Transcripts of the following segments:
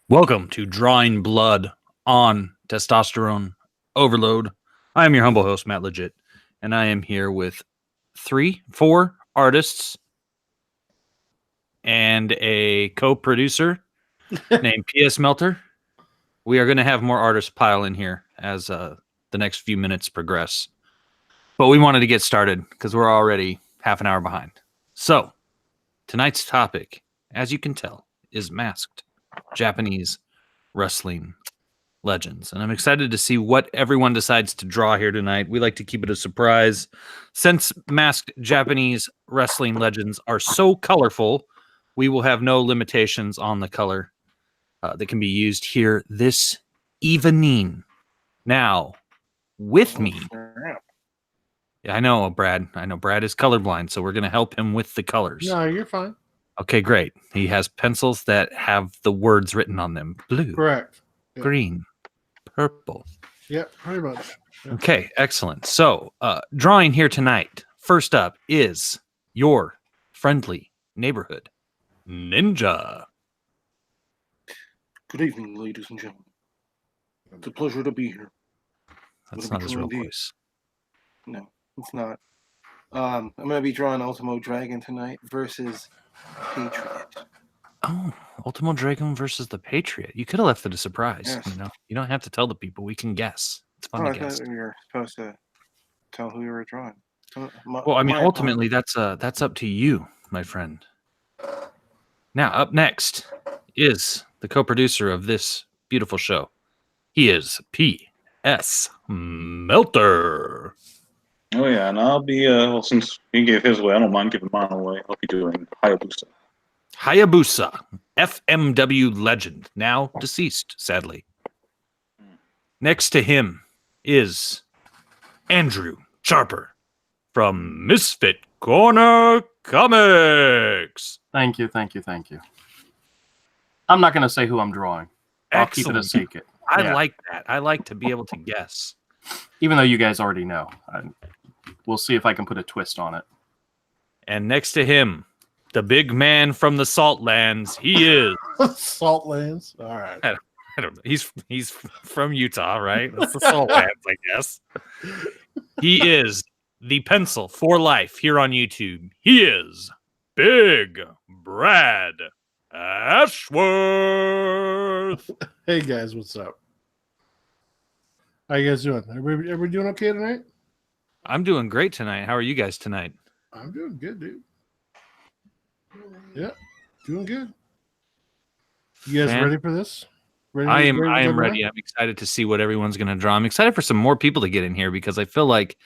Welcome to Drawing Blood on Testosterone Overload. I am your humble host, Matt Legit, and I am here with four artists and a co-producer named P.S. Melter. We are going to have more artists pile in here as the next few minutes progress. But we wanted to get started because we're already half an hour behind. So, tonight's topic, as you can tell, is masked Japanese wrestling legends. And I'm excited to see what everyone decides to draw here tonight. We like to keep it a surprise. Since masked Japanese wrestling legends are so colorful, we will have no limitations on the color that can be used here this evening. Now, with me, I know Brad is colorblind, so we're going to help him with the colors. No, you're fine. Okay, great. He has pencils that have the words written on them. Blue. Correct. Yeah. Green. Purple. Yep, pretty much. Yep. Okay, excellent. So, drawing here tonight. First up is your friendly neighborhood ninja. Good evening, ladies and gentlemen. It's a pleasure to be here. That's not his real voice. No, it's not. I'm going to be drawing Ultimo Dragon tonight versus Patriot. Oh, Ultimo Dragon versus the Patriot. You could have left it a surprise. Yes. You know, you don't have to tell the people. We can guess. It's fun to I guess. thought you were supposed to tell who you were drawing. Well, I mean, ultimately, that's up to you, my friend. Now, up next is the co-producer of this beautiful show. He is P.S. Melter. Oh yeah, and I'll be well, since he gave his away, I don't mind giving mine away. I'll be doing Hayabusa. Hayabusa, FMW legend, now deceased, sadly. Next to him is Andrew Sharper from Misfit Corner Comics. Thank you. I'm not going to say who I'm drawing. I'll keep it a secret. I like that. I like to be able to guess. Even though you guys already know. We'll see if I can put a twist on it. And next to him, the big man from the Salt Lands, he is... Salt Lands? All right. I don't know. He's from Utah, right? That's the Salt Lands, I guess. He is the pencil for life here on YouTube. He is Big Brad Ashworth. Hey, guys, what's up? How you guys doing? Everybody doing okay tonight? I'm doing great tonight. How are you guys tonight? I'm doing good, dude. Yeah, doing good. You guys ready for this? I am ready. I'm excited to see what everyone's going to draw. I'm excited for some more people to get in here because I feel like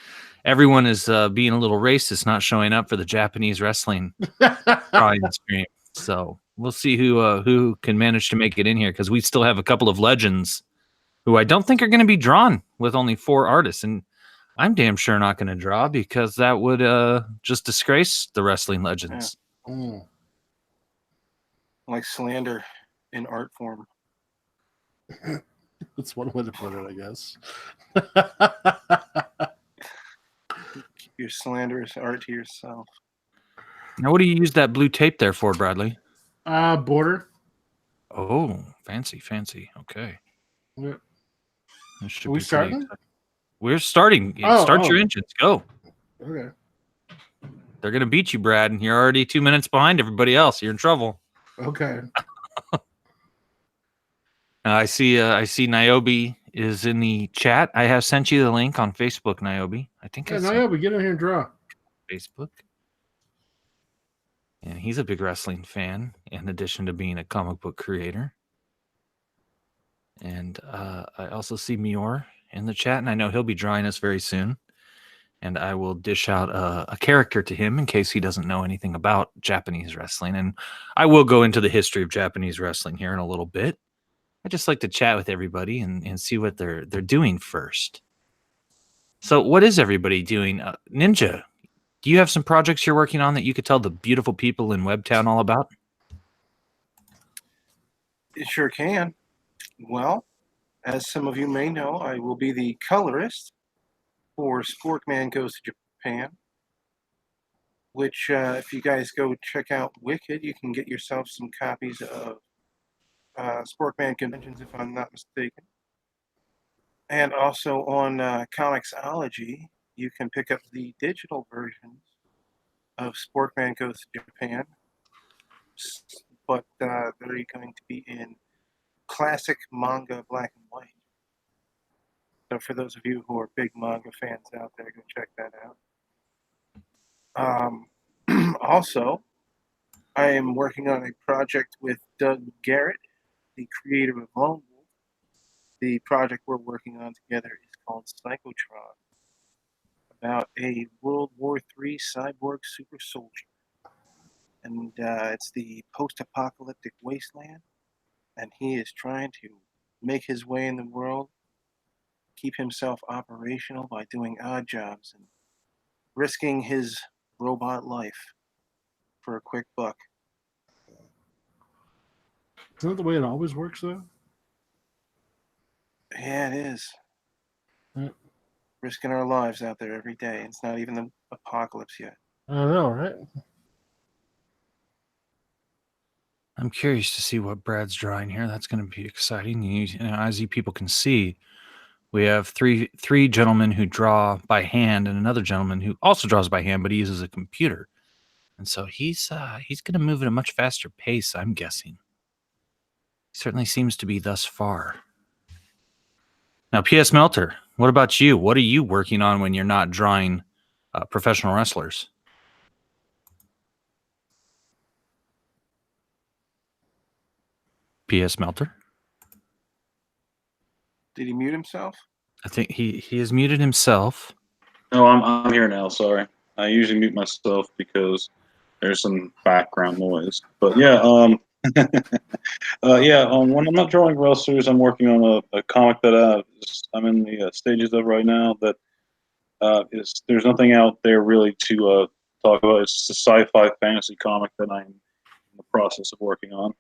everyone is being a little racist, not showing up for the Japanese wrestling drawing stream. So we'll see who can manage to make it in here because we still have a couple of legends who I don't think are going to be drawn with only 4 artists. And I'm damn sure not going to draw because that would just disgrace the wrestling legends. Yeah. Mm. Like slander in art form. That's one way to put it, I guess. Keep your slanderous art to yourself. Now, what do you use that blue tape there for, Bradley? Border. Oh, fancy. Okay. Yeah. Are we starting? We're starting. Start your engines. Go. Okay. They're going to beat you, Brad, and you're already 2 minutes behind everybody else. You're in trouble. Okay. I see Niobe is in the chat. I have sent you the link on Facebook, Niobe. I think Niobe, get in here and draw. Facebook. And he's a big wrestling fan, in addition to being a comic book creator. And I also see Mior in the chat, and I know he'll be drawing us very soon. And I will dish out a character to him in case he doesn't know anything about Japanese wrestling. And I will go into the history of Japanese wrestling here in a little bit. I just like to chat with everybody and see what they're doing first. So what is everybody doing? Ninja, do you have some projects you're working on that you could tell the beautiful people in Webtown all about? It sure can. Well, as some of you may know, I will be the colorist for Sporkman Goes to Japan, which if you guys go check out Wicked, you can get yourself some copies of Sporkman conventions, if I'm not mistaken. And also on Comixology, you can pick up the digital versions of Sporkman Goes to Japan, but they're going to be in classic manga black and white. So for those of you who are big manga fans out there, go check that out. Also, I am working on a project with Doug Garrett, the creator of Lone Wolf. The project we're working on together is called Psychotron, about a World War III cyborg super soldier. And it's the post-apocalyptic wasteland, and he is trying to make his way in the world, keep himself operational by doing odd jobs and risking his robot life for a quick buck. Isn't that the way it always works, though? Yeah, it is. Mm. Risking our lives out there every day. It's not even the apocalypse yet. I know, right? I'm curious to see what Brad's drawing here. That's going to be exciting. You know, as you people can see, we have three gentlemen who draw by hand, and another gentleman who also draws by hand, but he uses a computer. And so he's going to move at a much faster pace, I'm guessing. He certainly seems to be thus far. Now, P.S. Melter, what about you? What are you working on when you're not drawing professional wrestlers? P.S. Melter? Did he mute himself? I think he has muted himself. No, I'm here now. Sorry, I usually mute myself because there's some background noise. But yeah, when I'm not drawing wrestlers, I'm working on a comic that I'm in the stages of right now. That there's nothing out there really to talk about. It's a sci-fi fantasy comic that I'm in the process of working on.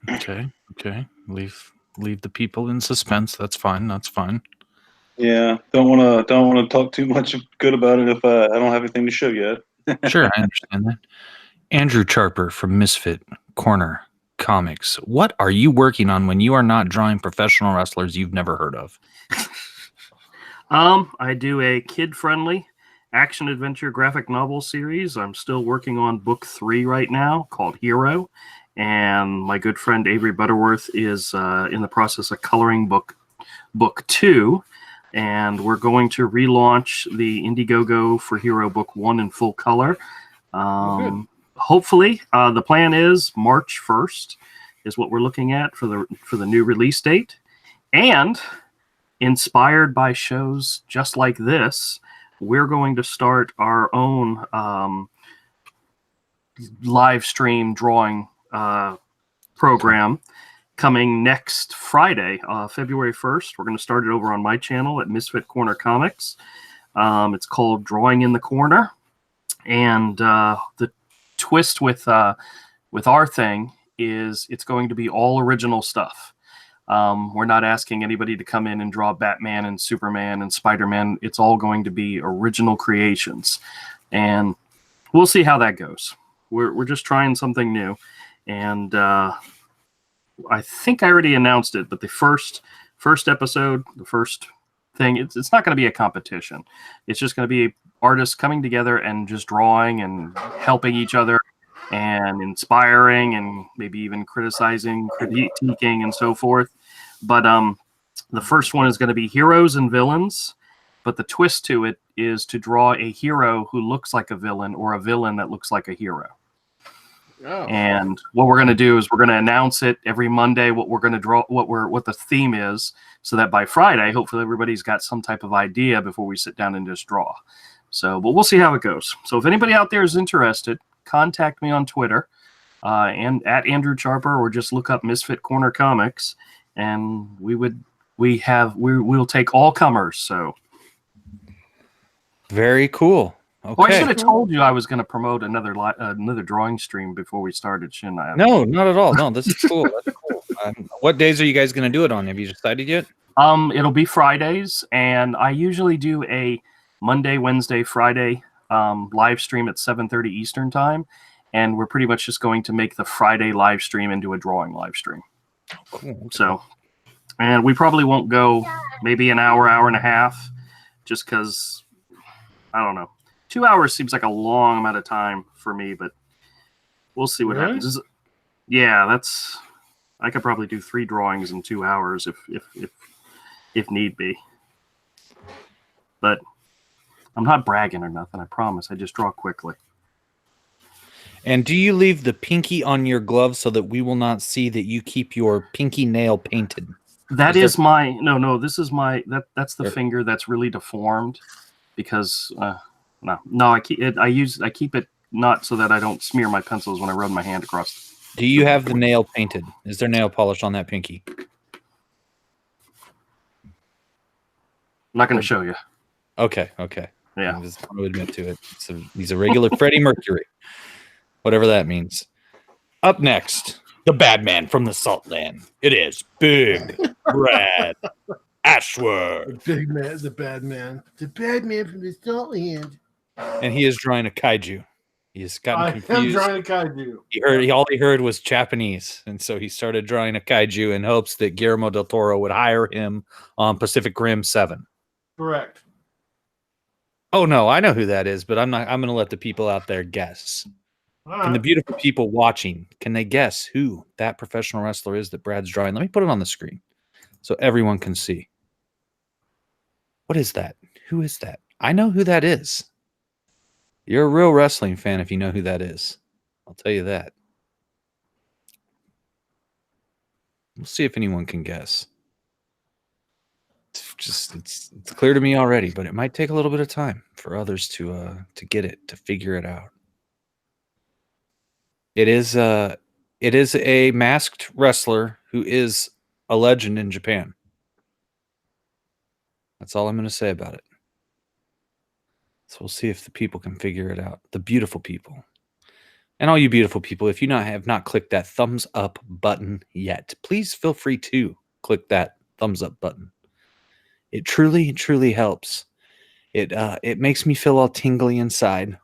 Okay. Leave the people in suspense. That's fine. Yeah, don't want to talk too much good about it if I don't have anything to show yet. Sure, I understand that. Andrew Charper from Misfit Corner Comics. What are you working on when you are not drawing professional wrestlers you've never heard of? I do a kid-friendly action-adventure graphic novel series. I'm still working on book 3 right now, called Hero, and my good friend Avery Butterworth is in the process of coloring book 2, and we're going to relaunch the Indiegogo for Hero book 1 in full color. Hopefully, the plan is March 1st is what we're looking at for the new release date, and inspired by shows just like this, we're going to start our own live stream drawing program coming next Friday, February 1st. We're going to start it over on my channel at Misfit Corner Comics. It's called Drawing in the Corner. And the twist with our thing is it's going to be all original stuff. We're not asking anybody to come in and draw Batman and Superman and Spider-Man. It's all going to be original creations. And we'll see how that goes. We're just trying something new. And I think I already announced it, but the first episode, the first thing, it's not going to be a competition. It's just going to be artists coming together and just drawing and helping each other and inspiring and maybe even critiquing and so forth. But the first one is going to be heroes and villains, but the twist to it is to draw a hero who looks like a villain or a villain that looks like a hero. Oh. And what we're going to do is we're going to announce it every Monday, what we're going to draw, what the theme is, so that by Friday, hopefully everybody's got some type of idea before we sit down and just draw. So, but we'll see how it goes. So if anybody out there is interested, contact me on Twitter and at Andrew Charper, or just look up Misfit Corner Comics, and we'll take all comers. So Very cool. Okay. Well, I should have told you I was going to promote another drawing stream before we started, shouldn't I? No, not at all. No, this is cool. That's cool. What days are you guys going to do it on? Have you decided yet? It'll be Fridays, and I usually do a Monday, Wednesday, Friday live stream at 7:30 Eastern time. and we're pretty much just going to make the Friday live stream into a drawing live stream. Cool. So, and we probably won't go maybe an hour, hour and a half, just because, I don't know. 2 hours seems like a long amount of time for me, but we'll see what Really? happens. Yeah, I could probably do 3 drawings in 2 hours if need be. But I'm not bragging or nothing, I promise. I just draw quickly. And do you leave the pinky on your glove so that we will not see that you keep your pinky nail painted? That Is is my this is my that's the Or- finger that's really deformed because I keep it not so that I don't smear my pencils when I run my hand across. Do you have the nail painted? Is there nail polish on that pinky? I'm not going to show you. Okay. Yeah. I just want to admit to it. He's a regular Freddie Mercury, whatever that means. Up next, the bad man from the Salt Land. It is Big Brad Ashworth. The big man, the bad man from the Salt Land. And he is drawing a kaiju. He has I gotten am confused. drawing a kaiju. All he heard was Japanese, and so he started drawing a kaiju in hopes that Guillermo del Toro would hire him on Pacific Rim 7. Correct. Oh no, I know who that is, but I'm going to let the people out there guess. All Can the right. beautiful people watching, can they guess who that professional wrestler is that Brad's drawing? Let me put it on the screen so everyone can see. What is that? Who is that? I know who that is. You're a real wrestling fan if you know who that is. I'll tell you that. We'll see if anyone can guess. It's clear to me already, but it might take a little bit of time for others to get it, to figure it out. It is a masked wrestler who is a legend in Japan. That's all I'm going to say about it. So we'll see if the people can figure it out. The beautiful people. And all you beautiful people, if you have not clicked that thumbs up button yet, please feel free to click that thumbs up button. It truly, truly helps. It makes me feel all tingly inside.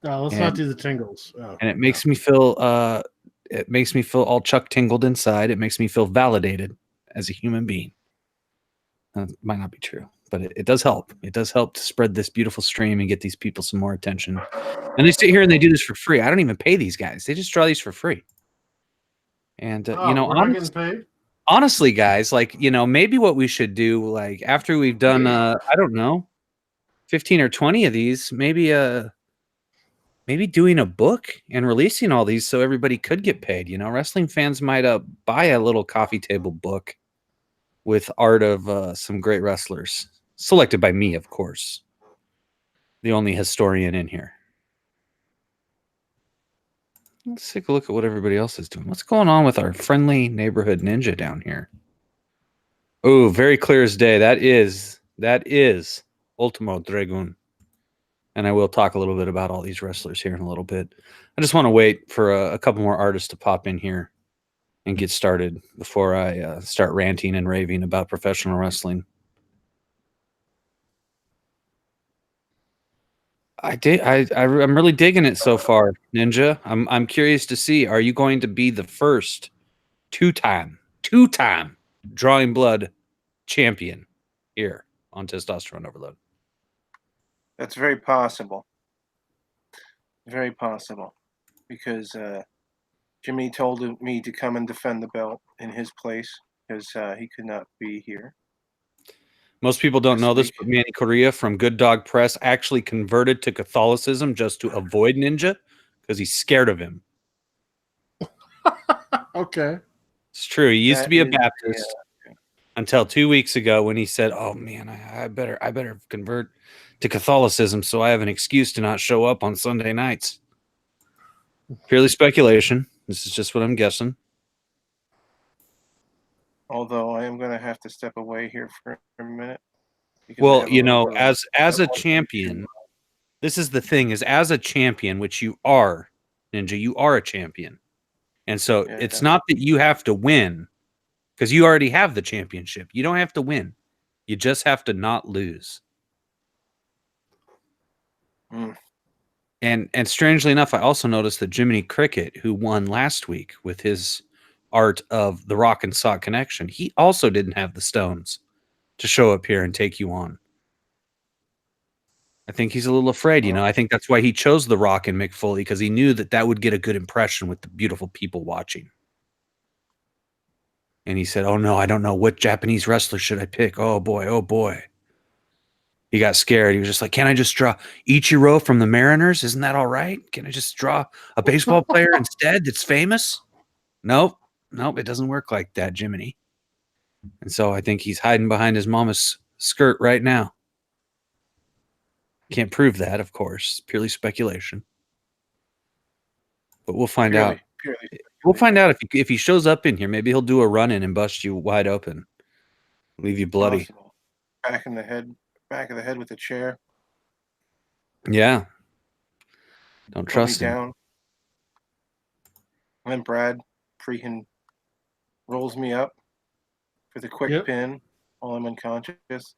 No, let's not do the tingles. Oh, And it makes me feel all Chuck tingled inside. It makes me feel validated as a human being. It might not be true, but it does help. It does help to spread this beautiful stream and get these people some more attention. And they sit here and they do this for free. I don't even pay these guys. They just draw these for free. And we're not getting paid. honestly, guys, maybe what we should do, after we've done, I don't know, 15 or 20 of these, maybe doing a book and releasing all these so everybody could get paid. Wrestling fans might buy a little coffee table book with art of some great wrestlers, selected by me, of course, the only historian in here. Let's take a look at what everybody else is doing. What's going on with our friendly neighborhood ninja down here? Oh, very clear as day. That is Ultimo Dragoon. And I will talk a little bit about all these wrestlers here in a little bit. I just want to wait for a couple more artists to pop in here and get started before I start ranting and raving about professional wrestling. I'm really digging it so far, Ninja. I'm curious to see, are you going to be the first two-time Drawing Blood champion here on Testosterone Overload? That's very possible. Very possible. Because Jimmy told me to come and defend the belt in his place because he could not be here. Most people don't know this, but Manny Correa from Good Dog Press actually converted to Catholicism just to avoid Ninja because he's scared of him. Okay. It's true. He used to be a That Baptist until 2 weeks ago when he said, "Oh man, I better convert to Catholicism so I have an excuse to not show up on Sunday nights." Purely speculation. This is just what I'm guessing. Although I am going to have to step away here for a minute. because I Well, have a little as a champion, this is the thing: is as a champion, which you are, Ninja, you are a champion, and so Yeah. it's not that you have to win because you already have the championship. You don't have to win; you just have to not lose. Mm. And strangely enough, I also noticed that Jiminy Cricket, who won last week with his art of the Rock and Sock connection, he also didn't have the stones to show up here and take you on. I think he's a little afraid, you know. I think that's why he chose The Rock and Mick Foley, because he knew that that would get a good impression with the beautiful people watching. And he said, "Oh no, I don't know what Japanese wrestler should I pick. Oh boy, oh boy." He got scared. He was just like, "Can't I just draw Ichiro from the Mariners? Isn't that all right? Can I just draw a baseball player instead that's famous?" Nope, nope, it doesn't work like that, Jiminy. And so I think he's hiding behind his mama's skirt right now. Can't prove that, of course. Purely speculation. But we'll find out. Purely. We'll find out if he shows up in here. Maybe he'll do a run-in and bust you wide open. Leave you bloody. Possible. Back of the head with a chair. Yeah. Don't Put trust me him. down. And then Brad freaking rolls me up for the quick pin while I'm unconscious.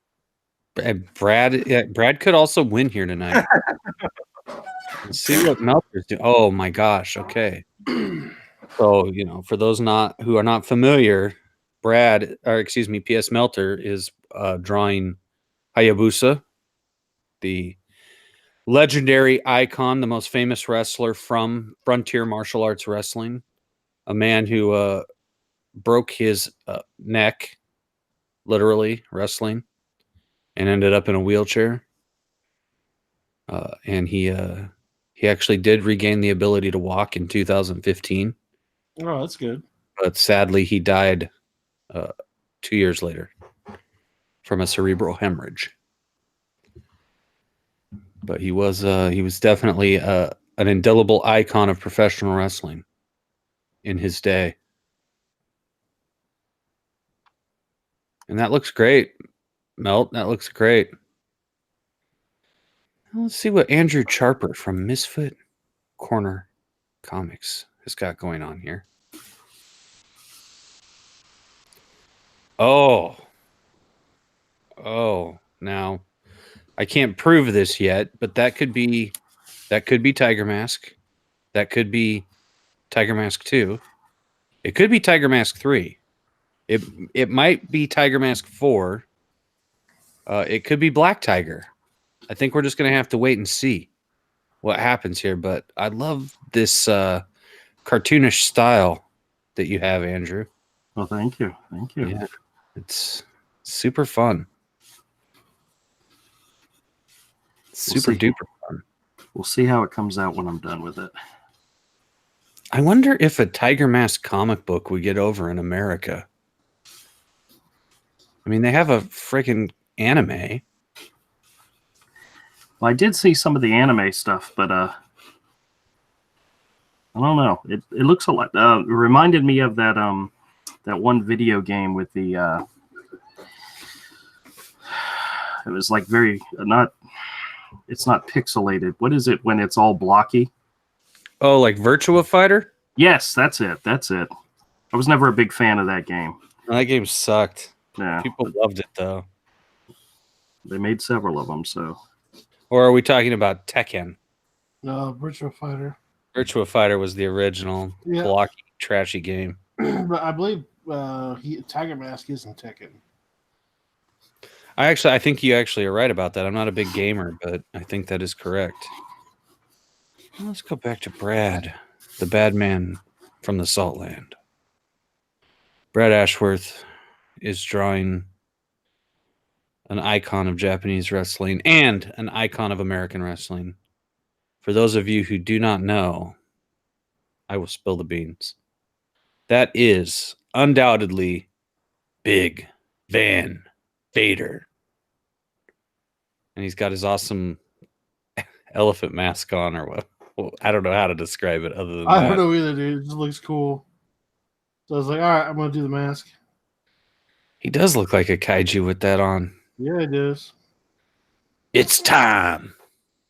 Brad could also win here tonight. Let's see what Melter's doing. Oh my gosh. Okay. So, you know, for those who are not familiar, PS Melter is drawing Hayabusa, the legendary icon, the most famous wrestler from frontier martial arts wrestling, a man who broke his neck, literally wrestling, and ended up in a wheelchair. And he actually did regain the ability to walk in 2015. Oh, that's good. But sadly, he died 2 years later from a cerebral hemorrhage. But he was definitely an indelible icon of professional wrestling in his day. And that looks great, Melt. That looks great. Let's see what Andrew Charper from Misfit Corner Comics has got going on here. Oh, now I can't prove this yet, but that could be Tiger Mask. That could be Tiger Mask 2. It could be Tiger Mask 3. It might be Tiger Mask 4. It could be Black Tiger. I think we're just going to have to wait and see what happens here, but I love this cartoonish style that you have, Andrew. Well, thank you. Thank you. Yeah, it's super fun. Super duper fun. We'll see how it comes out when I'm done with it. I wonder if a Tiger Mask comic book would get over in America. I mean, they have a freaking anime. Well, I did see some of the anime stuff, but I don't know. It looks a lot. It reminded me of that one video game with the. It was like very not. It's not pixelated. What is it when it's all blocky? Oh, like Virtua Fighter? Yes, that's it. That's it. I was never a big fan of that game. That game sucked. Yeah, people loved it though. They made several of them. So. Or are we talking about Tekken? No, Virtua Fighter. Virtua Fighter was the original blocky, trashy game. But I believe Tiger Mask isn't Tekken. I think you actually are right about that. I'm not a big gamer, but I think that is correct. Let's go back to Brad, the bad man from the Salt Land. Brad Ashworth is drawing an icon of Japanese wrestling and an icon of American wrestling. For those of you who do not know, I will spill the beans. That is undoubtedly Big Van Vader. And he's got his awesome elephant mask on, or what? Well, I don't know how to describe it other than that. I don't know either, dude. It just looks cool. So I was like, all right, I'm going to do the mask. He does look like a kaiju with that on. Yeah, it is. It's time.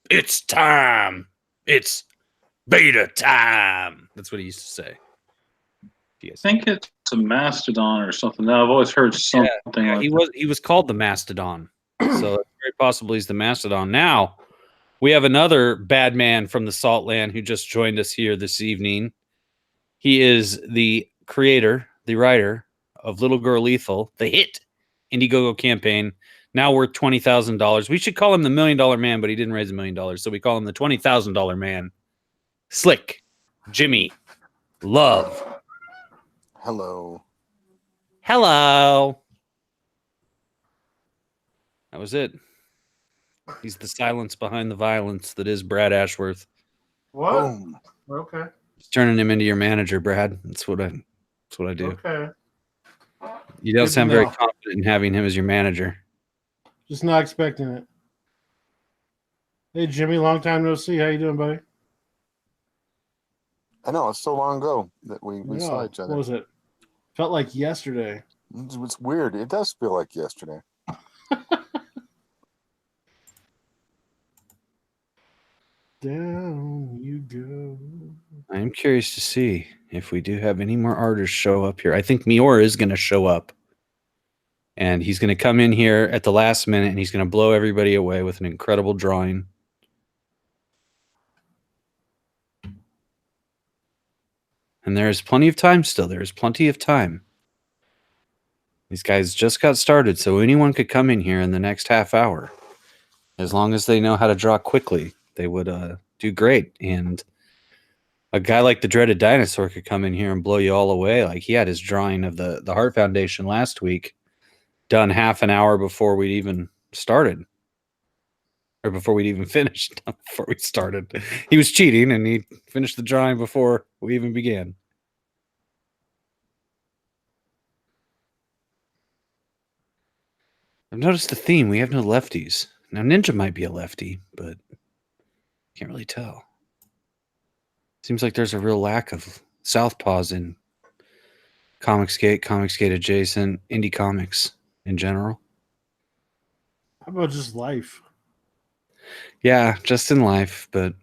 It's time. It's beta time. That's what he used to say. I think it's a mastodon or something. Now, I've always heard something like he was called the Mastodon. So it's very possible he's the Mastodon. Now, We have another bad man from the Salt Land who just joined us here this evening. He is the creator, the writer of Little Girl Lethal, the hit Indiegogo campaign, now worth $20,000. We should call him the $1 Million Man, but he didn't raise $1 million, so we call him the $20,000 man. Slick Jimmy Love. Hello. Hello. That was it. He's the silence behind the violence that is Brad Ashworth. What? Boom. Okay. Just turning him into your manager, Brad. That's what I do. Okay. You don't Good sound to very know. confident in having him as your manager. Just not expecting it. Hey, Jimmy, long time no see. How you doing, buddy? I know it's so long ago that we I saw know. each other. What was it? Felt like yesterday. It's weird. It does feel like yesterday. Down you go. I am curious to see if we do have any more artists show up here. I think Mior is going to show up. And he's going to come in here at the last minute and he's going to blow everybody away with an incredible drawing. And there is plenty of time still. There is plenty of time. These guys just got started, so anyone could come in here in the next half hour. As long as they know how to draw quickly, they would do great. And a guy like the Dreaded Dinosaur could come in here and blow you all away. Like he had his drawing of the Heart Foundation last week done half an hour before we'd even started. Or before we'd even finished. Not before we started. He was cheating and he finished the drawing before we even began. I've noticed a theme. We have no lefties. Now, Ninja might be a lefty, but can't really tell. Seems like there's a real lack of southpaws in Comicsgate adjacent, indie comics in general. How about just life? Yeah, just in life, but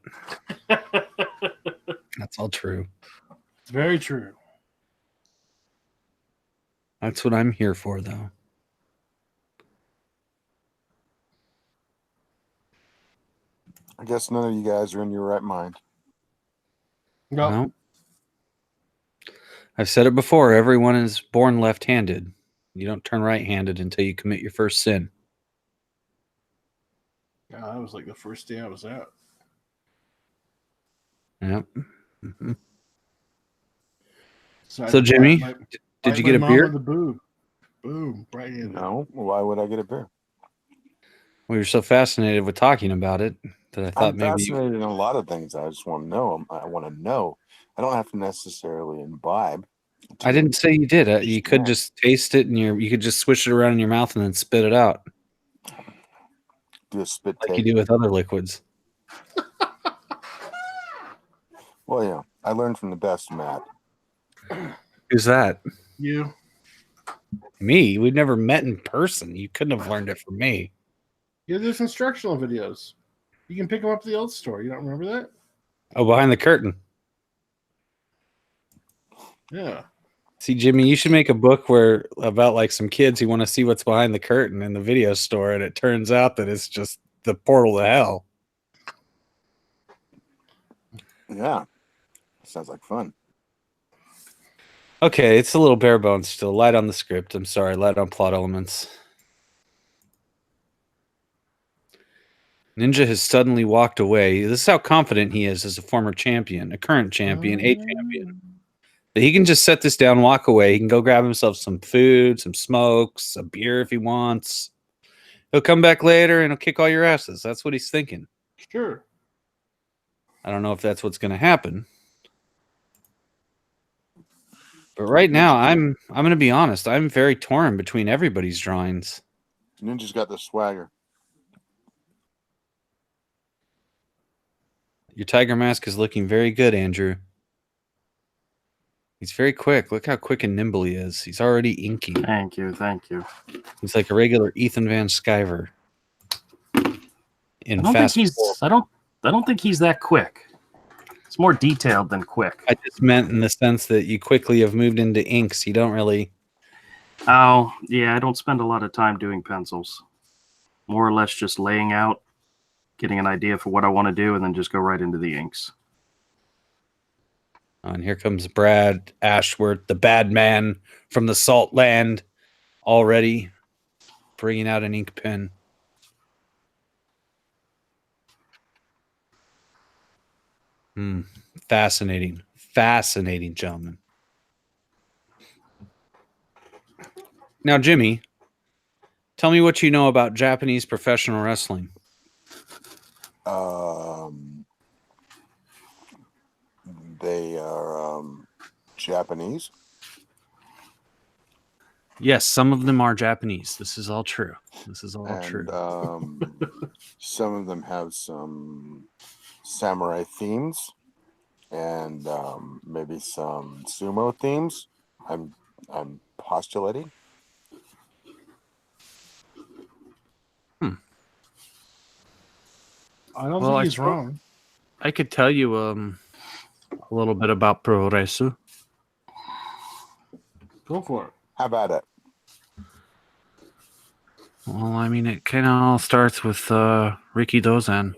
that's all true. It's very true. That's what I'm here for, though. I guess none of you guys are in your right mind. No. No. I've said it before. Everyone is born left-handed. You don't turn right-handed until you commit your first sin. God, that was like the first day I was out. Yep. Mm-hmm. So Jimmy, did you get a beer? The boob. Boom. Right in. No? Why would I get a beer? We were so fascinated with talking about it that I thought I'm maybe fascinated in a lot of things. I just want to know. I want to know. I don't have to necessarily imbibe. I didn't say you did. You could Yeah. just taste it and you could just swish it around in your mouth and then spit it out Do a spit like take. you do with other liquids. Well, yeah. I learned from the best, Matt. Who's that? You. Me? We've never met in person. You couldn't have learned it from me. Yeah, there's instructional videos. You can pick them up at the old store. You don't remember that? Oh, behind the curtain. Yeah. See, Jimmy, you should make a book where about like some kids who want to see what's behind the curtain in the video store, and it turns out that it's just the portal to hell. Yeah. Sounds like fun. Okay, it's a little bare bones still. Light on the script. I'm sorry, light on plot elements. Ninja has suddenly walked away. This is how confident he is as a former champion, a current champion, a champion. But he can just set this down, walk away. He can go grab himself some food, some smokes, a beer if he wants. He'll come back later and he'll kick all your asses. That's what he's thinking. Sure. I don't know if that's what's going to happen. But right now, I'm going to be honest. I'm very torn between everybody's drawings. Ninja's got the swagger. Your tiger mask is looking very good, Andrew. He's very quick. Look how quick and nimble he is. He's already inking. Thank you. Thank you. He's like a regular Ethan Van Sciver. In I don't fast think he's. forward. I don't think he's that quick. It's more detailed than quick. I just meant in the sense that you quickly have moved into inks. You don't really. Oh, yeah. I don't spend a lot of time doing pencils. More or less just laying out getting an idea for what I want to do, and then just go right into the inks. And here comes Brad Ashworth, the bad man from the Salt Land, already bringing out an ink pen. Fascinating, gentlemen. Now, Jimmy, tell me what you know about Japanese professional wrestling. They are Japanese. Yes, some of them are Japanese. This is all true. And some of them have some samurai themes and maybe some sumo themes. I'm postulating. I don't think he's wrong. I could tell you a little bit about Puroresu. Go for it. How about it? Well, I mean, it kind of all starts with Riki Dozan.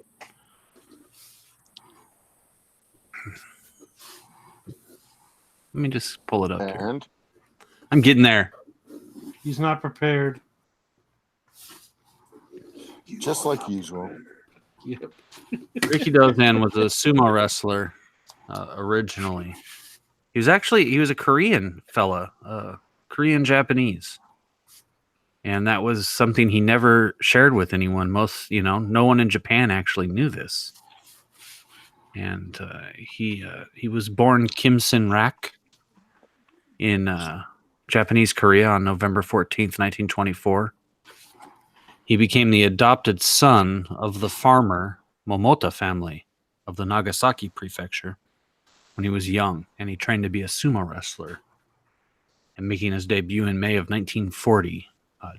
Let me just pull it up here. And I'm getting there. He's not prepared. just like usual. Riki Dozan was a sumo wrestler originally. He was a Korean fella, Korean Japanese. And that was something he never shared with anyone. No one in Japan actually knew this. And he was born Kim Sin-rak in Japanese Korea on November 14th, 1924. He became the adopted son of the farmer Momota family of the Nagasaki prefecture when he was young, and he trained to be a sumo wrestler. And making his debut in May of 1940,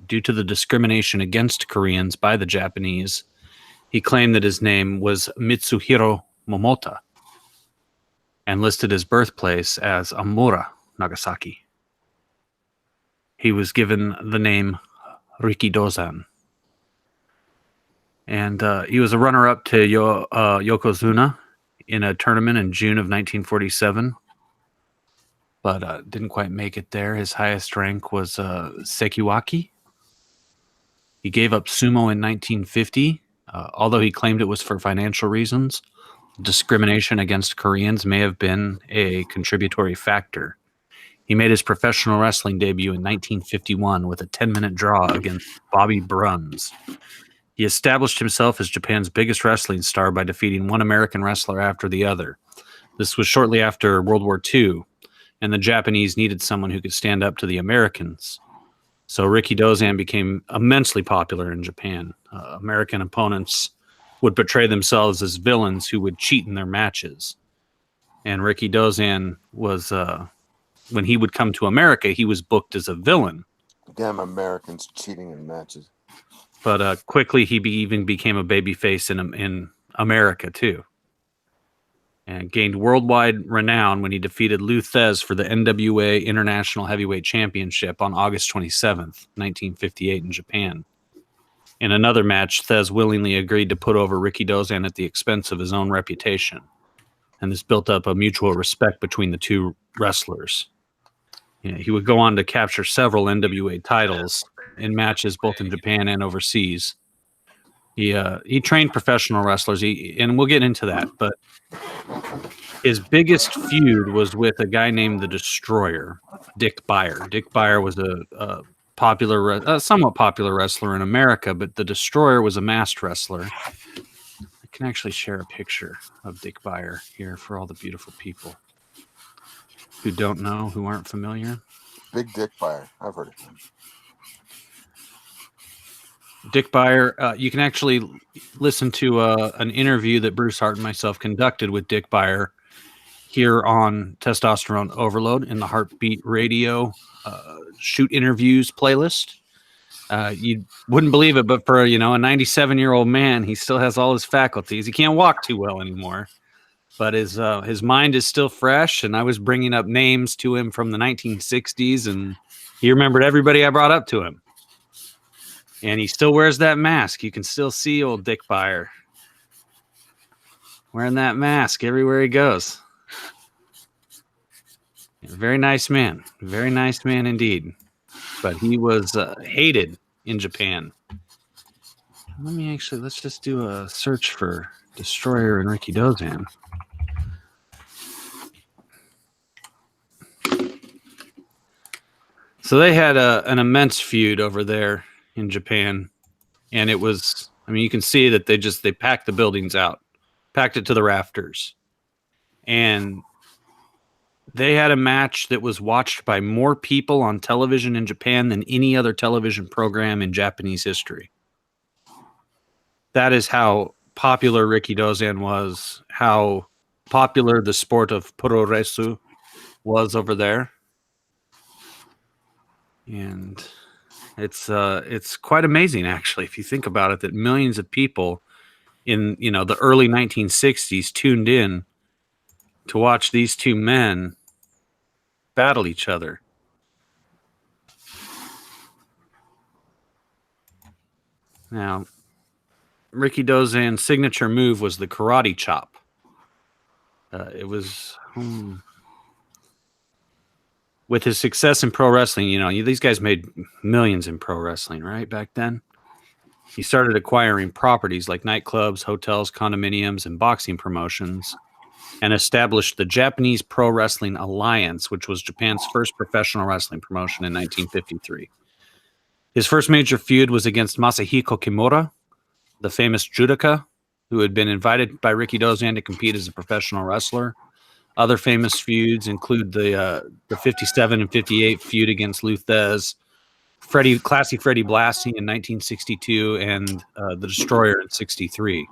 due to the discrimination against Koreans by the Japanese, he claimed that his name was Mitsuhiro Momota and listed his birthplace as Amura, Nagasaki. He was given the name Riki Dozan. And he was a runner-up to Yokozuna in a tournament in June of 1947, but didn't quite make it there. His highest rank was Sekiwaki. He gave up sumo in 1950, although he claimed it was for financial reasons. Discrimination against Koreans may have been a contributory factor. He made his professional wrestling debut in 1951 with a 10-minute draw against Bobby Bruns. He established himself as Japan's biggest wrestling star by defeating one American wrestler after the other. This was shortly after World War II, and the Japanese needed someone who could stand up to the Americans. So Riki Dozan became immensely popular in Japan. American opponents would portray themselves as villains who would cheat in their matches. And Riki Dozan was, when he would come to America, he was booked as a villain. Damn Americans cheating in matches. But quickly he even became a babyface in America too, and gained worldwide renown when he defeated Lou Thez for the NWA International Heavyweight Championship on August 27th, 1958 in Japan. In another match, Thez willingly agreed to put over Riki Dozan at the expense of his own reputation, and this built up a mutual respect between the two wrestlers. He would go on to capture several NWA titles in matches both in Japan and overseas. He trained professional wrestlers, and we'll get into that, but his biggest feud was with a guy named the Destroyer, Dick Beyer. Dick Beyer was a somewhat popular wrestler in America, but the Destroyer was a masked wrestler. I can actually share a picture of Dick Beyer here for all the beautiful people who don't know, who aren't familiar. Big Dick Fire. I've heard of him. Dick Beyer, you can actually listen to an interview that Bruce Hart and myself conducted with Dick Beyer here on Testosterone Overload in the Heartbeat Radio Shoot Interviews playlist. You wouldn't believe it, but for a 97-year-old man, he still has all his faculties. He can't walk too well anymore, but his mind is still fresh. And I was bringing up names to him from the 1960s, and he remembered everybody I brought up to him. And he still wears that mask. You can still see old Dick Beyer. wearing that mask everywhere he goes. Very nice man. Very nice man indeed. But he was hated in Japan. Let's just do a search for Destroyer and Ricky Dozan. So they had an immense feud over there in Japan. And it was, I mean, you can see that they packed the buildings out, packed it to the rafters. And they had a match that was watched by more people on television in Japan than any other television program in Japanese history. That is how popular Ricky Dozan was, how popular the sport of Puroresu was over there. And it's quite amazing, actually, if you think about it, that millions of people in the early 1960s tuned in to watch these two men battle each other. Now, Ricky Dozan's signature move was the karate chop. It was with his success in pro wrestling. These guys made millions in pro wrestling, right? Back then, he started acquiring properties like nightclubs, hotels, condominiums, and boxing promotions, and established the Japanese Pro Wrestling Alliance, which was Japan's first professional wrestling promotion in 1953. His first major feud was against Masahiko Kimura, the famous judoka, who had been invited by Ricky Dozan to compete as a professional wrestler. Other famous feuds include the 57 and 58 feud against Lou Thez, Classy Freddie Blassie in 1962, and the Destroyer in 63.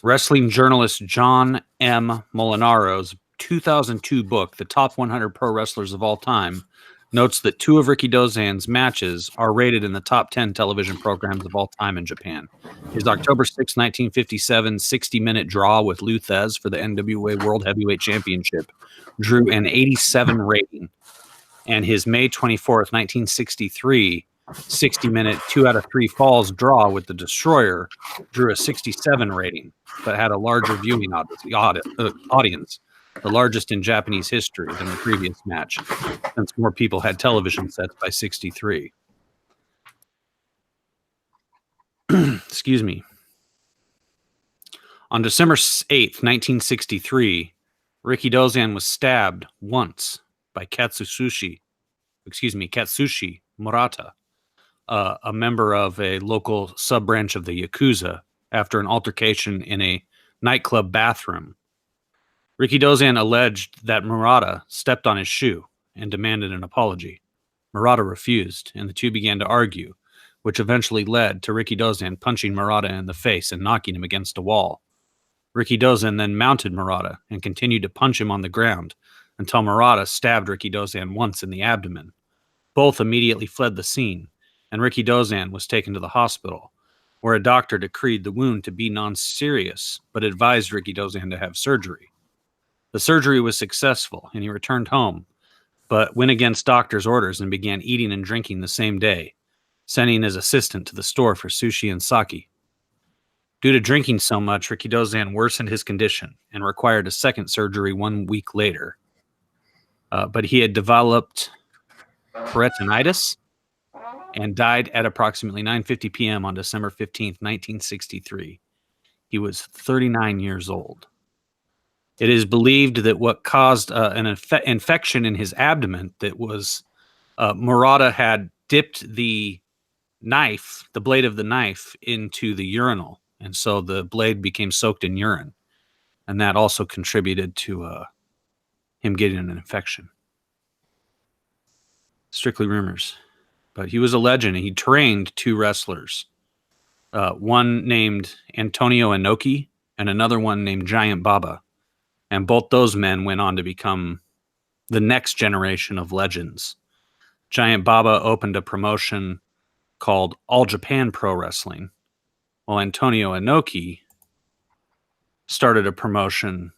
Wrestling journalist John M. Molinaro's 2002 book, The Top 100 Pro Wrestlers of All Time, notes that 2 of Ricky Dozan's matches are rated in the top 10 television programs of all time in Japan. His October 6, 1957 60-minute draw with Lou Thez for the NWA World Heavyweight Championship drew an 87 rating, and his May 24th, 1963 60-minute 2 out of 3 falls draw with the Destroyer drew a 67 rating, but had a larger viewing audience, the largest in Japanese history than the previous match, since more people had television sets by 63. Excuse me. On December 8th, 1963, Ricky Dozan was stabbed once by Katsushi Murata, a member of a local sub-branch of the Yakuza, after an altercation in a nightclub bathroom. Ricky Dozan alleged that Murata stepped on his shoe and demanded an apology. Murata refused, and the two began to argue, which eventually led to Ricky Dozan punching Murata in the face and knocking him against a wall. Ricky Dozan then mounted Murata and continued to punch him on the ground until Murata stabbed Ricky Dozan once in the abdomen. Both immediately fled the scene, and Ricky Dozan was taken to the hospital, where a doctor decreed the wound to be non-serious, but advised Ricky Dozan to have surgery. The surgery was successful, and he returned home, but went against doctor's orders and began eating and drinking the same day, sending his assistant to the store for sushi and sake. Due to drinking so much, Ricky Dozan worsened his condition and required a second surgery 1 week later. But he had developed peritonitis and died at approximately 9:50 p.m. on December 15th, 1963. He was 39 years old. It is believed that what caused an infection in his abdomen that was Murata had dipped the blade of the knife into the urinal, and so the blade became soaked in urine, and that also contributed to him getting an infection. Strictly rumors. But he was a legend. He trained 2 wrestlers, one named Antonio Inoki and another one named Giant Baba. And both those men went on to become the next generation of legends. Giant Baba opened a promotion called All Japan Pro Wrestling, while Antonio Inoki started a promotion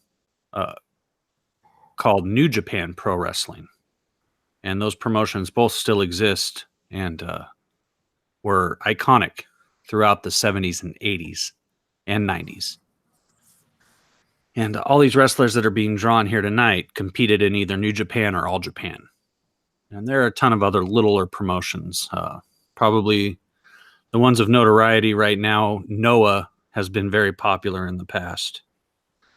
called New Japan Pro Wrestling. And those promotions both still exist and were iconic throughout the 70s and 80s and 90s. And all these wrestlers that are being drawn here tonight competed in either New Japan or All Japan. And there are a ton of other littler promotions. Probably the ones of notoriety right now, Noah has been very popular in the past.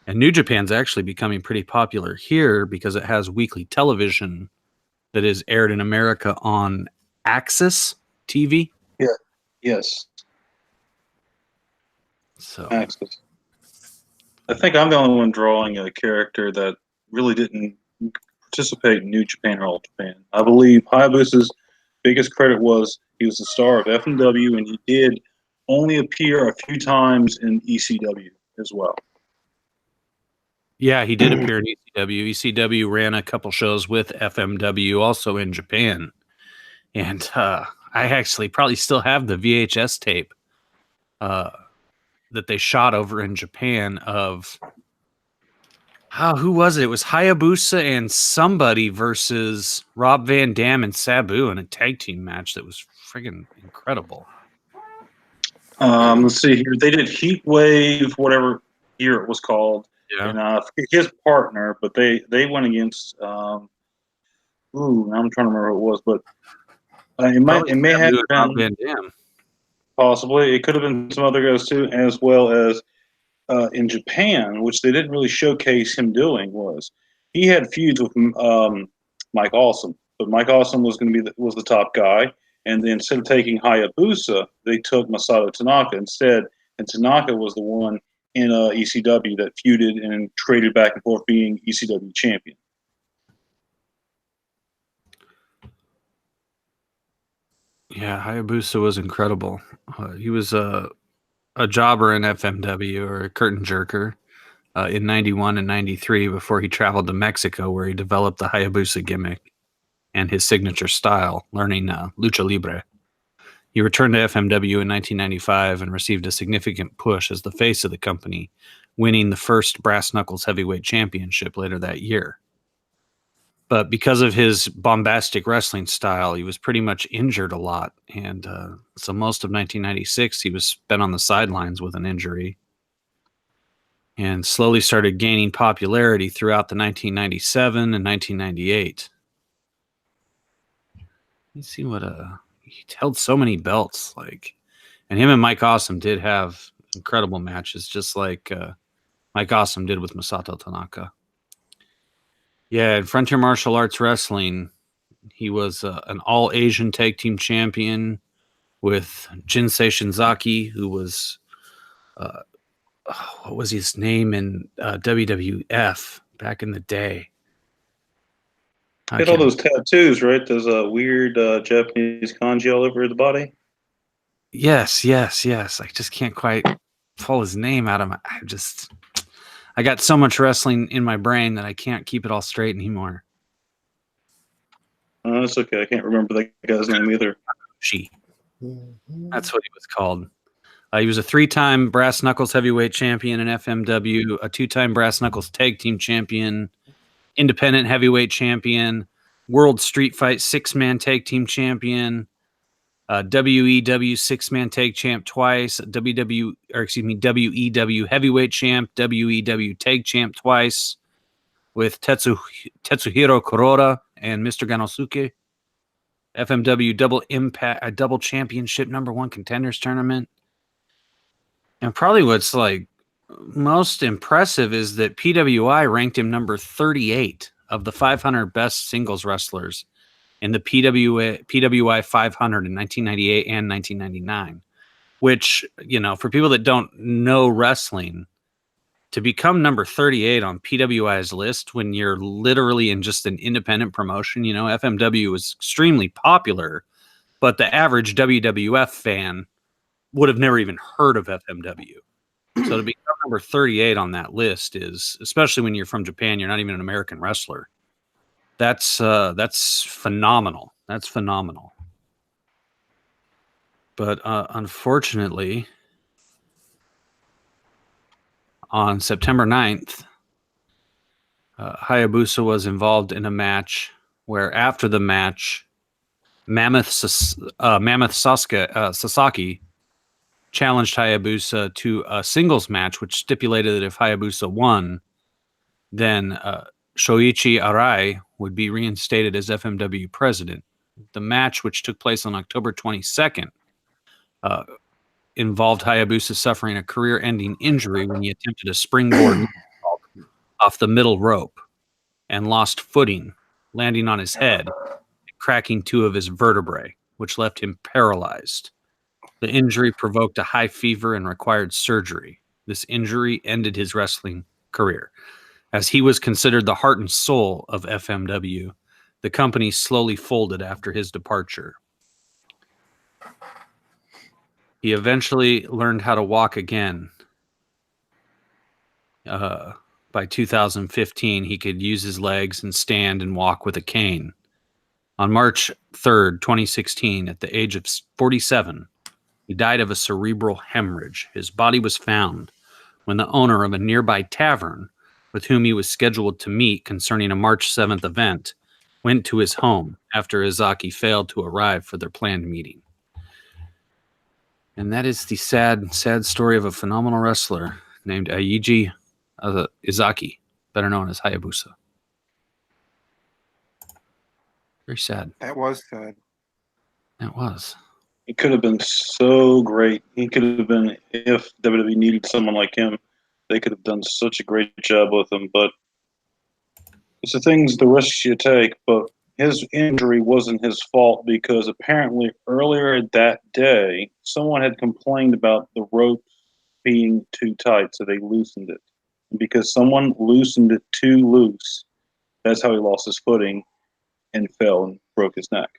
And New Japan's actually becoming pretty popular here because it has weekly television that is aired in America on Axis TV. Yes, So Axis. I think I'm the only one drawing a character that really didn't participate in New Japan or All Japan. I believe Hayabusa's biggest credit was he was the star of FMW, and he did only appear a few times in ECW as well. yeah, he did appear in ECW. ECW ran a couple shows with FMW also in Japan. And I actually probably still have the VHS tape that they shot over in Japan of who was it? It was Hayabusa and somebody versus Rob Van Dam and Sabu in a tag team match that was friggin' incredible. Let's see here. They did Heat Wave, whatever year it was called, Yeah. and I forget his partner, but they went against. Now I'm trying to remember who it was, but it may have Sabu and Rob been Van Dam. possibly. It could have been some other guys too, as well as in Japan, which they didn't really showcase him doing. Was he had feuds with Mike Awesome, but Mike Awesome was going to be was the top guy. And then instead of taking Hayabusa, they took Masato Tanaka instead. And Tanaka was the one in ECW that feuded and traded back and forth being ECW champion. Yeah, Hayabusa was incredible. He was a jobber in FMW or a curtain jerker in 91 and 93 before he traveled to Mexico, where he developed the Hayabusa gimmick and his signature style, learning lucha libre. He returned to FMW in 1995 and received a significant push as the face of the company, winning the first Brass Knuckles Heavyweight Championship later that year. But because of his bombastic wrestling style, he was pretty much injured a lot. And so most of 1996, he was spent on the sidelines with an injury and slowly started gaining popularity throughout the 1997 and 1998. Let's see what he held so many belts, and him and Mike Awesome did have incredible matches, just like Mike Awesome did with Masato Tanaka. Yeah, in Frontier Martial Arts Wrestling, he was an all-Asian tag team champion with Jinsei Shinzaki, who was what was his name in WWF back in the day? He had all those tattoos, right? Those weird Japanese kanji all over his body. Yes. I just can't quite pull his name out of my. I got so much wrestling in my brain that I can't keep it all straight anymore. That's okay. I can't remember that guy's name either. That's what he was called. He was a 3-time Brass Knuckles Heavyweight Champion in FMW, a 2-time Brass Knuckles Tag Team Champion, Independent Heavyweight Champion, World Street Fight 6-Man Tag Team Champion, WEW 6-Man Tag Champ twice, WEW Heavyweight Champ, WEW Tag Champ twice, with Tetsuhiro Kuroda and Mr. Ganosuke. FMW Double Championship #1 Contenders Tournament. And probably what's most impressive is that PWI ranked him number 38 of the 500 best singles wrestlers in the PWI 500 in 1998 and 1999, which, for people that don't know wrestling, to become number 38 on PWI's list when you're literally in just an independent promotion, FMW was extremely popular, but the average WWF fan would have never even heard of FMW. So to become number 38 on that list is, especially when you're from Japan, you're not even an American wrestler. That's phenomenal. That's phenomenal. But unfortunately, on September 9th, Hayabusa was involved in a match where after the match, Mammoth Sasaki challenged Hayabusa to a singles match, which stipulated that if Hayabusa won, then Shoichi Arai would be reinstated as FMW president. The match, which took place on October 22nd, involved Hayabusa suffering a career-ending injury when he attempted a springboard off the middle rope and lost footing, landing on his head, cracking 2 of his vertebrae, which left him paralyzed. The injury provoked a high fever and required surgery. This injury ended his wrestling career. As he was considered the heart and soul of FMW, the company slowly folded after his departure. He eventually learned how to walk again. By 2015, he could use his legs and stand and walk with a cane. On March 3rd, 2016, at the age of 47, he died of a cerebral hemorrhage. His body was found when the owner of a nearby tavern, with whom he was scheduled to meet concerning a March 7th event, went to his home after Izaki failed to arrive for their planned meeting. And that is the sad, sad story of a phenomenal wrestler named Eiji Izaki, better known as Hayabusa. Very sad. That was sad. That was. He could have been so great. He could have been, if WWE needed someone like him, they could have done such a great job with him. But it's the things, the risks you take. But his injury wasn't his fault because apparently earlier that day, someone had complained about the rope being too tight, so they loosened it. And because someone loosened it too loose, that's how he lost his footing and fell and broke his neck.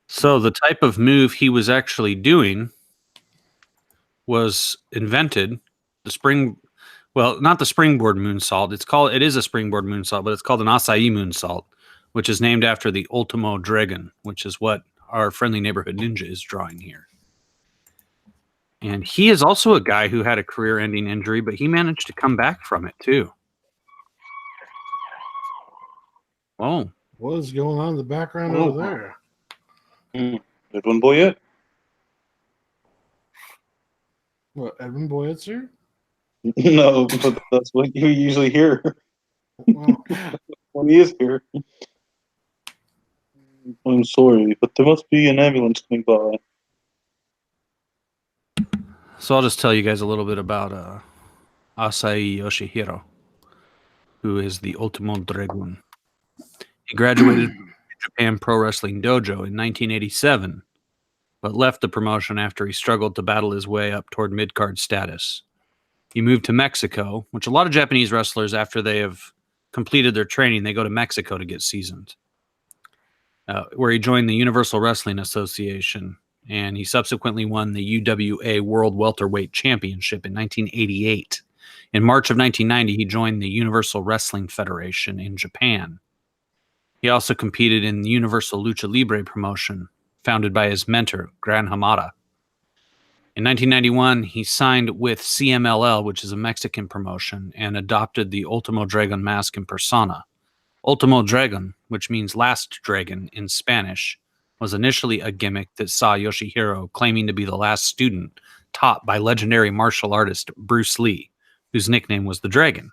So the type of move he was actually doing was invented, not the springboard moonsault. It is a springboard moonsault, but it's called an acai moonsault, which is named after the Ultimo Dragon, which is what our friendly neighborhood ninja is drawing here. And he is also a guy who had a career-ending injury, but he managed to come back from it too. Oh, What is going on in the background over there? Edwin Boyette? What, Edwin Boyette's here? No, but that's what you usually hear Well, when he is here. I'm sorry, but there must be an ambulance coming by. so I'll just tell you guys a little bit about Asai Yoshihiro, who is the Ultimo Dragon. He graduated from Japan Pro Wrestling Dojo in 1987, but left the promotion after he struggled to battle his way up toward mid-card status. He moved to Mexico, which a lot of Japanese wrestlers, after they have completed their training, they go to Mexico to get seasoned, where he joined the Universal Wrestling Association, and he subsequently won the UWA World Welterweight Championship in 1988. In March of 1990, he joined the Universal Wrestling Federation in Japan. He also competed in the Universal Lucha Libre promotion, founded by his mentor, Gran Hamada. In 1991, he signed with CMLL, which is a Mexican promotion, and adopted the Ultimo Dragon mask and persona. Ultimo Dragon, which means last dragon in Spanish, was initially a gimmick that saw Yoshihiro claiming to be the last student taught by legendary martial artist Bruce Lee, whose nickname was the Dragon.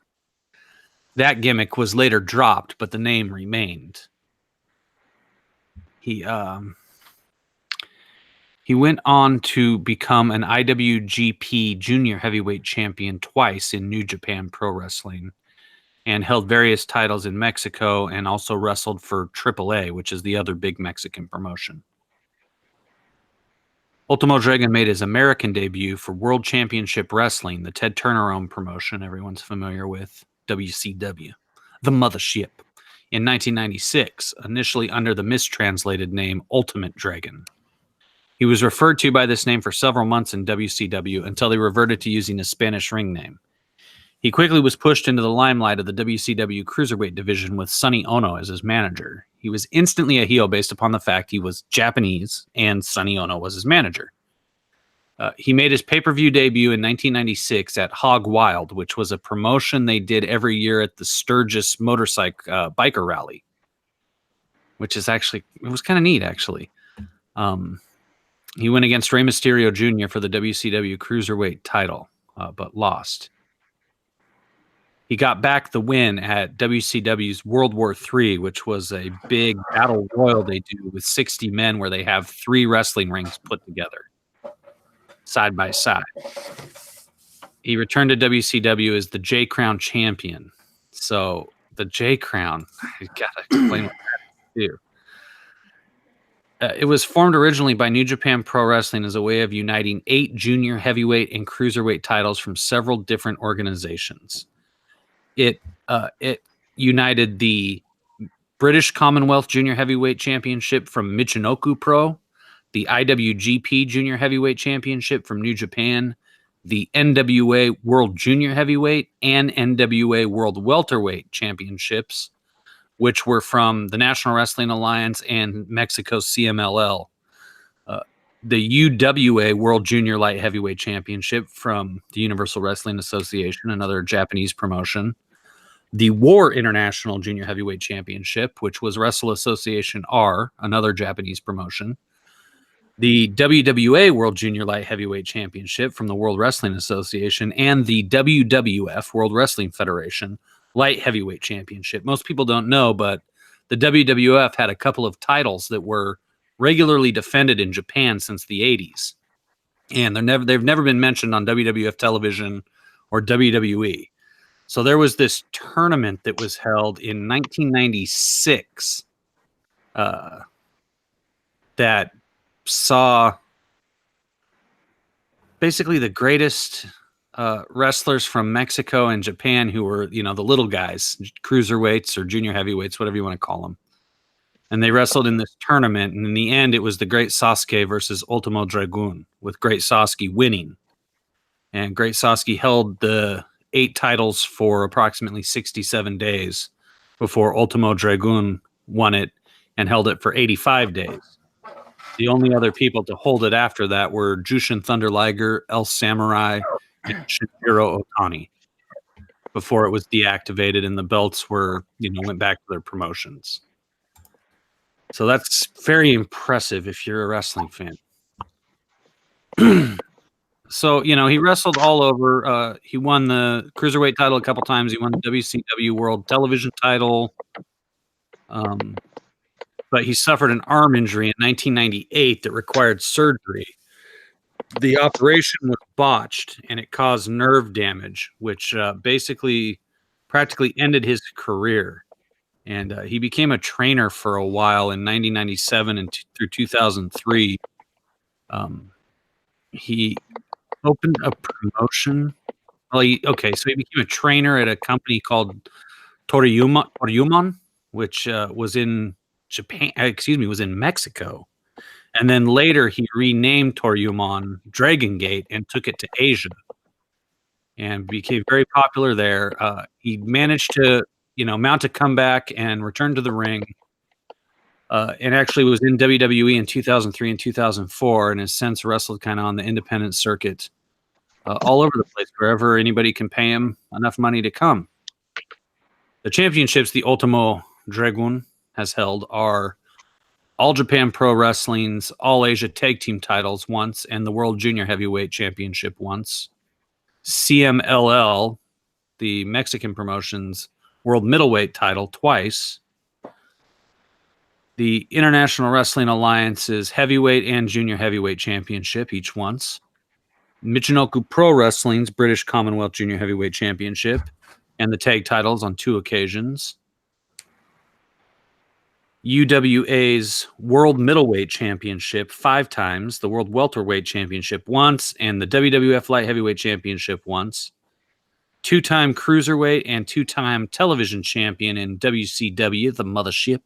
That gimmick was later dropped, but the name remained. He went on to become an IWGP Junior Heavyweight Champion twice in New Japan Pro Wrestling, and held various titles in Mexico, and also wrestled for AAA, which is the other big Mexican promotion. Ultimo Dragon made his American debut for World Championship Wrestling, the Ted Turner-owned promotion everyone's familiar with, WCW, the mothership, in 1996, initially under the mistranslated name Ultimate Dragon. He was referred to by this name for several months in WCW until they reverted to using a Spanish ring name. He quickly was pushed into the limelight of the WCW Cruiserweight division with Sonny Ono as his manager. He was instantly a heel based upon the fact he was Japanese and Sonny Ono was his manager. He made his pay-per-view debut in 1996 at Hog Wild, which was a promotion they did every year at the Sturgis motorcycle biker rally, which is actually, it was kind of neat, actually. He went against Rey Mysterio Jr. for the WCW Cruiserweight title, but lost. He got back the win at WCW's World War III, which was a big battle royal they do with 60 men where they have 3 wrestling rings put together, side by side. He returned to WCW as the J Crown champion. So the J Crown, I gotta explain what that is too. It was formed originally by New Japan Pro Wrestling as a way of uniting 8 junior heavyweight and cruiserweight titles from several different organizations. It united the British Commonwealth Junior Heavyweight Championship from Michinoku Pro, the IWGP Junior Heavyweight Championship from New Japan, the NWA World Junior Heavyweight and NWA World Welterweight Championships, which were from the National Wrestling Alliance and Mexico CMLL. The UWA World Junior Light Heavyweight Championship from the Universal Wrestling Association, another Japanese promotion. The War International Junior Heavyweight Championship, which was Wrestle Association R, another Japanese promotion. The WWA World Junior Light Heavyweight Championship from the World Wrestling Association, and the WWF World Wrestling Federation Light Heavyweight Championship. Most people don't know, but the WWF had a couple of titles that were regularly defended in Japan since the 80s. And they've never been mentioned on WWF television or WWE. So there was this tournament that was held in 1996 that saw basically the greatest wrestlers from Mexico and Japan who were, the little guys, cruiserweights or junior heavyweights, whatever you want to call them. And they wrestled in this tournament. And in the end, it was the Great Sasuke versus Ultimo Dragoon, with Great Sasuke winning. And Great Sasuke held the 8 titles for approximately 67 days before Ultimo Dragoon won it and held it for 85 days. The only other people to hold it after that were Jushin Thunder Liger, El Samurai, and Shinjiro Otani before it was deactivated and the belts were, went back to their promotions. So that's very impressive if you're a wrestling fan. So, he wrestled all over. He won the Cruiserweight title a couple times. He won the WCW World Television title. But he suffered an arm injury in 1998 that required surgery. The operation was botched, and it caused nerve damage, which basically practically ended his career. And he became a trainer for a while in 1997 and through 2003. He opened a promotion. So he became a trainer at a company called Toryumon, which was in Japan. Was in Mexico, and then later he renamed Toryumon Dragon Gate and took it to Asia, and became very popular there. He managed to, mount a comeback and return to the ring. And actually was in WWE in 2003 and 2004, and has since wrestled kind of on the independent circuit all over the place, wherever anybody can pay him enough money to come. The championships the Ultimo Dragoon has held are All Japan Pro Wrestling's All Asia Tag Team titles once, and the World Junior Heavyweight Championship once. CMLL, the Mexican promotion's World Middleweight title, twice. The International Wrestling Alliance's Heavyweight and Junior Heavyweight Championship, each once. Michinoku Pro Wrestling's British Commonwealth Junior Heavyweight Championship, and the tag titles on 2 occasions. UWA's World Middleweight Championship 5 times, the World Welterweight Championship once, and the WWF Light Heavyweight Championship once. 2-time Cruiserweight and 2-time Television Champion in WCW, the Mothership.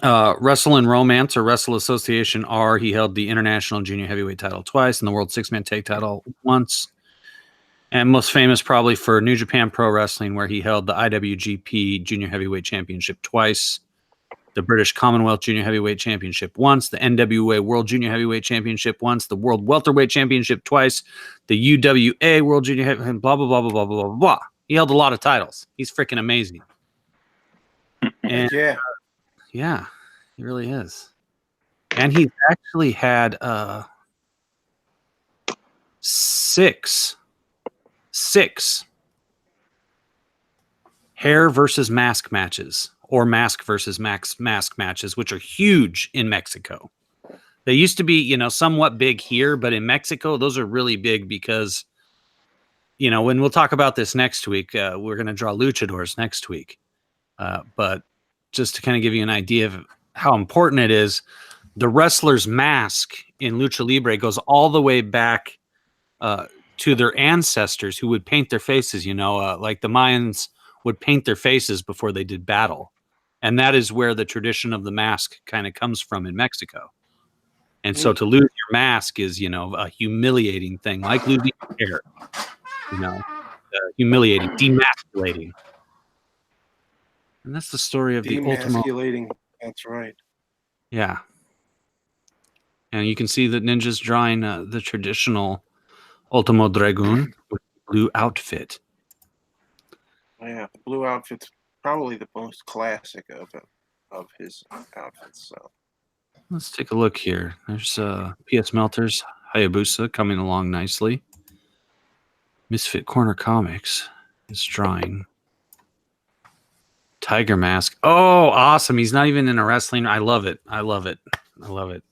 Wrestle and Romance, or Wrestle Association R, he held the International Junior Heavyweight title twice and the World 6-Man Tag title once. And most famous probably for New Japan Pro Wrestling, where he held the IWGP Junior Heavyweight Championship twice, the British Commonwealth Junior Heavyweight Championship once, the NWA World Junior Heavyweight Championship once, the World Welterweight Championship twice, the UWA World Junior Heavyweight, blah, blah, blah, blah, blah, blah, blah, blah. He held a lot of titles. He's freaking amazing. And Yeah. yeah, he really is. And he's actually had six hair versus mask matches, or mask versus mask matches, which are huge in Mexico. They used to be, somewhat big here, but in Mexico, those are really big because, when we'll talk about this next week, we're going to draw luchadors next week. But just to kind of give you an idea of how important it is, the wrestler's mask in Lucha Libre goes all the way back to their ancestors who would paint their faces, like the Mayans would paint their faces before they did battle. And that is where the tradition of the mask kind of comes from in Mexico. And so to lose your mask is, a humiliating thing, like losing your hair, humiliating, demasculating. And that's the story of the Ultimo. Demasculating. That's right. Yeah. And you can see that Ninja's drawing the traditional Ultimo Dragoon with the blue outfit. Yeah, the blue outfit's probably the most classic of his outfits. So Let's take a look here. There's P.S. Melter's Hayabusa coming along nicely. Misfit Corner Comics is drawing Tiger Mask. Oh, awesome. He's not even in a wrestling. I love it. I love it. I love it.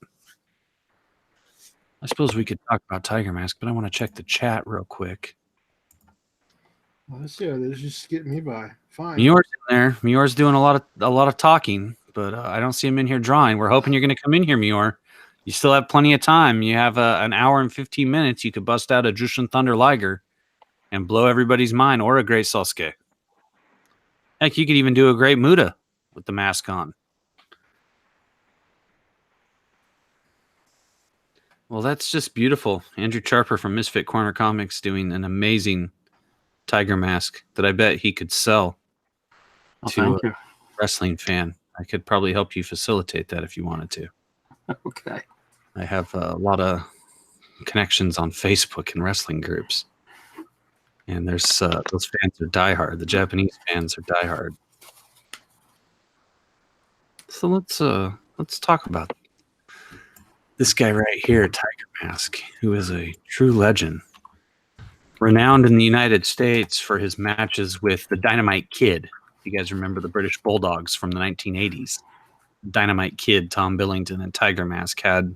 I suppose we could talk about Tiger Mask, but I want to check the chat real quick. Well, let's see. They're just getting me by. Fine. Mior's in there. Mior's doing a lot of talking, but I don't see him in here drawing. We're hoping you're going to come in here, Mior. You still have plenty of time. You have an hour and 15 minutes. You could bust out a Jushin Thunder Liger and blow everybody's mind, or a great Sasuke. Heck, you could even do a great Muda with the mask on. Well, that's just beautiful. Andrew Charper from Misfit Corner Comics doing an amazing Tiger Mask that I bet he could sell to a wrestling fan. I could probably help you facilitate that if you wanted to. Okay. I have a lot of connections on Facebook and wrestling groups. And there's those fans are diehard. The Japanese fans are diehard. So let's talk about this guy right here, Tiger Mask, who is a true legend, renowned in the United States for his matches with the Dynamite Kid. You guys remember the British Bulldogs from the 1980s? Dynamite Kid, Tom Billington, and Tiger Mask had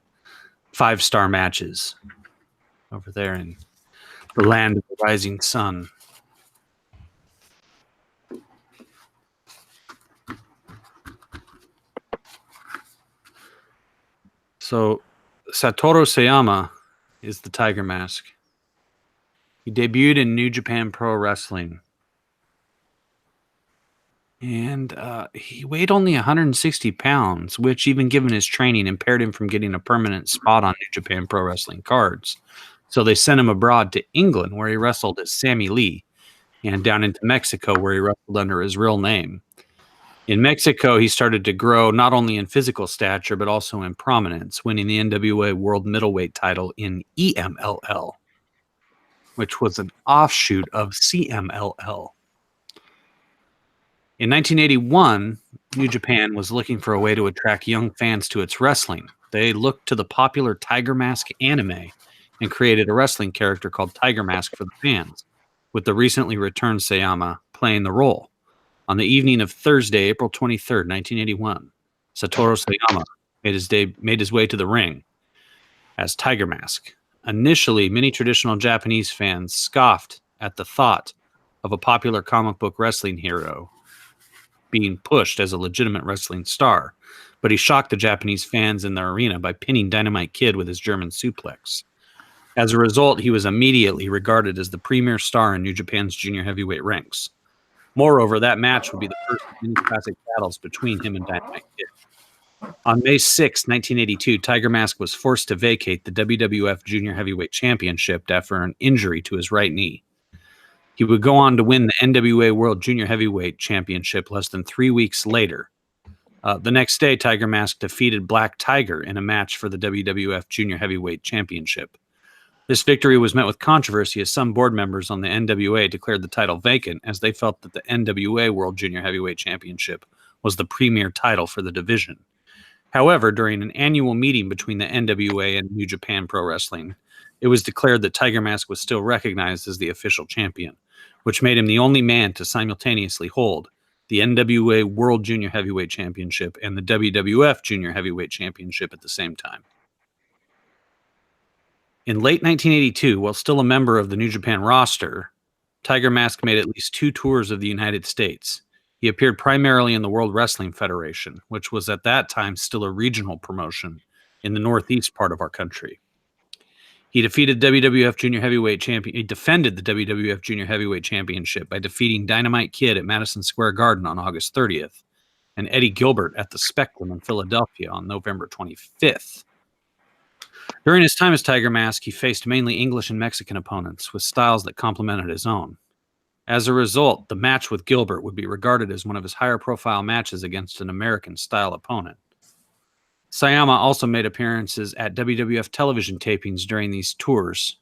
5-star matches over there in the land of the rising sun. So Satoru Sayama is the Tiger Mask. He debuted in New Japan Pro Wrestling. And he weighed only 160 pounds, which, even given his training, impaired him from getting a permanent spot on New Japan Pro Wrestling cards. So they sent him abroad to England, where he wrestled as Sammy Lee, and down into Mexico, where he wrestled under his real name. In Mexico, he started to grow not only in physical stature, but also in prominence, winning the NWA World Middleweight title in EMLL, which was an offshoot of CMLL. In 1981, New Japan was looking for a way to attract young fans to its wrestling. They looked to the popular Tiger Mask anime and created a wrestling character called Tiger Mask for the fans, with the recently returned Sayama playing the role. On the evening of Thursday, April 23rd, 1981, Satoru Sayama made his way to the ring as Tiger Mask. Initially, many traditional Japanese fans scoffed at the thought of a popular comic book wrestling hero being pushed as a legitimate wrestling star, but he shocked the Japanese fans in the arena by pinning Dynamite Kid with his German suplex. As a result, he was immediately regarded as the premier star in New Japan's junior heavyweight ranks. Moreover, that match would be the first of many classic battles between him and Dynamite Kid. On May 6, 1982, Tiger Mask was forced to vacate the WWF Junior Heavyweight Championship after an injury to his right knee. He would go on to win the NWA World Junior Heavyweight Championship less than 3 weeks later. The next day, Tiger Mask defeated Black Tiger in a match for the WWF Junior Heavyweight Championship. This victory was met with controversy as some board members on the NWA declared the title vacant, as they felt that the NWA World Junior Heavyweight Championship was the premier title for the division. However, during an annual meeting between the NWA and New Japan Pro Wrestling, it was declared that Tiger Mask was still recognized as the official champion, which made him the only man to simultaneously hold the NWA World Junior Heavyweight Championship and the WWF Junior Heavyweight Championship at the same time. In late 1982, while still a member of the New Japan roster, Tiger Mask made at least 2 tours of the United States. He appeared primarily in the World Wrestling Federation, which was at that time still a regional promotion in the northeast part of our country. He defeated WWF Junior Heavyweight Champion. He defended the WWF Junior Heavyweight Championship by defeating Dynamite Kid at Madison Square Garden on August 30th and Eddie Gilbert at the Spectrum in Philadelphia on November 25th. During his time as Tiger Mask, he faced mainly English and Mexican opponents with styles that complemented his own. As a result, the match with Gilbert would be regarded as one of his higher-profile matches against an American-style opponent. Sayama also made appearances at WWF television tapings during these tours.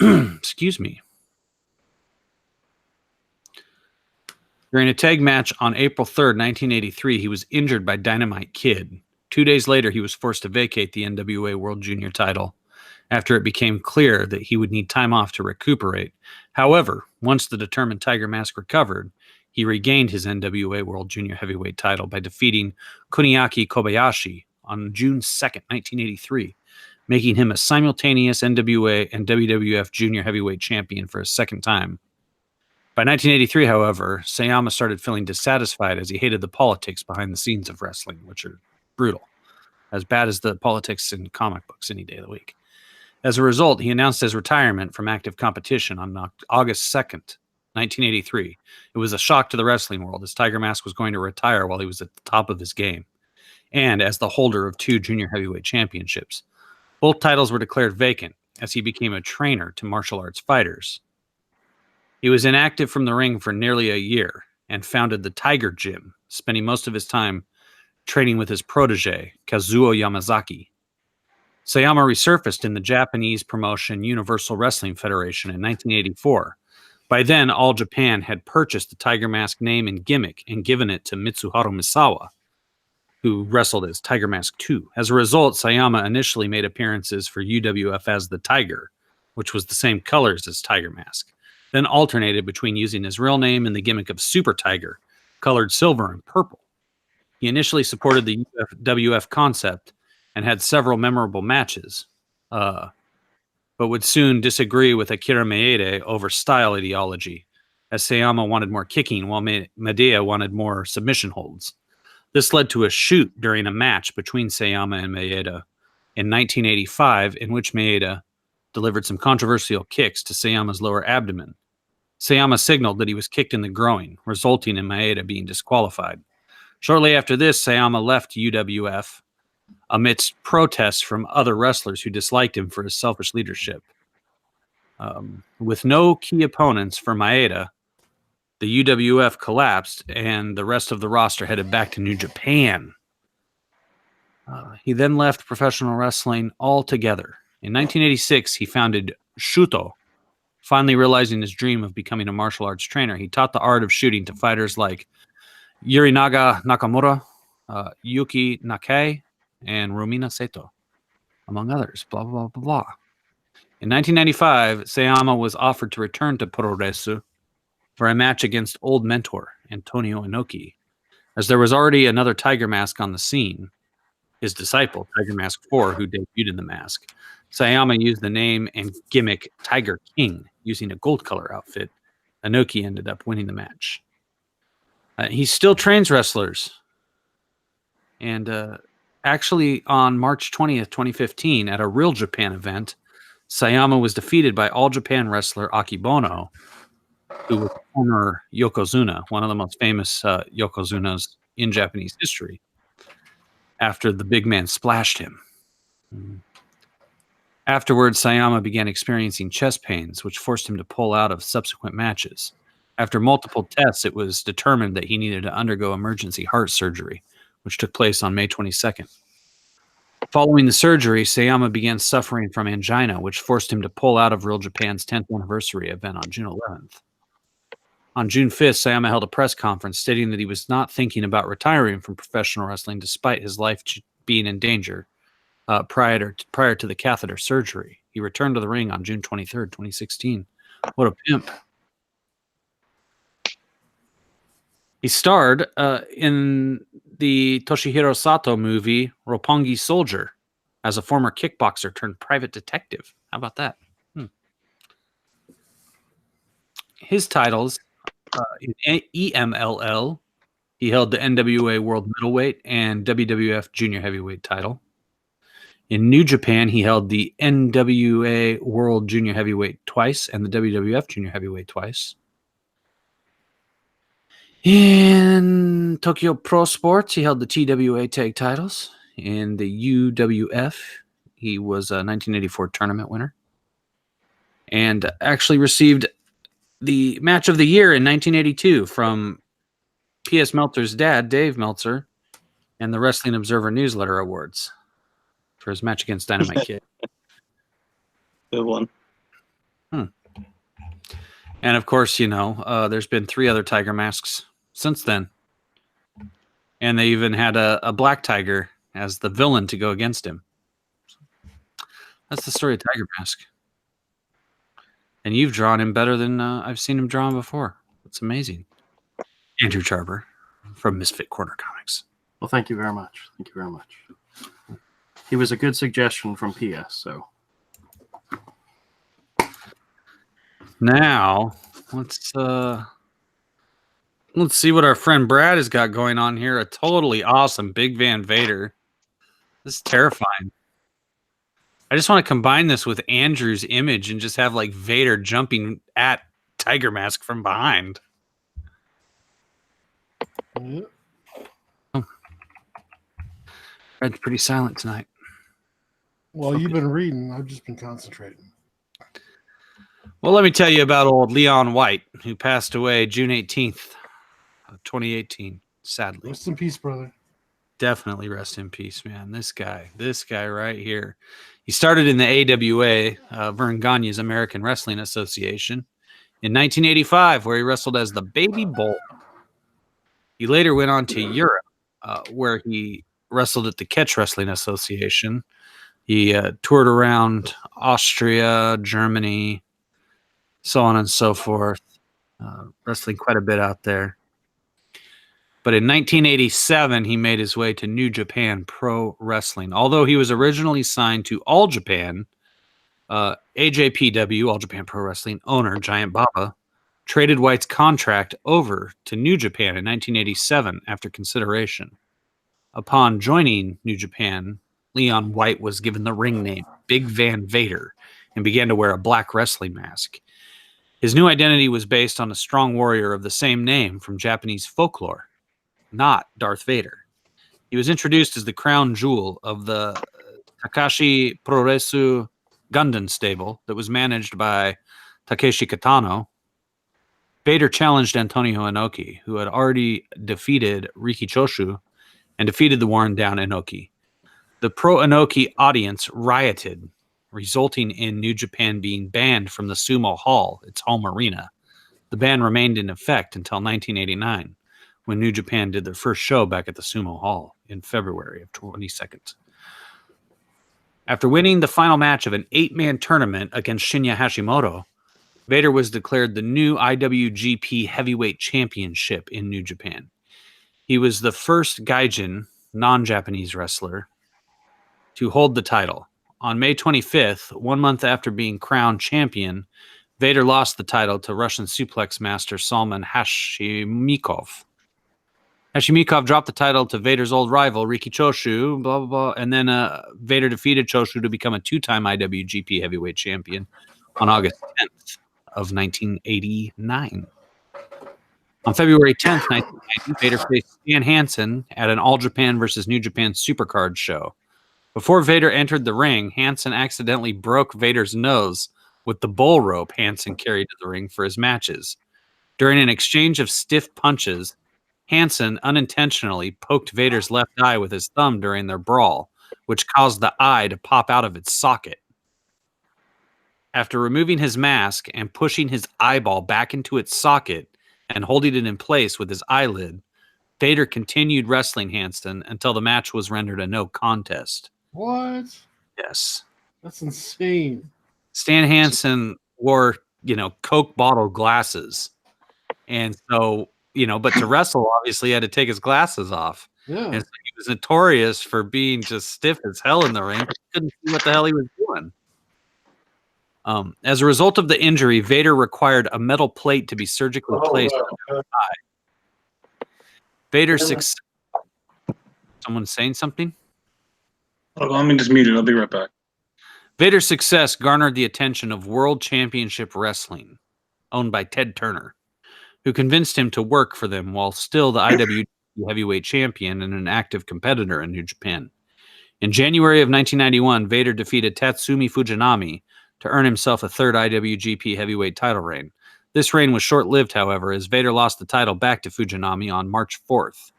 Excuse me. During a tag match on April 3rd, 1983, he was injured by Dynamite Kid. 2 days later, he was forced to vacate the NWA World Junior title after it became clear that he would need time off to recuperate. However, once the determined Tiger Mask recovered, he regained his NWA World Junior Heavyweight title by defeating Kuniaki Kobayashi on June 2nd, 1983, making him a simultaneous NWA and WWF Junior Heavyweight champion for a second time. By 1983, however, Sayama started feeling dissatisfied as he hated the politics behind the scenes of wrestling, which are brutal, as bad as the politics in comic books any day of the week. As a result, he announced his retirement from active competition on August 2nd, 1983. It was a shock to the wrestling world, as Tiger Mask was going to retire while he was at the top of his game, and as the holder of 2 junior heavyweight championships. Both titles were declared vacant, as he became a trainer to martial arts fighters. He was inactive from the ring for nearly a year, and founded the Tiger Gym, spending most of his time training with his protege, Kazuo Yamazaki. Sayama resurfaced in the Japanese promotion Universal Wrestling Federation in 1984. By then, All Japan had purchased the Tiger Mask name and gimmick and given it to Mitsuharu Misawa, who wrestled as Tiger Mask 2. As a result, Sayama initially made appearances for UWF as the Tiger, which was the same colors as Tiger Mask, then alternated between using his real name and the gimmick of Super Tiger, colored silver and purple. He initially supported the UWF concept and had several memorable matches, but would soon disagree with Akira Maeda over style ideology, as Sayama wanted more kicking while Maeda wanted more submission holds. This led to a shoot during a match between Sayama and Maeda in 1985, in which Maeda delivered some controversial kicks to Sayama's lower abdomen. Sayama signaled that he was kicked in the groin, resulting in Maeda being disqualified. Shortly after this, Sayama left UWF amidst protests from other wrestlers who disliked him for his selfish leadership. With no key opponents for Maeda, the UWF collapsed and the rest of the roster headed back to New Japan. He then left professional wrestling altogether. In 1986, he founded Shuto. Finally realizing his dream of becoming a martial arts trainer, he taught the art of shooting to fighters like Yurinaga Nakamura, Yuki Nakai, and Romina Seto, among others. Blah, blah, blah, blah. In 1995, Sayama was offered to return to Puroresu for a match against old mentor Antonio Inoki. As there was already another Tiger Mask on the scene, his disciple, Tiger Mask 4, who debuted in the mask, Sayama used the name and gimmick Tiger King, using a gold color outfit. Inoki ended up winning the match. He still trains wrestlers. And actually, on March 20th, 2015, at a Real Japan event, Sayama was defeated by All Japan wrestler Akibono, who was former Yokozuna, one of the most famous Yokozunas in Japanese history, after the big man splashed him. Afterwards, Sayama began experiencing chest pains, which forced him to pull out of subsequent matches. After multiple tests, it was determined that he needed to undergo emergency heart surgery, which took place on May 22nd. Following the surgery, Sayama began suffering from angina, which forced him to pull out of Real Japan's 10th anniversary event on June 11th. On June 5th, Sayama held a press conference stating that he was not thinking about retiring from professional wrestling despite his life being in danger prior to the catheter surgery. He returned to the ring on June 23rd, 2016. What a pimp. He starred in the Toshihiro Sato movie Roppongi Soldier as a former kickboxer turned private detective. How about that? His titles in EMLL, he held the NWA World Middleweight and WWF Junior Heavyweight title. In New Japan, he held the NWA World Junior Heavyweight twice and the WWF Junior Heavyweight twice. In Tokyo Pro Sports, he held the TWA tag titles. In the UWF, he was a 1984 tournament winner and actually received the match of the year in 1982 from P.S. Meltzer's dad, Dave Meltzer, and the Wrestling Observer Newsletter Awards for his match against Dynamite Kid. Good one. And of course, there's been 3 other Tiger Masks since then. And they even had a black tiger as the villain to go against him. That's the story of Tiger Mask. And you've drawn him better than I've seen him drawn before. It's amazing. Andrew Charber from Misfit Corner Comics. Well, thank you very much. Thank you very much. He was a good suggestion from PS, so. Now, let's see what our friend Brad has got going on here. A totally awesome Big Van Vader. This is terrifying. I just want to combine this with Andrew's image and just have like Vader jumping at Tiger Mask from behind. Yeah. Brad's pretty silent tonight. Well, you've been reading. I've just been concentrating. Well, let me tell you about old Leon White, who passed away June 18th, 2018, sadly. Rest in peace, brother. Definitely rest in peace, man. This guy right here. He started in the AWA, Vern Gagne's American Wrestling Association, in 1985, where he wrestled as the Baby Bull. He later went on to Europe, where he wrestled at the Catch Wrestling Association. He toured around Austria, Germany, so on and so forth, wrestling quite a bit out there. But in 1987, he made his way to New Japan Pro Wrestling. Although he was originally signed to All Japan, AJPW, All Japan Pro Wrestling owner Giant Baba, traded White's contract over to New Japan in 1987 after consideration. Upon joining New Japan, Leon White was given the ring name Big Van Vader and began to wear a black wrestling mask. His new identity was based on a strong warrior of the same name from Japanese folklore, not Darth Vader. He was introduced as the crown jewel of the Takashi Puroresu Gundam stable that was managed by Takeshi Kitano. Vader challenged Antonio Inoki, who had already defeated Riki Choshu and defeated the worn-down Inoki. The pro-Inoki audience rioted, resulting in New Japan being banned from the Sumo Hall, its home arena. The ban remained in effect until 1989, when New Japan did their first show back at the Sumo Hall in February of 22nd. After winning the final match of an 8-man tournament against Shinya Hashimoto, Vader was declared the new IWGP Heavyweight Championship in New Japan. He was the first Gaijin, non-Japanese wrestler, to hold the title. On May 25th, 1 month after being crowned champion, Vader lost the title to Russian suplex master Salman Hashimikov. Hashimikov dropped the title to Vader's old rival, Riki Choshu, blah, blah, blah, and then Vader defeated Choshu to become a 2-time IWGP heavyweight champion on August 10th of 1989. On February 10th, 1990, Vader faced Stan Hansen at an All Japan versus New Japan Supercard show. Before Vader entered the ring, Hansen accidentally broke Vader's nose with the bull rope Hansen carried to the ring for his matches. During an exchange of stiff punches, Hansen unintentionally poked Vader's left eye with his thumb during their brawl, which caused the eye to pop out of its socket. After removing his mask and pushing his eyeball back into its socket, and holding it in place with his eyelid, Vader continued wrestling Hansen until the match was rendered a no contest. What? Yes. That's insane. Stan Hansen wore, Coke bottle glasses. And so, but to wrestle, obviously, he had to take his glasses off. Yeah. And so he was notorious for being just stiff as hell in the ring. He couldn't see what the hell he was doing. As a result of the injury, Vader required a metal plate to be surgically placed on his eye. Someone saying something? Let me just mute it. I'll be right back. Vader's success garnered the attention of World Championship Wrestling, owned by Ted Turner, who convinced him to work for them while still the IWGP heavyweight champion and an active competitor in New Japan. In January of 1991, Vader defeated Tatsumi Fujinami to earn himself a third IWGP heavyweight title reign. This reign was short-lived, however, as Vader lost the title back to Fujinami on March 4th.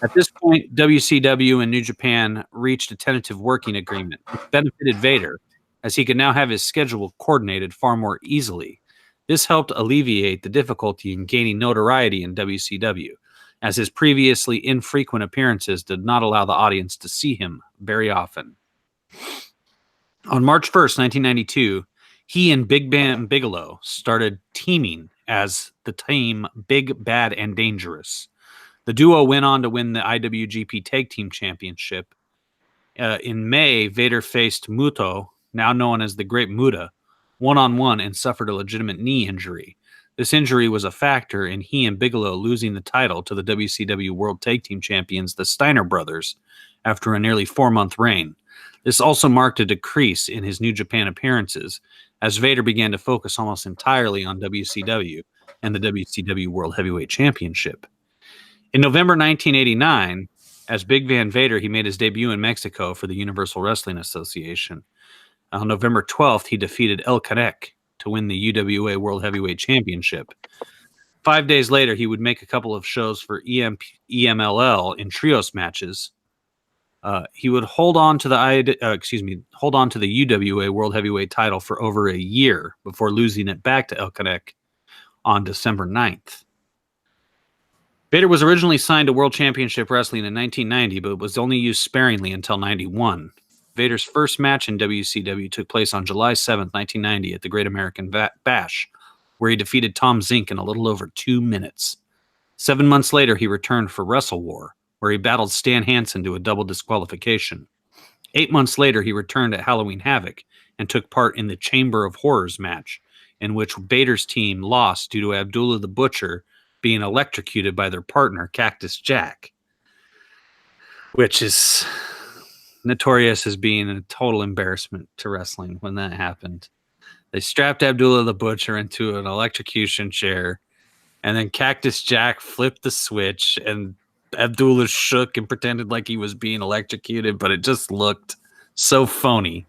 At this point, WCW and New Japan reached a tentative working agreement, which benefited Vader, as he could now have his schedule coordinated far more easily. This helped alleviate the difficulty in gaining notoriety in WCW, as his previously infrequent appearances did not allow the audience to see him very often. On March 1st, 1992, he and Big Bam Bigelow started teaming as the team Big, Bad, and Dangerous. The duo went on to win the IWGP Tag Team Championship. In May, Vader faced Muto, now known as the Great Muta, one-on-one and suffered a legitimate knee injury. This injury was a factor in he and Bigelow losing the title to the WCW World Tag Team Champions, the Steiner Brothers, after a nearly 4-month reign. This also marked a decrease in his New Japan appearances, as Vader began to focus almost entirely on WCW and the WCW World Heavyweight Championship. In November 1989, as Big Van Vader, he made his debut in Mexico for the Universal Wrestling Association. On November 12th, he defeated El Cadec to win the UWA World Heavyweight Championship. 5 days later, he would make a couple of shows for EMLL in trios matches. He would hold on to the UWA World Heavyweight title for over a year before losing it back to El Cadec on December 9th. Vader was originally signed to World Championship Wrestling in 1990, but was only used sparingly until 91. Vader's first match in WCW took place on July 7th, 1990 at the Great American Bash, where he defeated Tom Zink in a little over 2 minutes. 7 months later, he returned for Wrestle War, where he battled Stan Hansen to a double disqualification. 8 months later, he returned at Halloween Havoc and took part in the Chamber of Horrors match, in which Vader's team lost due to Abdullah the Butcher being electrocuted by their partner, Cactus Jack, which is notorious as being a total embarrassment to wrestling when that happened. They strapped Abdullah the Butcher into an electrocution chair, and then Cactus Jack flipped the switch, and Abdullah shook and pretended like he was being electrocuted, but it just looked so phony.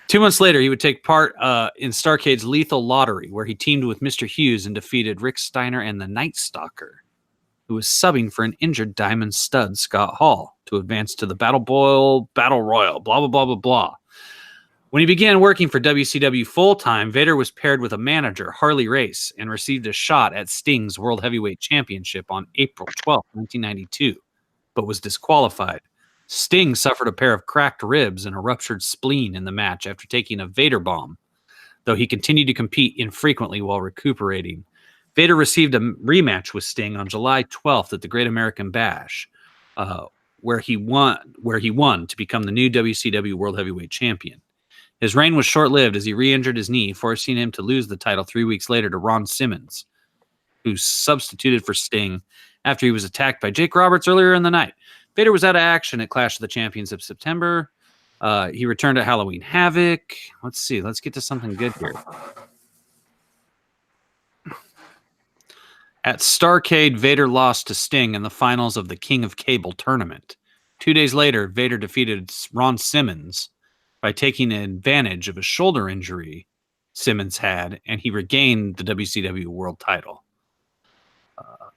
2 months later, he would take part in Starrcade's Lethal Lottery, where he teamed with Mr. Hughes and defeated Rick Steiner and the Night Stalker, who was subbing for an injured Diamond Stud, Scott Hall, to advance to the Battle Royal, blah, blah, blah, blah, blah. When he began working for WCW full-time, Vader was paired with a manager, Harley Race, and received a shot at Sting's World Heavyweight Championship on April 12, 1992, but was disqualified. Sting suffered a pair of cracked ribs and a ruptured spleen in the match after taking a Vader bomb, though he continued to compete infrequently while recuperating. Vader received a rematch with Sting on July 12th at the Great American Bash, where he won to become the new WCW World Heavyweight Champion. His reign was short-lived as he re-injured his knee, forcing him to lose the title 3 weeks later to Ron Simmons, who substituted for Sting after he was attacked by Jake Roberts earlier in the night. Vader was out of action at Clash of the Champions of September. He returned at Halloween Havoc. Let's see. Let's get to something good here. At Starrcade, Vader lost to Sting in the finals of the King of Cable tournament. 2 days later, Vader defeated Ron Simmons by taking advantage of a shoulder injury Simmons had, and he regained the WCW World title.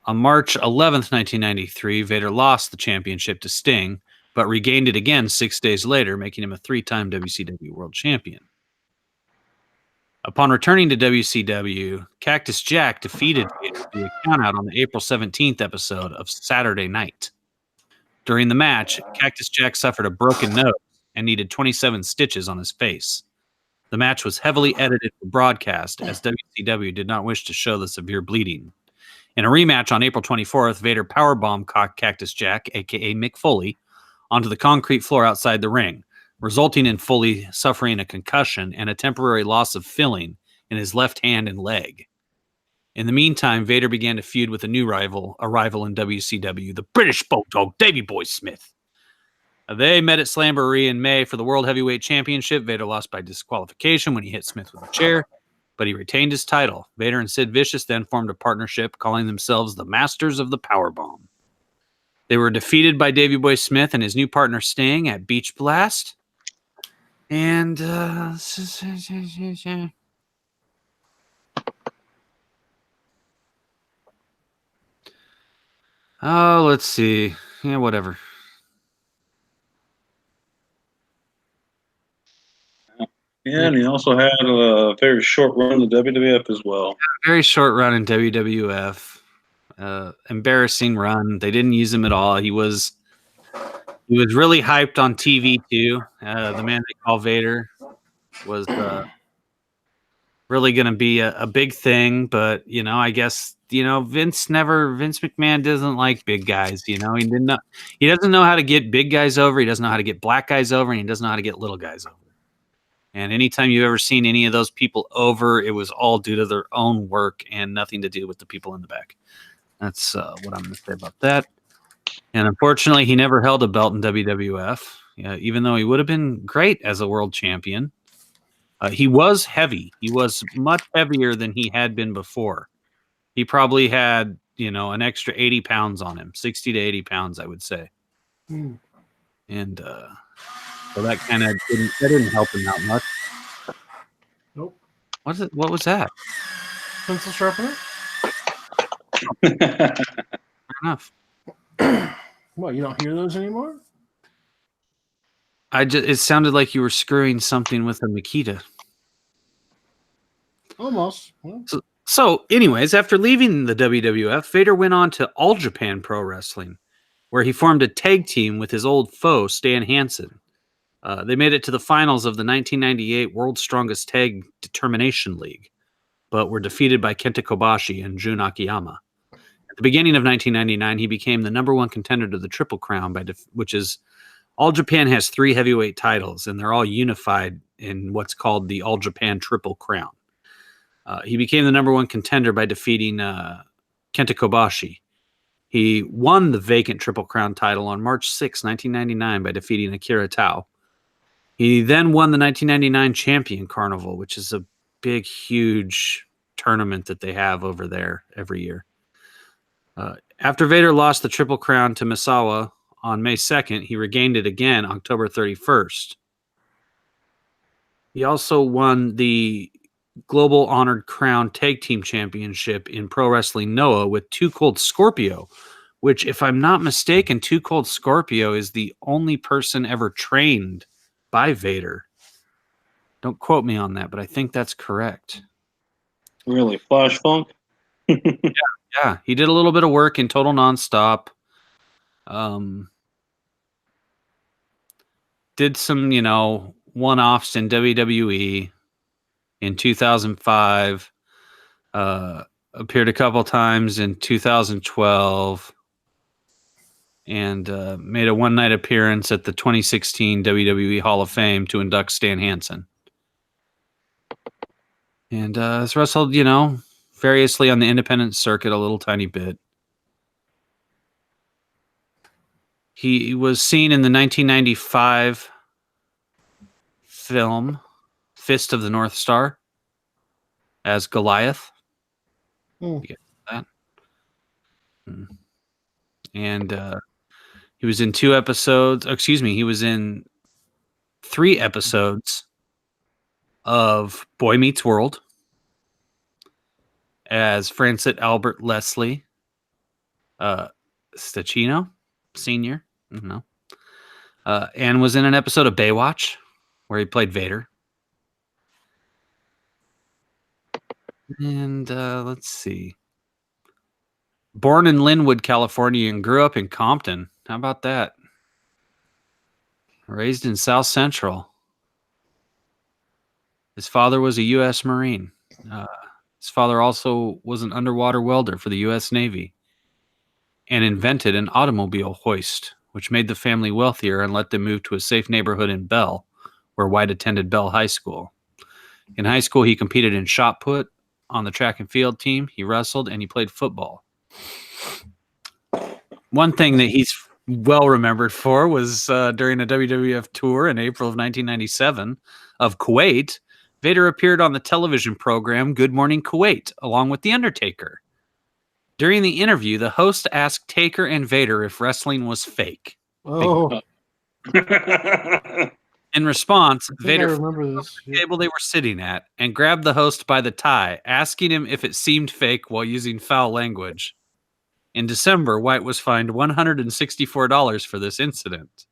On March 11th, 1993, Vader lost the championship to Sting, but regained it again 6 days later, making him a 3-time WCW World Champion. Upon returning to WCW, Cactus Jack defeated Vader via countout on the April 17th episode of Saturday Night. During the match, Cactus Jack suffered a broken nose and needed 27 stitches on his face. The match was heavily edited for broadcast as WCW did not wish to show the severe bleeding. In a rematch on April 24th, Vader powerbombed Cactus Jack, aka Mick Foley, onto the concrete floor outside the ring, resulting in Foley suffering a concussion and a temporary loss of feeling in his left hand and leg. In the meantime, Vader began to feud with a new rival in WCW, the British Bulldog, Davey Boy Smith. They met at Slamboree in May for the World Heavyweight Championship. Vader lost by disqualification when he hit Smith with a chair, but he retained his title. Vader and Sid Vicious then formed a partnership, calling themselves the Masters of the Powerbomb. They were defeated by Davey Boy Smith and his new partner Sting at Beach Blast. And oh, let's see. Yeah, whatever. Yeah, and he also had a very short run in the WWF as well. Very short run in WWF. Embarrassing run. They didn't use him at all. He was really hyped on TV too. The man they call Vader was really going to be a big thing, but I guess Vince McMahon doesn't like big guys. He doesn't know how to get big guys over. He doesn't know how to get black guys over, and he doesn't know how to get little guys over. And anytime you've ever seen any of those people over, it was all due to their own work and nothing to do with the people in the back. That's what I'm going to say about that. And unfortunately, he never held a belt in WWF, even though he would have been great as a world champion. He was heavy. He was much heavier than he had been before. He probably had, an extra 80 pounds on him, 60 to 80 pounds, I would say. And so that kind of didn't help him out much. Nope. What was that? Pencil sharpener? Fair enough. What, you don't hear those anymore? It sounded like you were screwing something with a Makita. Almost. Well, So, anyways, after leaving the WWF, Vader went on to All Japan Pro Wrestling, where he formed a tag team with his old foe, Stan Hansen. They made it to the finals of the 1998 World's Strongest Tag Determination League, but were defeated by Kenta Kobashi and Jun Akiyama. At the beginning of 1999, he became the number one contender to the Triple Crown, which is All Japan has 3 heavyweight titles, and they're all unified in what's called the All Japan Triple Crown. He became the number one contender by defeating Kenta Kobashi. He won the vacant Triple Crown title on March 6, 1999 by defeating Akira Tao. He then won the 1999 Champion Carnival, which is a big, huge tournament that they have over there every year. After Vader lost the Triple Crown to Misawa on May 2nd, he regained it again October 31st. He also won the Global Honored Crown Tag Team Championship in Pro Wrestling Noah with Too Cold Scorpio, which, if I'm not mistaken, Too Cold Scorpio is the only person ever trained by Vader. Don't quote me on that, but I think that's correct. Really? Flash Funk? Yeah, he did a little bit of work in Total Nonstop. Did some, one-offs in WWE in 2005. Appeared a couple times in 2012. And made a one-night appearance at the 2016 WWE Hall of Fame to induct Stan Hansen. And has wrestled, variously on the independent circuit a little tiny bit. He was seen in the 1995 film Fist of the North Star as Goliath. You get that? And he was in 2 episodes. He was in 3 episodes of Boy Meets World as Francis Albert Leslie Stachino Sr. No. And was in an episode of Baywatch where he played Vader. And let's see. Born in Linwood, California, and grew up in Compton. How about that? Raised in South Central. His father was a U.S. Marine. His father also was an underwater welder for the U.S. Navy and invented an automobile hoist, which made the family wealthier and let them move to a safe neighborhood in Bell, where White attended Bell High School. In high school, he competed in shot put on the track and field team. He wrestled and he played football. One thing that he's well remembered for was during a WWF tour in April of 1997 of Kuwait, Vader appeared on the television program Good Morning Kuwait along with The Undertaker. During the interview, the host asked Taker and Vader if wrestling was fake. Oh, In response, I think I Vader remember this. the table they were sitting at and grabbed the host by the tie, asking him if it seemed fake while using foul language. In December, White was fined $164 for this incident.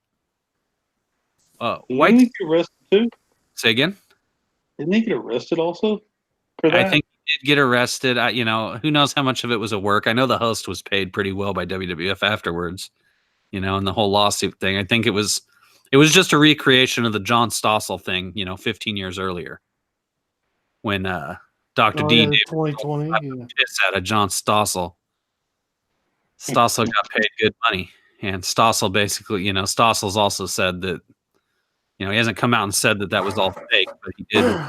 White, Didn't he get arrested too? say again? Didn't he get arrested also for that? I think he did get arrested. Who knows how much of it was a work? I know the host was paid pretty well by WWF afterwards, and the whole lawsuit thing. I think it was just a recreation of the John Stossel thing, 15 years earlier when Dr. Oh, D yeah, did 2020. Yeah. piss out of John Stossel. Stossel got paid good money. And Stossel basically, Stossel's also said that, he hasn't come out and said that was all fake, but he did make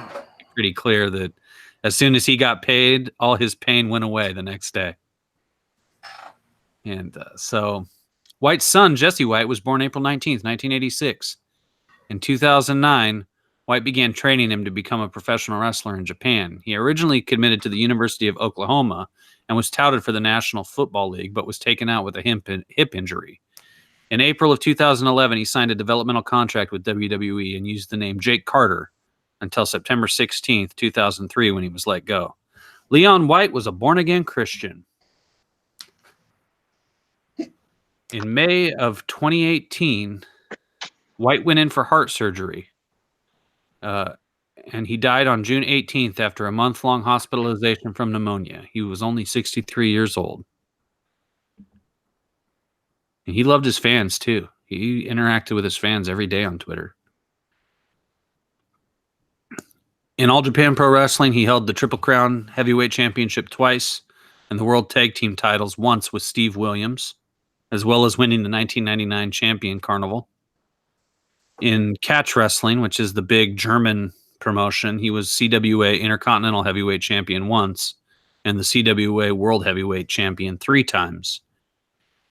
it pretty clear that as soon as he got paid, all his pain went away the next day. And so White's son, Jesse White, was born April 19th, 1986. In 2009, White began training him to become a professional wrestler in Japan. He originally committed to the University of Oklahoma and was touted for the National Football League, but was taken out with a hip injury. In April of 2011, he signed a developmental contract with WWE and used the name Jake Carter until September 16th, 2003, when he was let go. Leon White was a born-again Christian. In May of 2018, White went in for heart surgery, and he died on June 18th after a month-long hospitalization from pneumonia. He was only 63 years old. And he loved his fans, too. He interacted with his fans every day on Twitter. In All Japan Pro Wrestling, he held the Triple Crown Heavyweight Championship twice and the World Tag Team titles once with Steve Williams, as well as winning the 1999 Champion Carnival. In Catch Wrestling, which is the big German promotion, he was CWA Intercontinental Heavyweight Champion once and the CWA World Heavyweight Champion 3 times.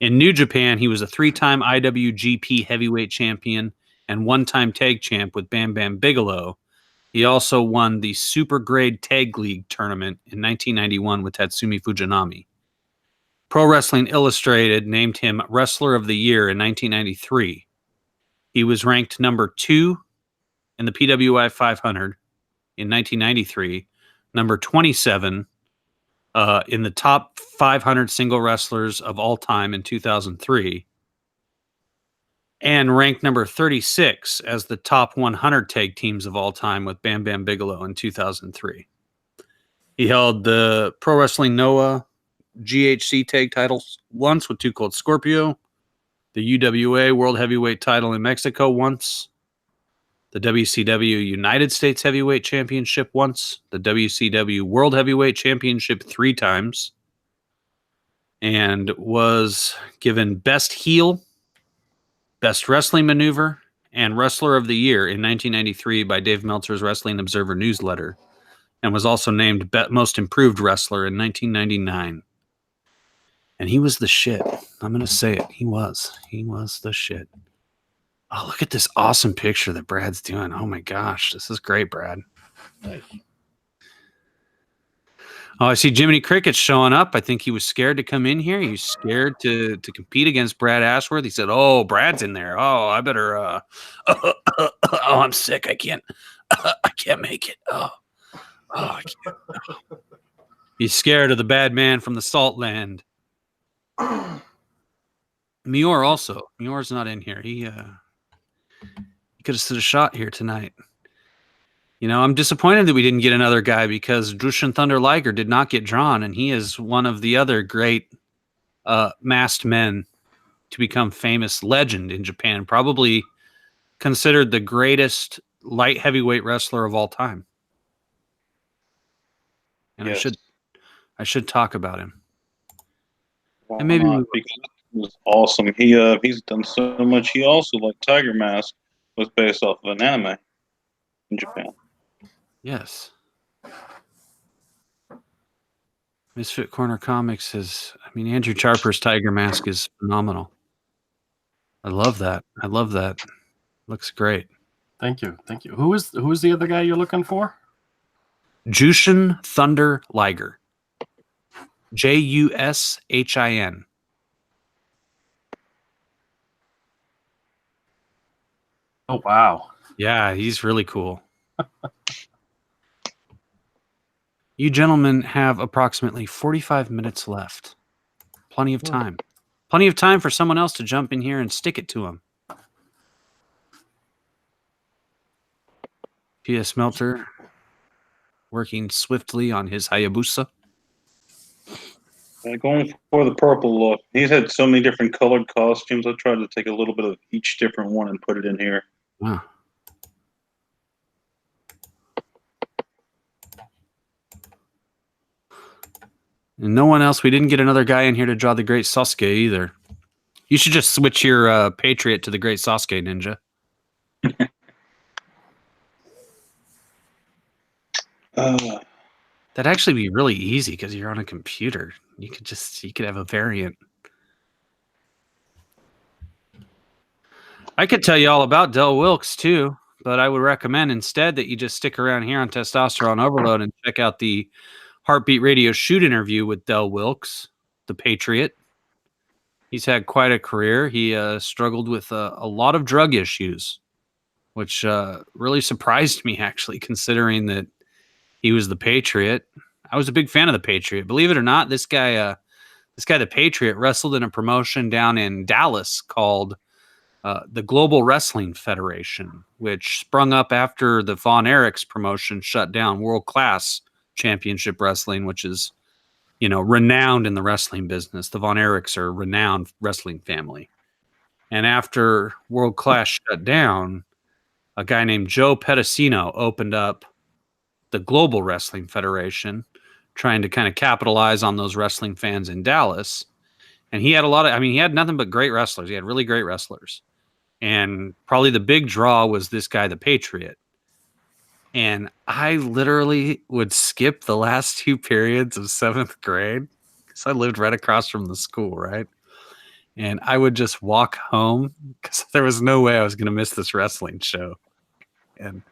In New Japan, he was a 3-time IWGP Heavyweight Champion and 1-time Tag Champ with Bam Bam Bigelow. He also won the Super Grade Tag League tournament in 1991 with Tatsumi Fujinami. Pro Wrestling Illustrated named him Wrestler of the Year in 1993. He was ranked number 2 in the PWI 500 in 1993, number 27 in the top 500 single wrestlers of all time in 2003, and ranked number 36 as the top 100 tag teams of all time with Bam Bam Bigelow in 2003. He held the Pro Wrestling Noah GHC tag titles once with Too Cold Scorpio, the UWA World Heavyweight title in Mexico once, the WCW United States Heavyweight Championship once, the WCW World Heavyweight Championship 3 times, and was given Best Heel, Best Wrestling Maneuver, and Wrestler of the Year in 1993 by Dave Meltzer's Wrestling Observer newsletter, and was also named Most Improved Wrestler in 1999. And he was the shit. I'm going to say it. He was the shit. Oh, look at this awesome picture that Brad's doing. Oh my gosh, this is great, Brad. Nice. Oh, I see Jiminy Cricket's showing up. I think he was scared to come in here. He was scared to compete against Brad Ashworth. He said, "Oh, Brad's in there. Oh, I better. Oh, I'm sick. I can't. I can't make it. Oh, I can't." He's scared of the bad man from the Salt Land. Muir also. Muir's not in here. He could have stood a shot here tonight. I'm disappointed that we didn't get another guy because Jushin Thunder Liger did not get drawn, and he is one of the other great masked men to become famous legend in Japan. Probably considered the greatest light heavyweight wrestler of all time. And Yes. I should talk about him. Why And maybe not? Because it was awesome. He's done so much. He also, like Tiger Mask, was based off of an anime in Japan. yes. Misfit Corner Comics Andrew Charper's Tiger Mask is phenomenal. I love that. Looks great. Thank you. Who is the other guy you're looking for? Jushin Thunder Liger. Jushin. Oh wow. Yeah, he's really cool. You gentlemen have approximately 45 minutes left. Plenty of time. Plenty of time for someone else to jump in here and stick it to him. P.S. Melter working swiftly on his Hayabusa. Going for the purple look. He's had so many different colored costumes. I tried to take a little bit of each different one and put it in here. Wow. And no one else. We didn't get another guy in here to draw the Great Sasuke either. You should just switch your Patriot to the Great Sasuke Ninja. That'd actually be really easy because you're on a computer. You could have a variant. I could tell you all about Del Wilkes too, but I would recommend instead that you just stick around here on Testosterone Overload and check out the Heartbeat Radio shoot interview with Del Wilkes, the Patriot. He's had quite a career. He struggled with a lot of drug issues, which really surprised me, actually, considering that he was the Patriot. I was a big fan of the Patriot. Believe it or not, this guy, the Patriot, wrestled in a promotion down in Dallas called the Global Wrestling Federation, which sprung up after the Von Erichs promotion shut down World Class Championship Wrestling, which is, renowned in the wrestling business. The Von Erichs are a renowned wrestling family. And after World Class shut down, a guy named Joe Pedicino opened up the Global Wrestling Federation, trying to kind of capitalize on those wrestling fans in Dallas. And he had he had nothing but great wrestlers. He had really great wrestlers. And probably the big draw was this guy, the Patriot. And I literally would skip the last 2 periods of 7th grade because I lived right across from the school, right? And I would just walk home because there was no way I was going to miss this wrestling show. And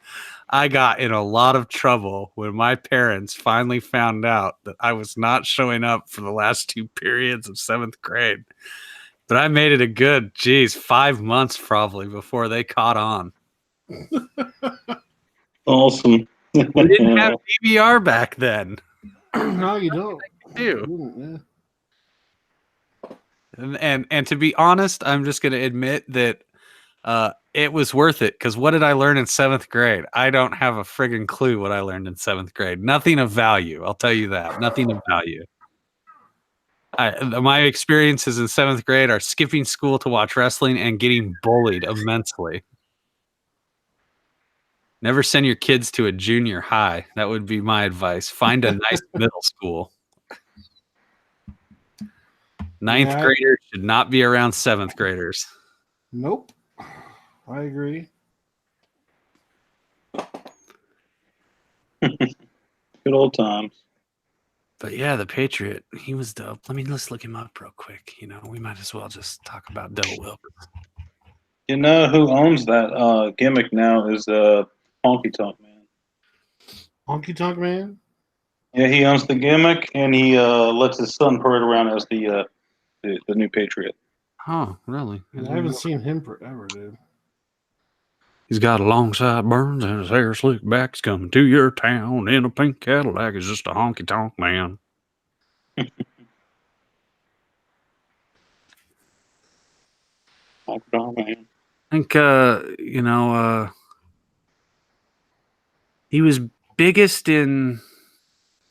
I got in a lot of trouble when my parents finally found out that I was not showing up for the last 2 periods of 7th grade. But I made it a good, 5 months probably before they caught on. Awesome. We didn't have DVR back then. No, you don't. You do. And to be honest, I'm just going to admit that it was worth it, because what did I learn in 7th grade? I don't have a friggin' clue what I learned in 7th grade. Nothing of value. I'll tell you that. Nothing of value. My experiences in 7th grade are skipping school to watch wrestling and getting bullied immensely. Never send your kids to a junior high. That would be my advice. Find a nice middle school. 9th graders should not be around 7th graders. Nope. I agree. Good old times. But yeah, the Patriot, he was dope. Let's look him up real quick. We might as well just talk about Del Wilkes. You know who owns that gimmick now is Honky Tonk Man. Honky Tonk Man? Yeah, he owns the gimmick, and he lets his son parade around as the new Patriot. Oh, really? I haven't seen him forever, dude. He's got a long sideburns and his hair slicked back. He's coming to your town in a pink Cadillac. He's just a honky tonk man. Honky Tonk Man. I think, He was biggest in.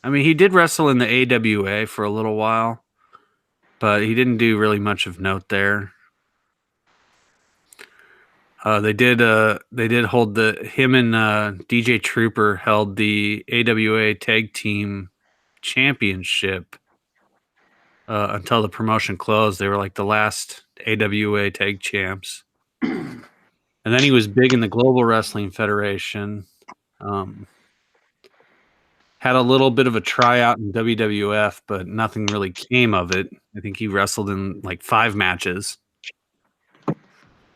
I mean, he did wrestle in the AWA for a little while, but he didn't do really much of note there. They did hold him and DJ Trooper held the AWA Tag Team Championship until the promotion closed. They were like the last AWA Tag Champs. And then he was big in the Global Wrestling Federation. Had a little bit of a tryout in WWF, but nothing really came of it. I think he wrestled in like 5 matches.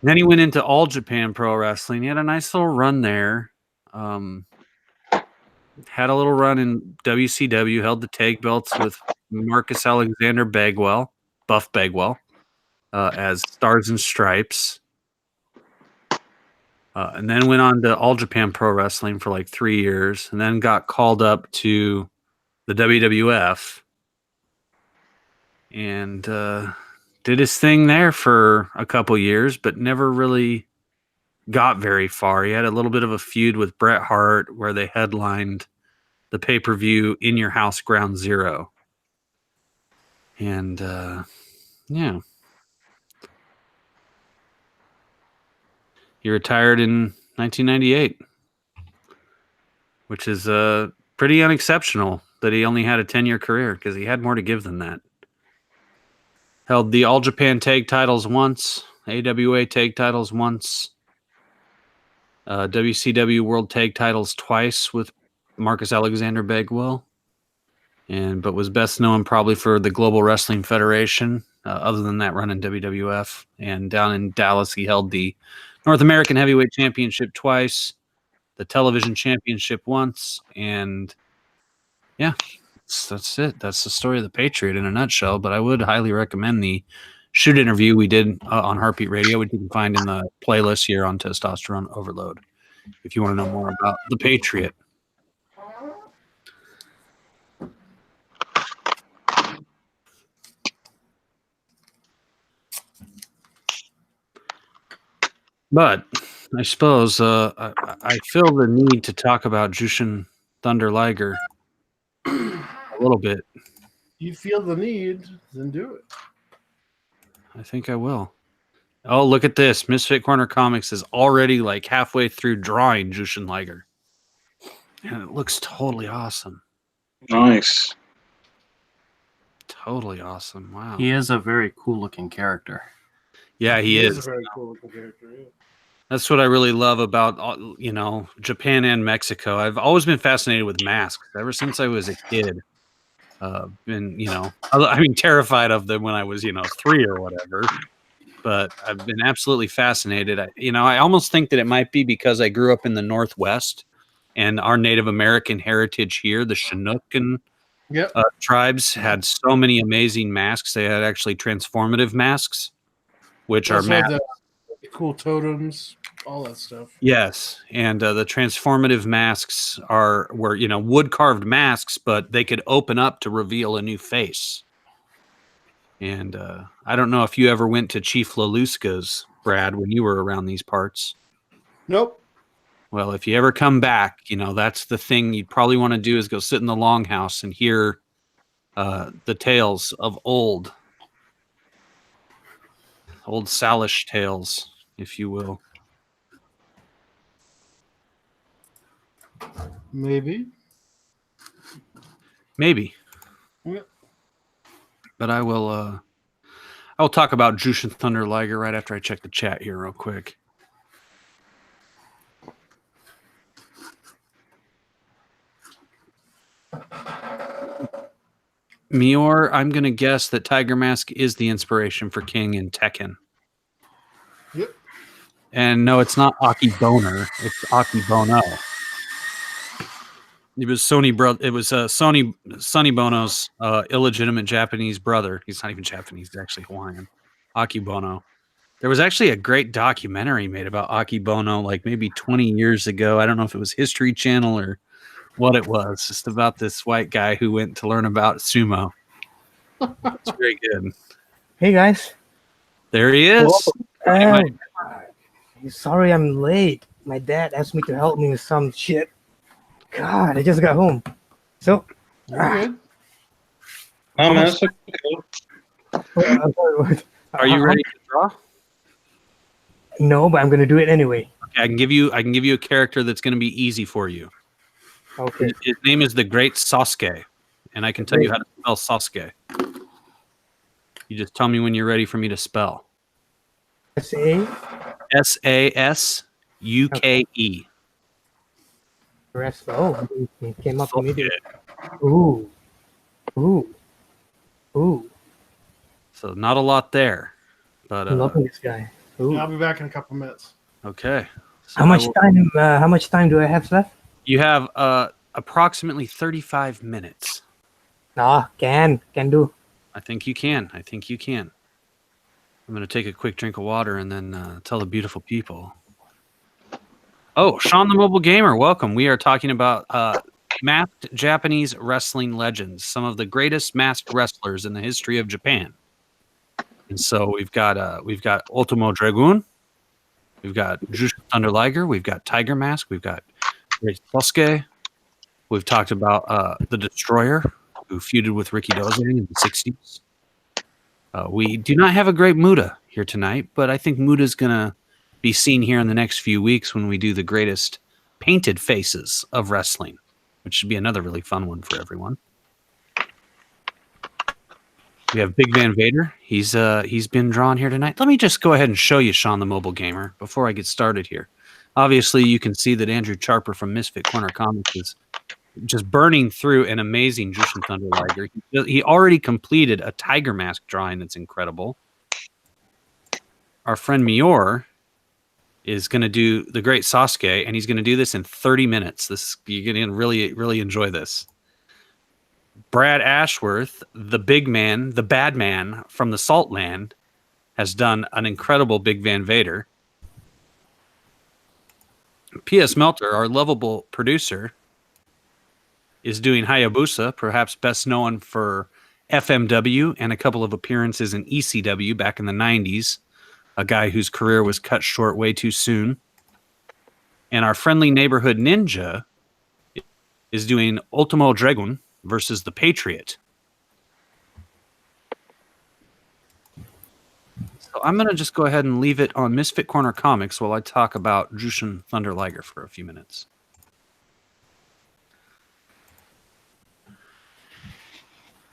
Then he went into All Japan Pro Wrestling. He had a nice little run there. Had a little run in WCW, held the tag belts with Marcus Alexander Bagwell, Buff Bagwell, as Stars and Stripes. And then went on to All Japan Pro Wrestling for like 3 years, and then got called up to the WWF and did his thing there for a couple years, but never really got very far. He had a little bit of a feud with Bret Hart where they headlined the pay-per-view In Your House Ground Zero. And yeah. He retired in 1998, which is pretty unexceptional that he only had a 10-year career because he had more to give than that. Held the All Japan Tag titles once, AWA Tag titles once, WCW World Tag titles twice with Marcus Alexander Bagwell, but was best known probably for the Global Wrestling Federation. Other than that, run in WWF, and down in Dallas, he held the North American Heavyweight Championship twice, the Television Championship once, and yeah, that's it. That's the story of the Patriot in a nutshell. But I would highly recommend the shoot interview we did on Heartbeat Radio, which you can find in the playlist here on Testosterone Overload, if you want to know more about the Patriot. But I suppose I feel the need to talk about Jushin Thunder Liger a little bit. You feel the need, then do it. I think I will. Oh, look at this. Misfit Corner Comics is already like halfway through drawing Jushin Liger. And it looks totally awesome. Nice. Totally awesome. Wow. He is a very cool looking character. Yeah, he a is. very cool looking character. Yeah. That's what I really love about, Japan and Mexico. I've always been fascinated with masks ever since I was a kid. Terrified of them when I was, 3 or whatever. But I've been absolutely fascinated. I almost think that it might be because I grew up in the Northwest and our Native American heritage here, the Chinook and tribes, had so many amazing masks. They had actually transformative masks, which are masks. Cool totems, all that stuff. Yes, and the transformative masks were wood carved masks, but they could open up to reveal a new face. And I don't know if you ever went to Chief Laluska's, Brad, when you were around these parts. Nope. Well, if you ever come back, that's the thing you'd probably want to do is go sit in the longhouse and hear the tales of old Salish tales, if you will. Maybe. Yeah. But I will talk about Jushin Thunder Liger right after I check the chat here real quick. Mior, I'm going to guess that Tiger Mask is the inspiration for King in Tekken. Yep. And no, it's not Aki Boner. It's Aki Bono. It was Sonny Bono's illegitimate Japanese brother. He's not even Japanese. He's actually Hawaiian. Aki Bono. There was actually a great documentary made about Aki Bono like maybe 20 years ago. I don't know if it was History Channel or what it was. Just about this white guy who went to learn about sumo. It's very good. Hey guys. There he is. Sorry I'm late. My dad asked me to help me with some shit. God, I just got home. So, You're good. Oh, man, that's okay. I'm sorry, what? Are you ready to draw? No, but I'm gonna do it anyway. Okay, I can give you a character that's going to be easy for you. Okay. His name is the Great Sasuke, and I can tell you how to spell Sasuke. You just tell me when you're ready for me to spell. S-A. Sasuke. Rest. Oh, it came up immediately. Ooh. Ooh. Ooh. So not a lot there, but I'm loving this guy. Ooh. Yeah, I'll be back in a couple minutes. okay. So How much time? How much time do I have left? You have approximately 35 minutes. Nah, can do. I think you can. I'm going to take a quick drink of water and then tell the beautiful people. Oh, Sean the Mobile Gamer, welcome. We are talking about masked Japanese wrestling legends, some of the greatest masked wrestlers in the history of Japan. And so we've got Ultimo Dragoon, we've got Jushin Thunder Liger, we've got Tiger Mask, we've got Great Sasuke, we've talked about the Destroyer, who feuded with Ricky Doze in the 60s. We do not have a great Muda here tonight, but I think Muda's going to be seen here in the next few weeks when we do the greatest painted faces of wrestling, which should be another really fun one for everyone. We have Big Van Vader. He's been drawn here tonight. Let me just go ahead and show you Sean the Mobile Gamer before I get started here. Obviously, you can see that Andrew Charper from Misfit Corner Comics is just burning through an amazing Jushin Thunder Liger. He already completed a Tiger Mask drawing that's incredible. Our friend Mior is going to do the Great Sasuke, and he's going to do this in 30 minutes. You're going to really enjoy this. Brad Ashworth, the big man, the bad man from the Salt Land, has done an incredible Big Van Vader. P.S. Melter, our lovable producer, is doing Hayabusa, perhaps best known for FMW and a couple of appearances in ECW back in the 90s. A guy whose career was cut short way too soon. And our friendly neighborhood ninja is doing Ultimo Dragon versus the Patriot. So I'm going to just go ahead and leave it on Misfit Corner Comics while I talk about Jushin Thunder Liger for a few minutes.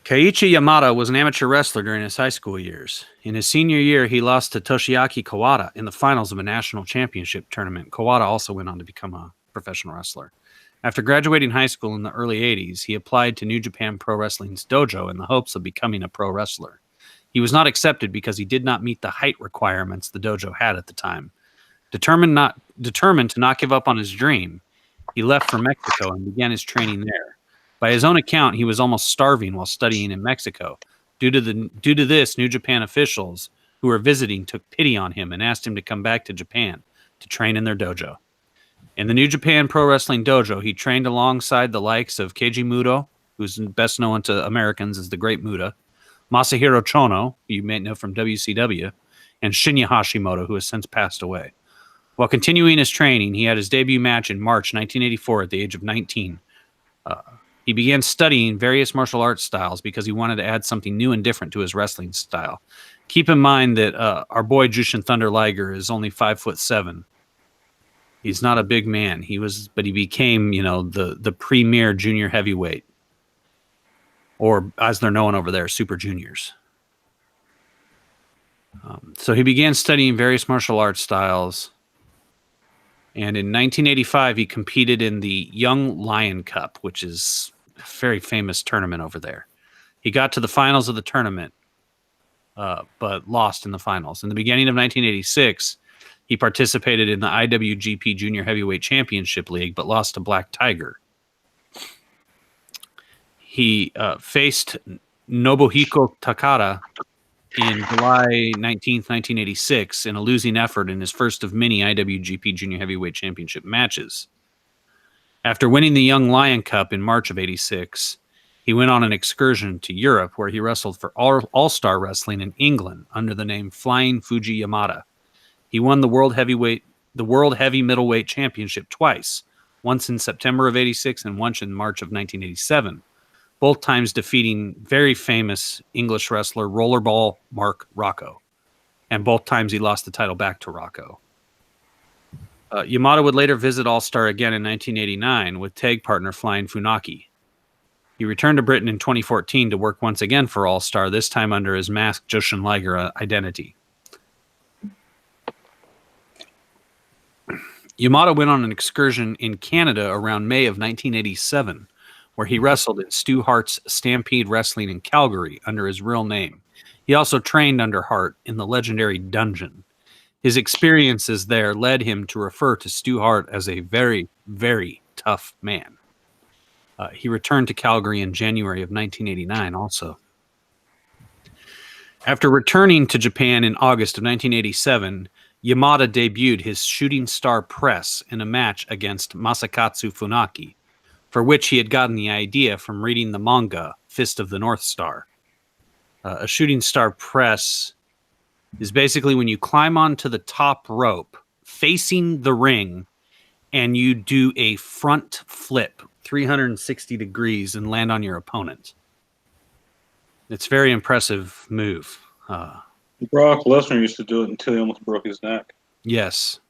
Keiichi Yamada was an amateur wrestler during his high school years. In his senior year, he lost to Toshiaki Kawada in the finals of a national championship tournament. Kawada also went on to become a professional wrestler. After graduating high school in the early 80s, he applied to New Japan Pro Wrestling's dojo in the hopes of becoming a pro wrestler. He was not accepted because he did not meet the height requirements the dojo had at the time. Determined to not give up on his dream, he left for Mexico and began his training there. By his own account, he was almost starving while studying in Mexico. Due to this, New Japan officials who were visiting took pity on him and asked him to come back to Japan to train in their dojo. In the New Japan Pro Wrestling Dojo, he trained alongside the likes of Keiji Muto, who's best known to Americans as the Great Muta, Masahiro Chono, who you may know from WCW, and Shinya Hashimoto, who has since passed away. While continuing his training, he had his debut match in March 1984 at the age of 19. He began studying various martial arts styles because he wanted to add something new and different to his wrestling style. Keep in mind that our boy Jushin Thunder Liger is only 5'7". He's not a big man. But he became, the premier junior heavyweight, or as they're known over there, super juniors. So he began studying various martial arts styles. And in 1985, he competed in the Young Lion Cup, which is a very famous tournament over there. He got to the finals of the tournament, but lost in the finals. In the beginning of 1986, he participated in the IWGP Junior Heavyweight Championship League, but lost to Black Tiger. He faced Nobuhiko Takada in July 19th, 1986, in a losing effort in his first of many IWGP Junior Heavyweight Championship matches. After winning the Young Lion Cup in March of 86, he went on an excursion to Europe where he wrestled for All-Star Wrestling in England under the name Flying Fuji Yamada. He won the World Heavy Middleweight Championship twice, once in September of 86 and once in March of 1987, both times defeating very famous English wrestler Rollerball Mark Rocco. And both times he lost the title back to Rocco. Yamada would later visit All-Star again in 1989 with tag partner Flying Funaki. He returned to Britain in 2014 to work once again for All-Star, this time under his masked Jushin Liger identity. Yamada went on an excursion in Canada around May of 1987, where he wrestled in Stu Hart's Stampede Wrestling in Calgary under his real name. He also trained under Hart in the legendary Dungeon. His experiences there led him to refer to Stu Hart as a very, very tough man. He returned to Calgary in January of 1989 also. After returning to Japan in August of 1987, Yamada debuted his Shooting Star Press in a match against Masakatsu Funaki, for which he had gotten the idea from reading the manga Fist of the North Star. A Shooting Star Press is basically when you climb onto the top rope facing the ring and you do a front flip 360 degrees and land on your opponent. It's a very impressive move. Brock Lesnar used to do it until he almost broke his neck. Yes.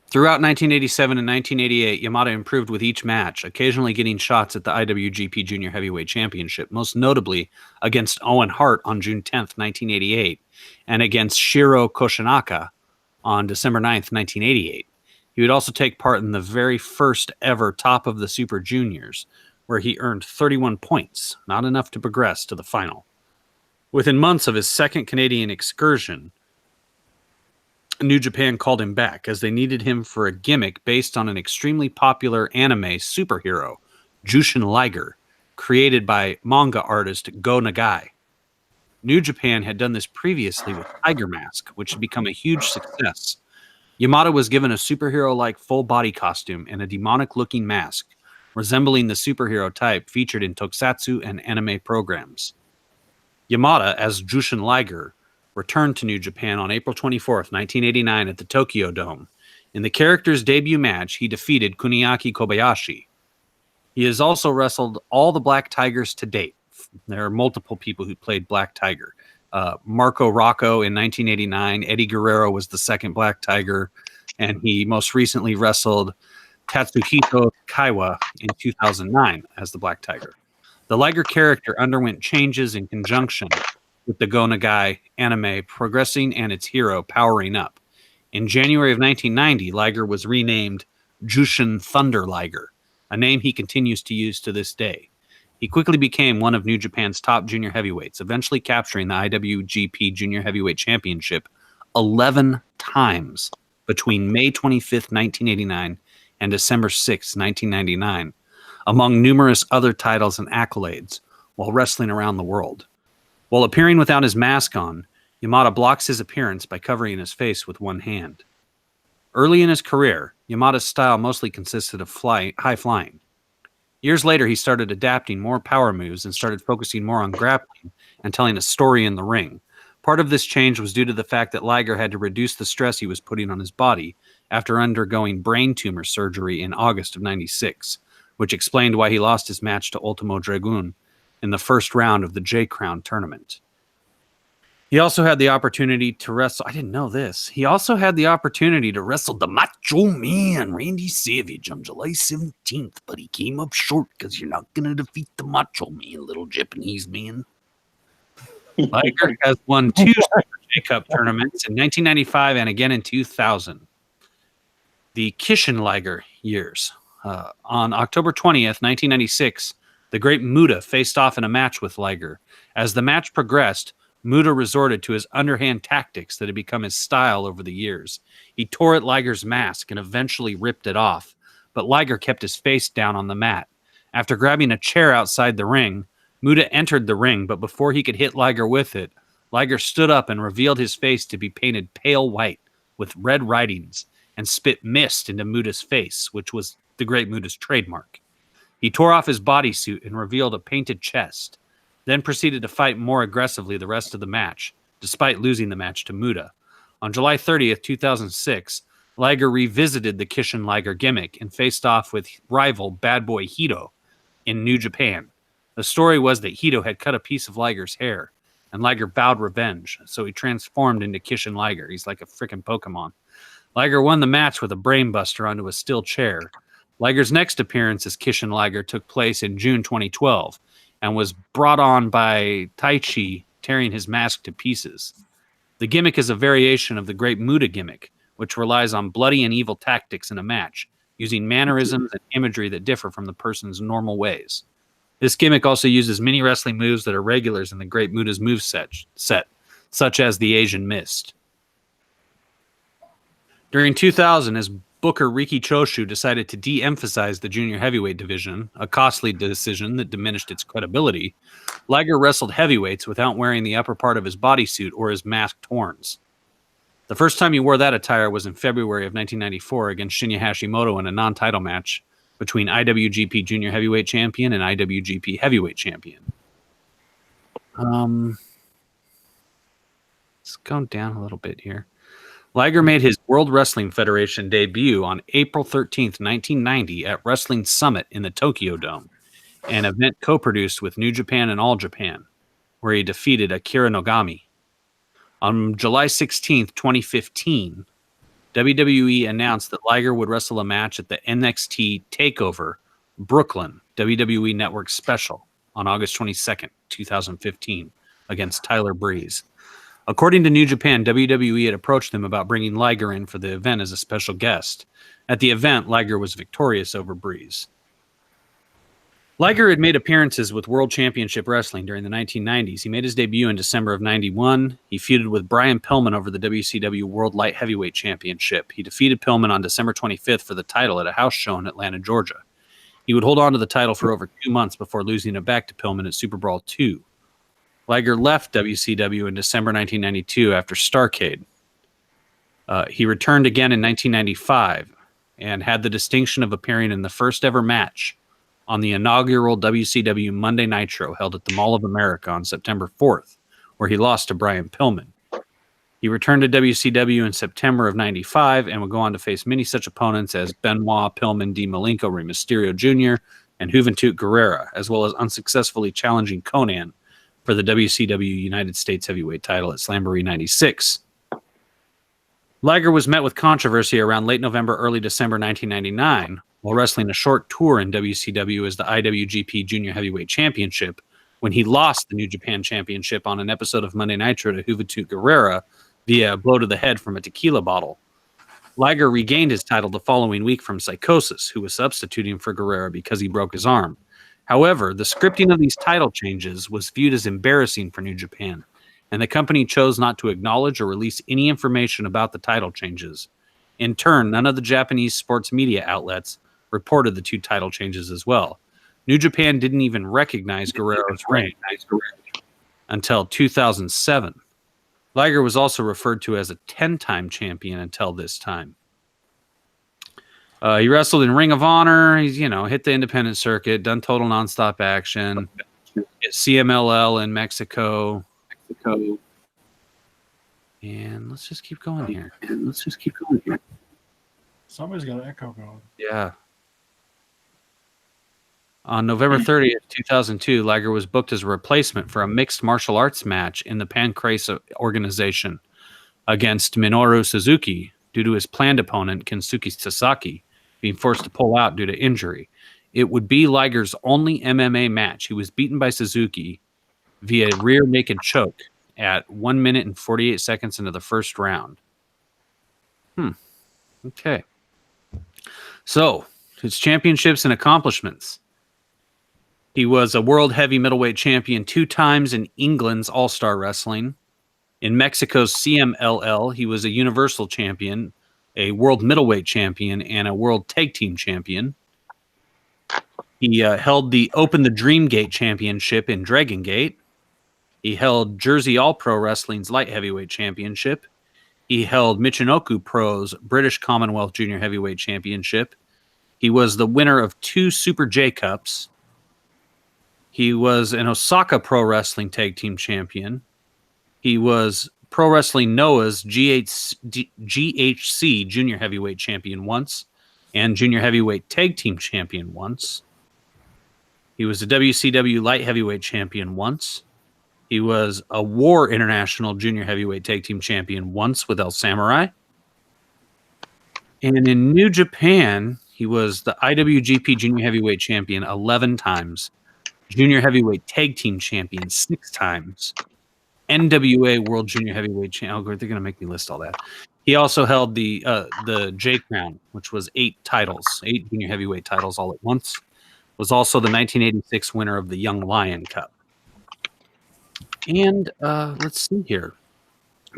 Throughout 1987 and 1988, Yamada improved with each match, occasionally getting shots at the IWGP Junior Heavyweight Championship, most notably against Owen Hart on June 10th, 1988, and against Shiro Koshinaka on December 9th, 1988. He would also take part in the very first ever Top of the Super Juniors, where he earned 31 points, not enough to progress to the final. Within months of his second Canadian excursion, New Japan called him back as they needed him for a gimmick based on an extremely popular anime superhero, Jushin Liger, created by manga artist Go Nagai. New Japan had done this previously with Tiger Mask, which had become a huge success. Yamada was given a superhero-like full-body costume and a demonic-looking mask, resembling the superhero type featured in tokusatsu and anime programs. Yamada, as Jushin Liger, returned to New Japan on April 24th, 1989 at the Tokyo Dome. In the character's debut match, he defeated Kuniaki Kobayashi. He has also wrestled all the Black Tigers to date. There are multiple people who played Black Tiger. Marco Rocco in 1989. Eddie Guerrero was the second Black Tiger. And he most recently wrestled Tatsuhito Kaiwa in 2009 as the Black Tiger. The Liger character underwent changes in conjunction with the Go Nagai anime progressing and its hero powering up. In January of 1990, Liger was renamed Jushin Thunder Liger, a name he continues to use to this day. He quickly became one of New Japan's top junior heavyweights, eventually capturing the IWGP Junior Heavyweight Championship 11 times between May 25th, 1989 and December 6th, 1999, among numerous other titles and accolades while wrestling around the world. While appearing without his mask on, Yamada blocks his appearance by covering his face with one hand. Early in his career, Yamada's style mostly consisted of high flying. Years later, he started adapting more power moves and started focusing more on grappling and telling a story in the ring. Part of this change was due to the fact that Liger had to reduce the stress he was putting on his body after undergoing brain tumor surgery in August of '96, which explained why he lost his match to Ultimo Dragoon in the first round of the J-Crown tournament. He also had the opportunity to wrestle... I didn't know this. He also had the opportunity to wrestle the Macho Man, Randy Savage, on July 17th, but he came up short because you're not going to defeat the Macho Man, little Japanese man. Liger has won 2 Super J-Cup tournaments in 1995 and again in 2000. The Kishin Liger years. On October 20th, 1996, the Great Muta faced off in a match with Liger. As the match progressed, Muta resorted to his underhand tactics that had become his style over the years. He tore at Liger's mask and eventually ripped it off, but Liger kept his face down on the mat. After grabbing a chair outside the ring, Muta entered the ring, but before he could hit Liger with it, Liger stood up and revealed his face to be painted pale white with red writings and spit mist into Muta's face, which was the Great Muta's trademark. He tore off his bodysuit and revealed a painted chest, then proceeded to fight more aggressively the rest of the match, despite losing the match to Muta. On July 30th, 2006, Liger revisited the Kishin Liger gimmick and faced off with rival Bad Boy Hito in New Japan. The story was that Hito had cut a piece of Liger's hair, and Liger vowed revenge, so he transformed into Kishin Liger. He's like a freaking Pokemon. Liger won the match with a brainbuster onto a steel chair. Liger's next appearance as Kishin Liger took place in June 2012 and was brought on by Taichi tearing his mask to pieces. The gimmick is a variation of the Great Muta gimmick, which relies on bloody and evil tactics in a match, using mannerisms and imagery that differ from the person's normal ways. This gimmick also uses many wrestling moves that are regulars in the Great Muta's moveset, such as the Asian Mist. During 2000, as Booker Riki Choshu decided to de-emphasize the junior heavyweight division, a costly decision that diminished its credibility, Liger wrestled heavyweights without wearing the upper part of his bodysuit or his masked horns. The first time he wore that attire was in February of 1994 against Shinya Hashimoto in a non-title match between IWGP Junior Heavyweight Champion and IWGP Heavyweight Champion. Let's go down a little bit here. Liger made his World Wrestling Federation debut on April 13th, 1990 at Wrestling Summit in the Tokyo Dome, an event co-produced with New Japan and All Japan, where he defeated Akira Nogami. On July 16th, 2015, WWE announced that Liger would wrestle a match at the NXT TakeOver Brooklyn WWE Network special on August 22nd, 2015, against Tyler Breeze. According to New Japan, WWE had approached them about bringing Liger in for the event as a special guest. At the event, Liger was victorious over Breeze. Liger had made appearances with World Championship Wrestling during the 1990s. He made his debut in December of 91. He feuded with Brian Pillman over the WCW World Light Heavyweight Championship. He defeated Pillman on December 25th for the title at a house show in Atlanta, Georgia. He would hold on to the title for over 2 months before losing it back to Pillman at Super Brawl 2. Liger left WCW in December 1992 after Starrcade. He returned again in 1995 and had the distinction of appearing in the first ever match on the inaugural WCW Monday Nitro held at the Mall of America on September 4th, where he lost to Brian Pillman. He returned to WCW in September of 95 and would go on to face many such opponents as Benoit, Pillman, Dean Malenko, Rey Mysterio Jr., and Juventud Guerrera, as well as unsuccessfully challenging Conan for the WCW United States Heavyweight title at Slamboree 96. Liger was met with controversy around late November, early December 1999, while wrestling a short tour in WCW as the IWGP Junior Heavyweight Championship, when he lost the New Japan Championship on an episode of Monday Nitro to Juventud Guerrera via a blow to the head from a tequila bottle. Liger regained his title the following week from Psychosis, who was substituting for Guerrera because he broke his arm. However, the scripting of these title changes was viewed as embarrassing for New Japan, and the company chose not to acknowledge or release any information about the title changes. In turn, none of the Japanese sports media outlets reported the two title changes as well. New Japan didn't even recognize Guerrero's reign until 2007. Liger was also referred to as a 10-time champion until this time. He wrestled in Ring of Honor. He's, hit the independent circuit, done total nonstop action, CMLL in Mexico. And let's just keep going here. Somebody's got an echo going. Yeah. On November 30th, 2002, Liger was booked as a replacement for a mixed martial arts match in the Pancrase organization against Minoru Suzuki due to his planned opponent, Kensuke Sasaki, being forced to pull out due to injury. It would be Liger's only MMA match. He was beaten by Suzuki via rear naked choke at 1 minute and 48 seconds into the first round. Okay. So, his championships and accomplishments. He was a world heavy middleweight champion 2 times in England's All-Star Wrestling. In Mexico's CMLL, he was a universal champion, a world middleweight champion, and a world tag team champion. He held the Open the Dream Gate Championship in Dragon Gate. He held Jersey All Pro Wrestling's light heavyweight championship. He held Michinoku Pro's British Commonwealth Junior Heavyweight Championship. He was the winner of 2 Super J Cups. He was an Osaka Pro Wrestling Tag Team Champion. He was Pro Wrestling Noah's GHC Junior Heavyweight Champion once and Junior Heavyweight Tag Team Champion once. He was a WCW Light Heavyweight Champion once. He was a War International Junior Heavyweight Tag Team Champion once with El Samurai. And in New Japan, he was the IWGP Junior Heavyweight Champion 11 times, Junior Heavyweight Tag Team Champion 6 times, NWA World Junior Heavyweight Champion. Oh, they're going to make me list all that. He also held the J Crown, which was 8 titles, 8 Junior Heavyweight titles all at once. Was also the 1986 winner of the Young Lion Cup. And let's see here.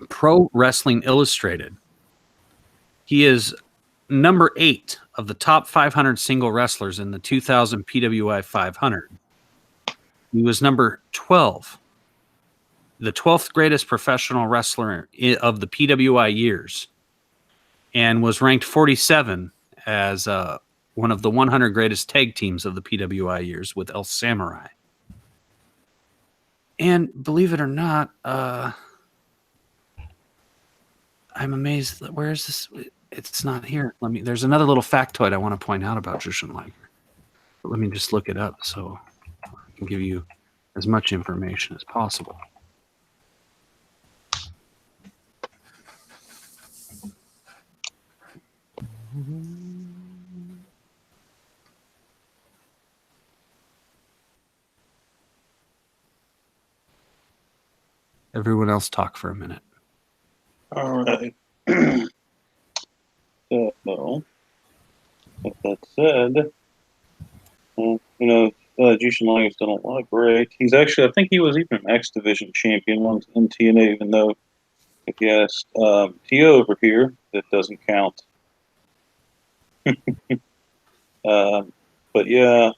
Pro Wrestling Illustrated. He is number 8 of the top 500 single wrestlers in the 2000 PWI 500. He was number 12, the 12th greatest professional wrestler of the PWI years, and was ranked 47 as one of the 100 greatest tag teams of the PWI years with El Samurai. And believe it or not, I'm amazed. Where is this? It's not here. There's another little factoid I want to point out about Jushin Liger. But let me just look it up so I can give you as much information as possible. Everyone else talk for a minute. All right. So, with that said, Jushin Liger's done a lot of great. He's actually, I think he was even an X Division champion once in TNA, even though if you ask T.O. over here, that doesn't count. But yeah,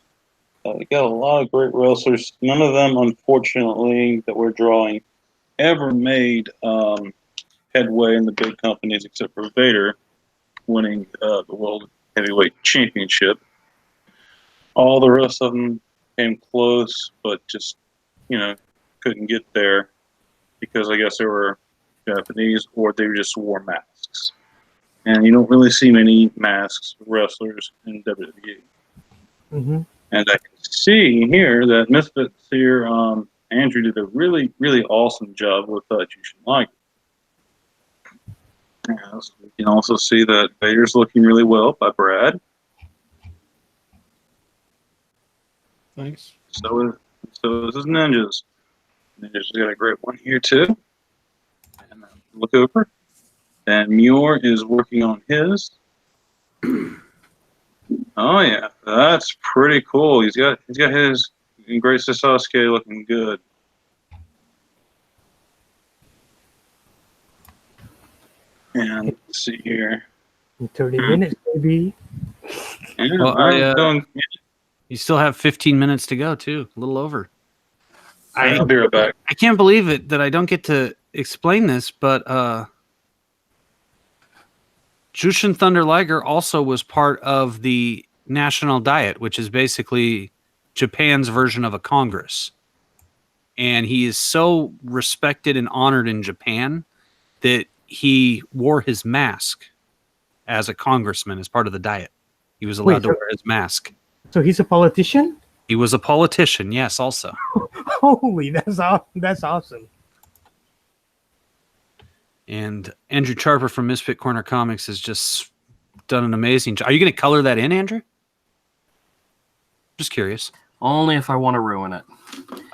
we got a lot of great wrestlers. None of them, unfortunately, that we're drawing ever made headway in the big companies except for Vader winning the World Heavyweight Championship. All the rest of them came close, but just, couldn't get there because I guess they were Japanese or they just wore masks. And you don't really see many masks wrestlers in WWE. Mm-hmm. And I can see here that Misfits here, Andrew did a really, really awesome job with Jushin Liger. Yes, we can also see that Vader's looking really well by Brad. Thanks. So is his Ninjas. Ninjas got a great one here too. And look over. And Muir is working on his. Oh yeah, that's pretty cool. He's got his Great Sasuke looking good. And let's see here. In 30 minutes, maybe. Yeah, Well, you still have 15 minutes to go, too. A little over. I'll be right back. I can't believe it that I don't get to explain this, but Jushin Thunder Liger also was part of the National Diet, which is basically Japan's version of a Congress. And he is so respected and honored in Japan that he wore his mask as a congressman as part of the diet. He was allowed to wear his mask. So he's a politician? He was a politician, yes, also. Holy, that's awesome. And Andrew Charper from Misfit Corner Comics has just done an amazing job. Are you going to color that in, Andrew? Just curious. Only if I want to ruin it.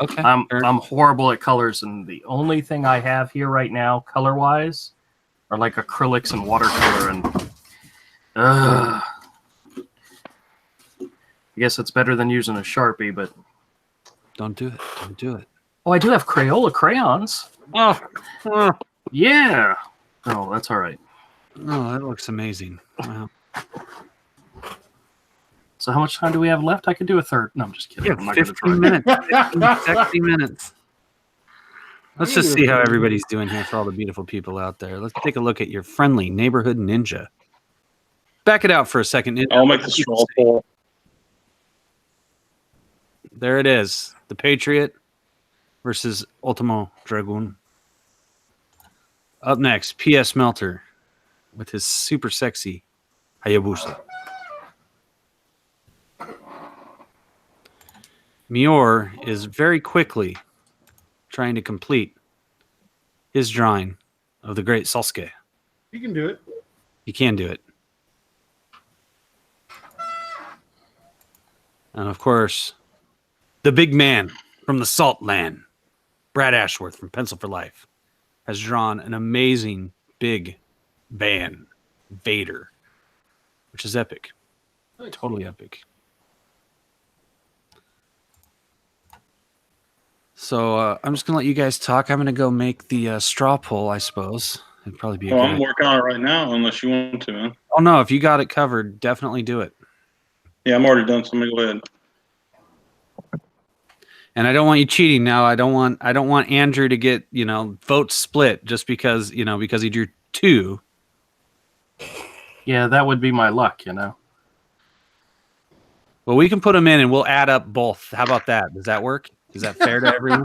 Okay. I'm horrible at colors, and the only thing I have here right now, color-wise, are like acrylics and watercolor, and I guess it's better than using a Sharpie, but Don't do it. Don't do it. oh, I do have Crayola crayons. Oh, Yeah. Oh, that's all right. that looks amazing. Wow. So how much time do we have left? I could do a third. No, I'm just kidding. Yeah, I'm not gonna 15 try. minutes. 60 minutes. Let's just see how everybody's doing here for all the beautiful people out there. Let's take a look at your friendly neighborhood ninja. Back it out for a second. Ninja. I'll make the straw poll. There it is. The Patriot versus Ultimo Dragoon. Up next, P.S. Melter with his super sexy Hayabusa. Mior is very quickly trying to complete his drawing of the great Sasuke. You can do it. He can do it. And of course, the big man from the Salt Land, Brad Ashworth from Pencil for Life, has drawn an amazing big Van Vader, which is epic. Nice. Totally epic. So I'm just going to let you guys talk. I'm going to go make the straw poll, I suppose. It'd probably be a Well, good I'm working on it right now, unless you want to, man. Oh, no. If you got it covered, definitely do it. Yeah, I'm already done, so let me go ahead. And I don't want you cheating now. I don't want Andrew to get, votes split just because he drew 2. Yeah, that would be my luck, Well, we can put them in and we'll add up both. How about that? Does that work? Is that fair to everyone?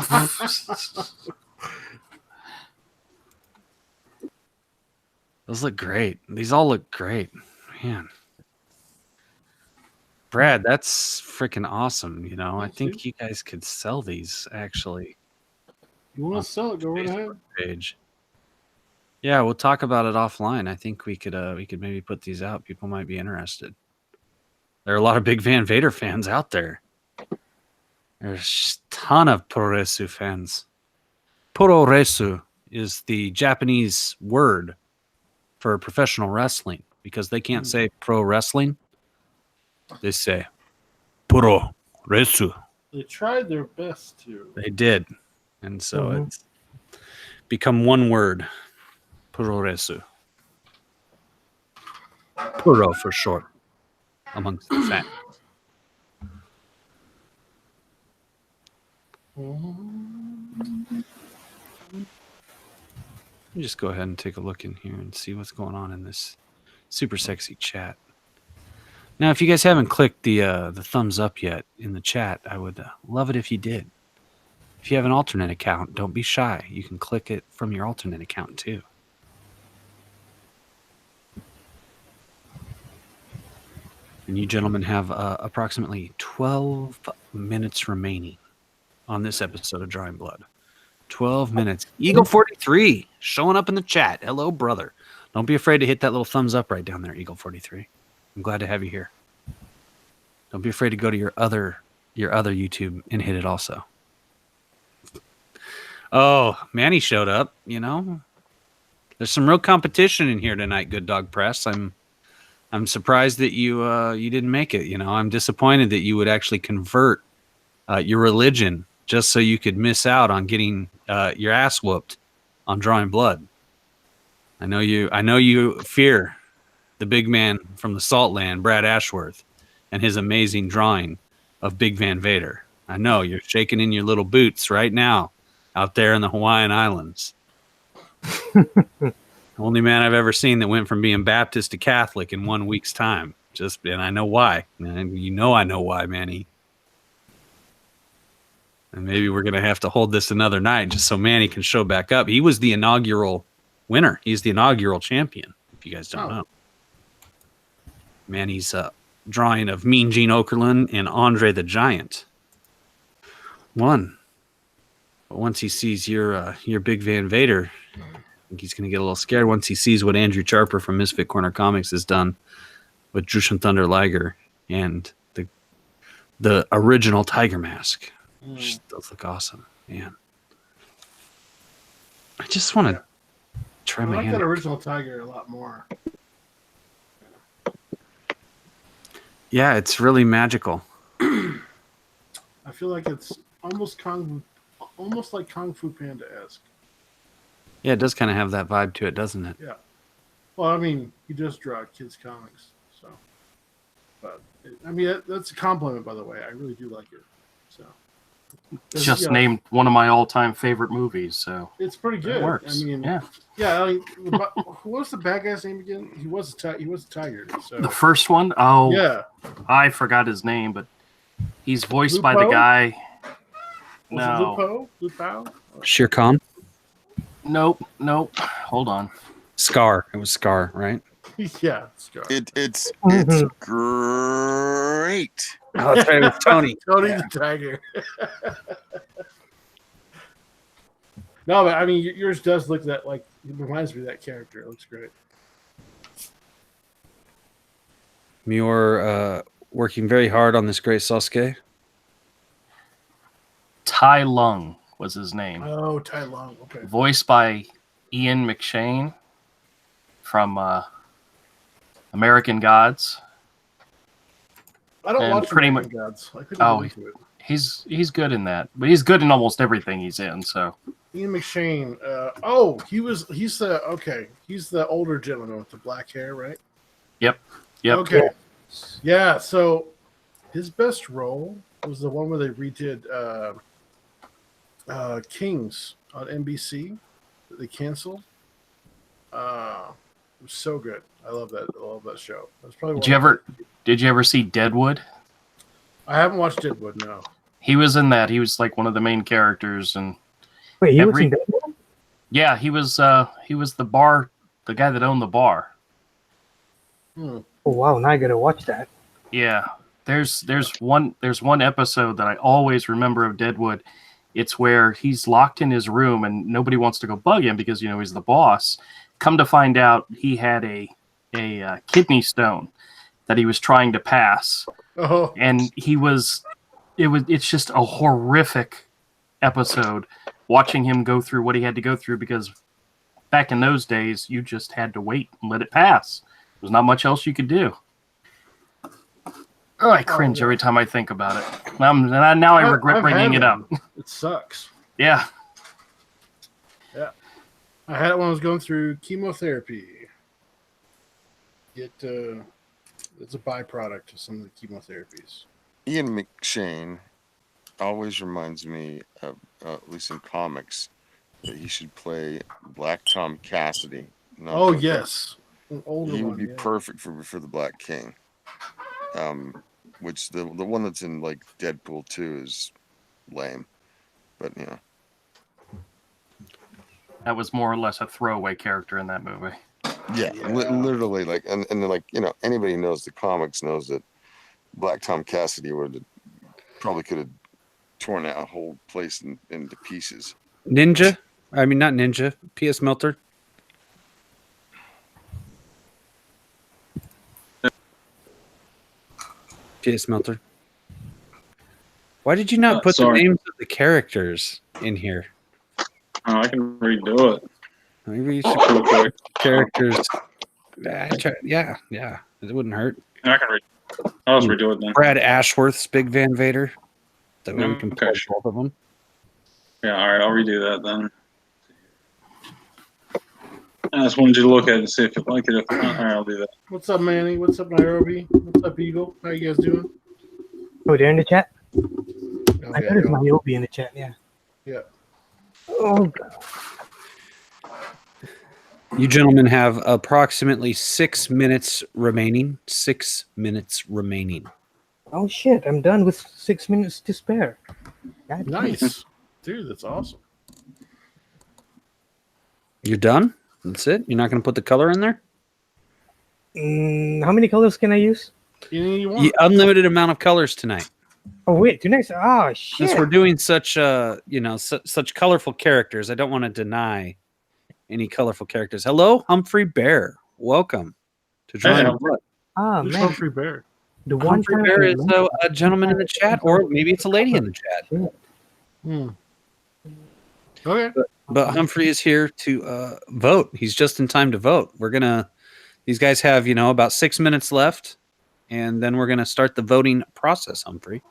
Those look great. These all look great. Man. Brad, that's freaking awesome. I think you guys could sell these actually. You want to sell it? Go right ahead. Page. Yeah, we'll talk about it offline. I think we could maybe put these out. People might be interested. There are a lot of big Van Vader fans out there. There's a ton of Puroresu fans. Puroresu is the Japanese word for professional wrestling because they can't say pro wrestling. They say Puroresu. They tried their best to. They did. And so it's become one word. Puroresu. Puro for short amongst the fans. Let me just go ahead and take a look in here and see what's going on in this super sexy chat. Now, if you guys haven't clicked the thumbs up yet in the chat, I would love it if you did. If you have an alternate account, don't be shy. You can click it from your alternate account too. And you gentlemen have approximately 12 minutes remaining on this episode of Drawing Blood. 12 minutes. Eagle 43 showing up in the chat. Hello, brother. Don't be afraid to hit that little thumbs up right down there, Eagle 43. I'm glad to have you here. Don't be afraid to go to your other YouTube and hit it also. Oh, Manny showed up, There's some real competition in here tonight, Good Dog Press. I'm surprised that you didn't make it, I'm disappointed that you would actually convert your religion just so you could miss out on getting your ass whooped on Drawing Blood. I know you fear the big man from the Salt Land, Brad Ashworth, and his amazing drawing of Big Van Vader. I know you're shaking in your little boots right now out there in the Hawaiian Islands. Only man I've ever seen that went from being Baptist to Catholic in 1 week's time. And I know why. And I know why, Manny. And maybe we're going to have to hold this another night just so Manny can show back up. He was the inaugural winner. He's the inaugural champion, if you guys don't know. Manny's drawing of Mean Gene Okerlund and Andre the Giant won. But once he sees your Big Van Vader, I think he's going to get a little scared once he sees what Andrew Charper from Misfit Corner Comics has done with Jushin Thunder Liger and the original Tiger Mask. Which does look awesome, man. I just want to try my hand. I like that original Tiger a lot more. Yeah, it's really magical. I feel like it's almost like Kung Fu Panda-esque. Yeah, it does kind of have that vibe to it, doesn't it? Yeah. Well, I mean, he just draw kids' comics, so. But that's a compliment, by the way. I really do like it. So. Just named one of my all-time favorite movies, so it's pretty good. It works. What was the bad guy's name again? He was a tiger. So. The first one, oh yeah, I forgot his name, but he's voiced by the guy. Was it Lupo? Shere Khan? Nope. Hold on. Scar. It was Scar, right? Yeah, Scar. It's Mhm. great. Oh, that's right. It was Tony. Tony the Tiger. No, but I mean, yours does look that like it reminds me of that character. It looks great. You're working very hard on this great Sasuke. Tai Lung was his name. Oh, Tai Lung. Okay. Voiced by Ian McShane from American Gods. I don't And watch pretty American Gods. I couldn't Oh, get into it. He's good in that, but he's good in almost everything he's in. So Ian McShane. He's the older gentleman with the black hair, right? yep. Okay. Yeah. So his best role was the one where they redid Kings on NBC that they canceled. It was so good. I love that. I love that show. That's probably Did you ever see Deadwood? I haven't watched Deadwood. No. He was in that. He was like one of the main characters, and Wait, he was in that? yeah, he was the guy that owned the bar. Hmm. Oh wow, now I gotta watch that. Yeah, there's one episode that I always remember of Deadwood. It's where he's locked in his room and nobody wants to go bug him because he's the boss. Come to find out, he had a kidney stone that he was trying to pass, Oh. and it's just a horrific episode watching him go through what he had to go through, because back in those days you just had to wait and let it pass. There's not much else you could do. Oh, I cringe every time I think about it. Now I regret bringing it up. It sucks. Yeah. I had it when I was going through chemotherapy. It's a byproduct of some of the chemotherapies. Ian McShane always reminds me of, at least in comics, that he should play Black Tom Cassidy. Oh yes, an older He would one. be Yeah. perfect for the Black King. Which the one that's in like Deadpool 2 is lame, but That was more or less a throwaway character in that movie. yeah. Literally like and then like anybody who knows the comics knows that Black Tom Cassidy probably could have torn that whole place into pieces. Ninja? I mean, not Ninja. P.S. Melter. P.S. Melter. Why did you not put sorry. the names of the characters in here? Oh, I can redo it. Maybe you should Real quick. characters. Yeah. It wouldn't hurt. I can read. I'll just redo it then. Brad Ashworth's Big Van Vader. That way we can Okay, play sure. both of them. Yeah, all right, I'll redo that then. I just wanted you to look at it and see if you like it. If not, all right, I'll do that. What's up, Manny? What's up, Nairobi? What's up, Eagle? How you guys doing? Oh, they're in the chat. I Okay. thought it was Niobe in the chat. Yeah. Yeah. Oh God. You gentlemen have approximately 6 minutes remaining. 6 minutes remaining. Oh shit! I'm done with 6 minutes to spare. God damn. Nice, dude. That's awesome. You're done? That's it? You're not going to put the color in there? How many colors can I use? Anything you want. Unlimited amount of colors tonight. Oh wait, two next. Oh shit! Since we're doing such such colorful characters, I don't want to deny any colorful characters. Hello, Humphrey Bear. Welcome to join. Hey, us. Ah Who's man, Humphrey Bear? the one Humphrey time Bear I is remember- a gentleman in the chat, or maybe it's a lady in the chat. Hmm. Okay. But Humphrey is here to vote. He's just in time to vote. These guys have, about 6 minutes left, and then we're gonna start the voting process, Humphrey.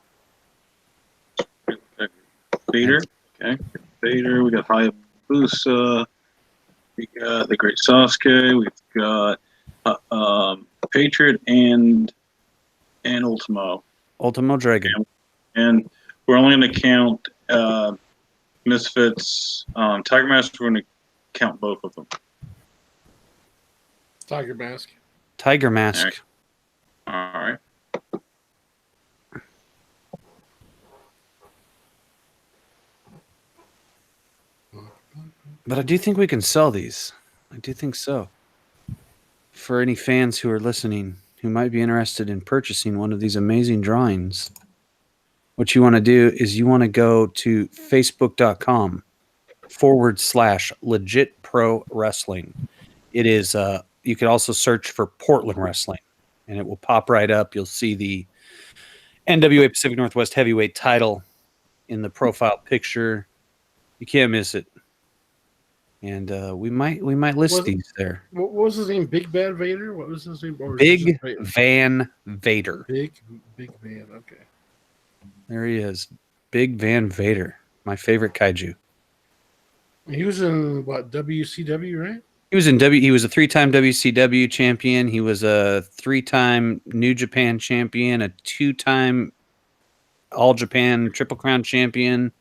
Vader. Okay. Vader. We got Hayabusa. We got the Great Sasuke. We've got Patriot and Ultimo. Ultimo Dragon. And we're only going to count Misfits. Tiger Mask, we're going to count both of them. Tiger Mask. Tiger Mask. All right. But I do think we can sell these. I do think so. For any fans who are listening who might be interested in purchasing one of these amazing drawings, what you want to do is you want to go to facebook.com/legit pro wrestling. It is, you could also search for Portland Wrestling and it will pop right up. You'll see the NWA Pacific Northwest heavyweight title in the profile picture. You can't miss it. And we might list these there. What was his name? Big Bad Vader? What was his name? Or was it Big just Vader? Van Vader. Big Van. Okay. There he is. Big Van Vader. My favorite kaiju. He was in what, WCW, right? He was in He was a 3-time WCW champion. He was a 3-time New Japan champion, a 2-time All Japan Triple Crown champion,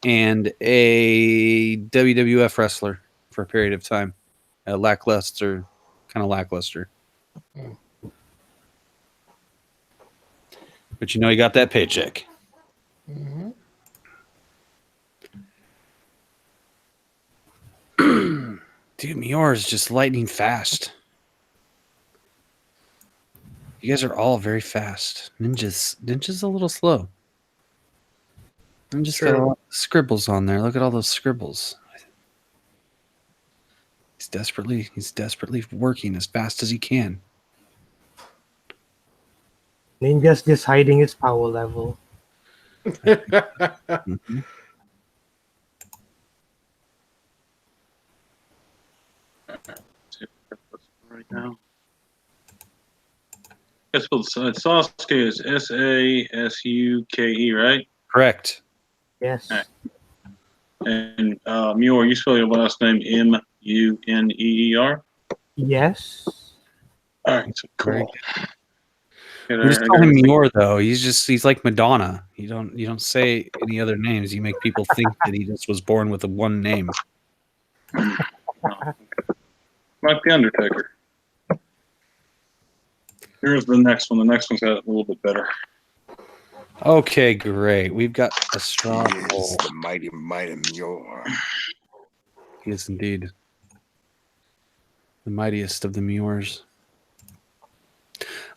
and a WWF wrestler for a period of time. Lackluster. Hmm. But you know he got that paycheck. Mm-hmm. Dude, Mior is just lightning fast. You guys are all very fast. Ninja's a little slow. Ninja's got a lot of scribbles on there. Look at all those scribbles. He's desperately working as fast as he can. Ninja's just hiding his power level. Mhm. Right now. It's spelled Sasuke is Sasuke, right? Correct. Yes. Alright. And Muir, you spell your last name Muneer? Yes. All right, so Very cool. We just call him Mior though. He's like Madonna. You don't say any other names. You make people think that he just was born with a one name. Like the Undertaker. Here's the next one. The next one's got a little bit better. Okay, great. We've got a strong Yes, the mighty Muir. He is indeed the mightiest of the Miors.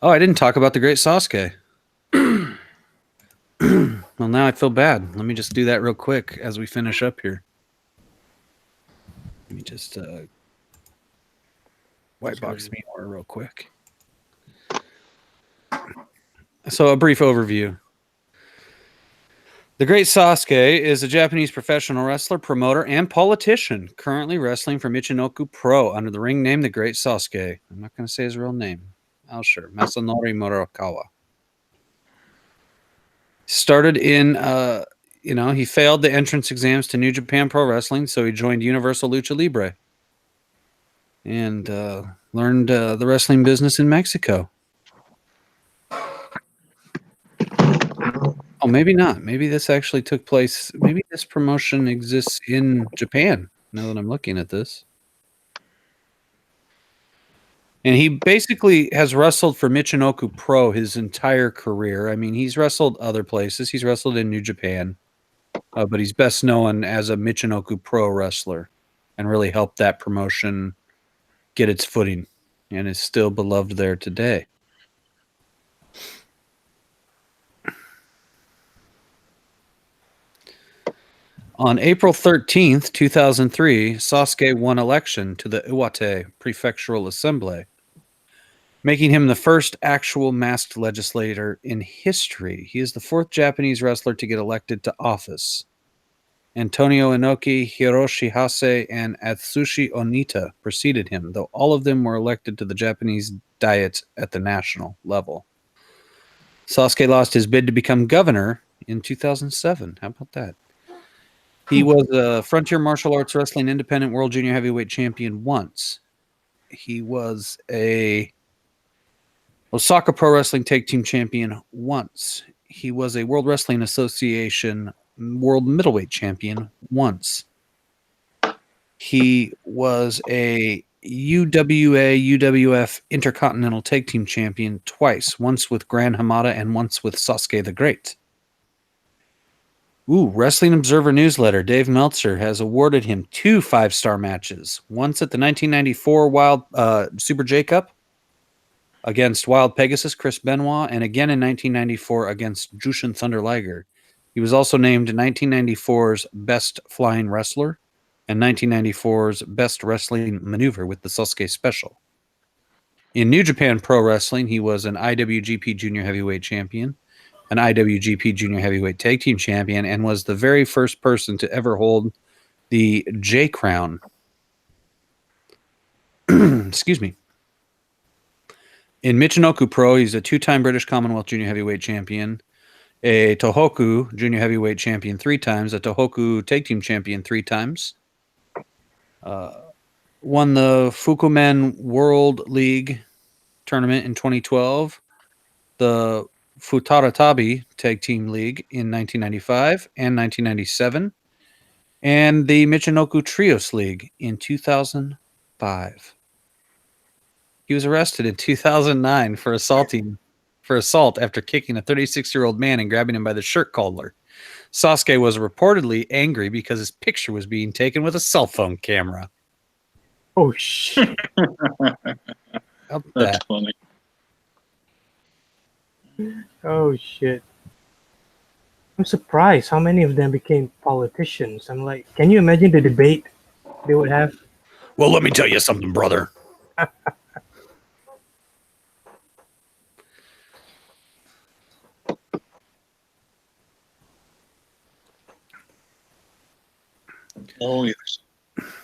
Oh, I didn't talk about the great Sasuke. Well, now I feel bad. Let me just do that real quick as we finish up here. Let me just white box Mior real quick. So a brief overview. The Great Sasuke is a Japanese professional wrestler, promoter, and politician currently wrestling for Michinoku Pro under the ring name The Great Sasuke. I'm not going to say his real name. Oh, sure. Masanori Murakawa. Started in, he failed the entrance exams to New Japan Pro Wrestling, so he joined Universal Lucha Libre and learned the wrestling business in Mexico. Oh, maybe not. Maybe this actually took place. Maybe this promotion exists in Japan, now that I'm looking at this. And he basically has wrestled for Michinoku Pro his entire career. I mean, he's wrestled other places. He's wrestled in New Japan, but he's best known as a Michinoku Pro wrestler and really helped that promotion get its footing and is still beloved there today. On April 13th, 2003, Sasuke won election to the Iwate Prefectural Assembly, making him the first actual masked legislator in history. He is the fourth Japanese wrestler to get elected to office. Antonio Inoki, Hiroshi Hase, and Atsushi Onita preceded him, though all of them were elected to the Japanese Diet at the national level. Sasuke lost his bid to become governor in 2007. How about that? He was a Frontier Martial Arts Wrestling Independent World Junior Heavyweight Champion once. He was a Osaka Pro Wrestling Tag Team Champion once. He was a World Wrestling Association World Middleweight Champion once. He was a UWA UWF Intercontinental Tag Team Champion twice, once with Gran Hamada and once with Sasuke the Great. Ooh, Wrestling Observer Newsletter. Dave Meltzer has awarded him 2 5-star matches. Once at the 1994 Wild Super J Cup against Wild Pegasus Chris Benoit, and again in 1994 against Jushin Thunder Liger. He was also named 1994's Best Flying Wrestler and 1994's Best Wrestling Maneuver with the Sasuke Special. In New Japan Pro Wrestling, he was an IWGP Junior Heavyweight Champion, an IWGP Junior Heavyweight Tag Team Champion, and was the very first person to ever hold the J Crown. Excuse me. In Michinoku Pro, he's a 2-time British Commonwealth Junior Heavyweight Champion, a Tohoku Junior Heavyweight Champion 3 times, a Tohoku Tag Team Champion 3 times. Won the Fukumen World League tournament in 2012, the Futaratabi Tag Team League in 1995 and 1997, and the Michinoku Trios League in 2005. He was arrested in 2009 for assault after kicking a 36-year-old man and grabbing him by the shirt collar. Sasuke was reportedly angry because his picture was being taken with a cell phone camera. Oh shit! How about That's that? funny. Oh shit! I'm surprised how many of them became politicians. I'm like, can you imagine the debate they would have? Well, let me tell you something, brother. Oh yes.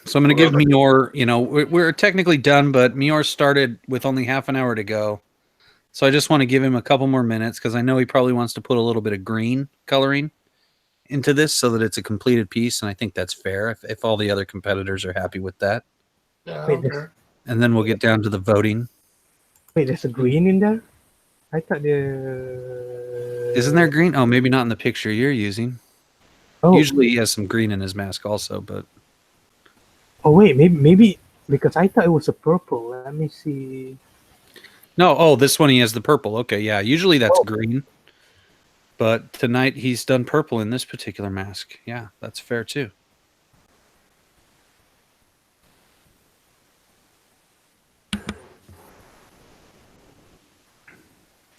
So I'm going to give Mior, we're technically done, but Mior started with only half an hour to go. So I just want to give him a couple more minutes because I know he probably wants to put a little bit of green coloring into this so that it's a completed piece. And I think that's fair if all the other competitors are happy with that. Yeah, I Wait, don't there's, care. And then we'll get down to the voting. wait, there's a green in there? I thought the... Isn't there green? Oh, maybe not in the picture you're using. Oh, Usually he has some green in his mask also, but oh wait, maybe because I thought it was a purple. Let me see. no. Oh, this one he has the purple. Okay, yeah. Usually that's Oh. green, but tonight he's done purple in this particular mask. Yeah, that's fair too.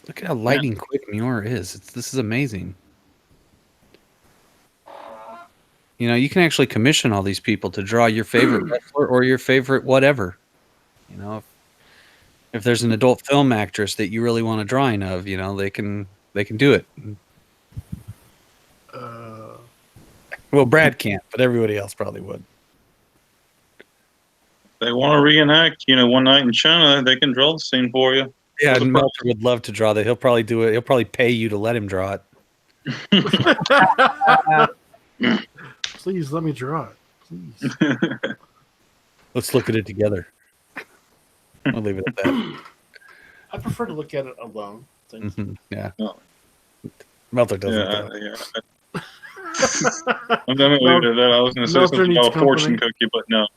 Look at how lightning quick Miura is. This is amazing. You can actually commission all these people to draw your favorite wrestler or your favorite whatever. If there's an adult film actress that you really want a drawing of, they can do it. Well, Brad can't, but everybody else probably would. They want to reenact, One Night in China. They can draw the scene for you. Yeah, For the Meltzer would love to draw that. He'll probably do it. He'll probably pay you to let him draw it. Please let me draw it. Please. Let's look at it together. I'll leave it at that. I prefer to look at it alone. Yeah. Oh. Meltzer doesn't. Yeah. I'm gonna leave it at that. I was gonna say Meltzer something needs about a fortune company. cookie, but no.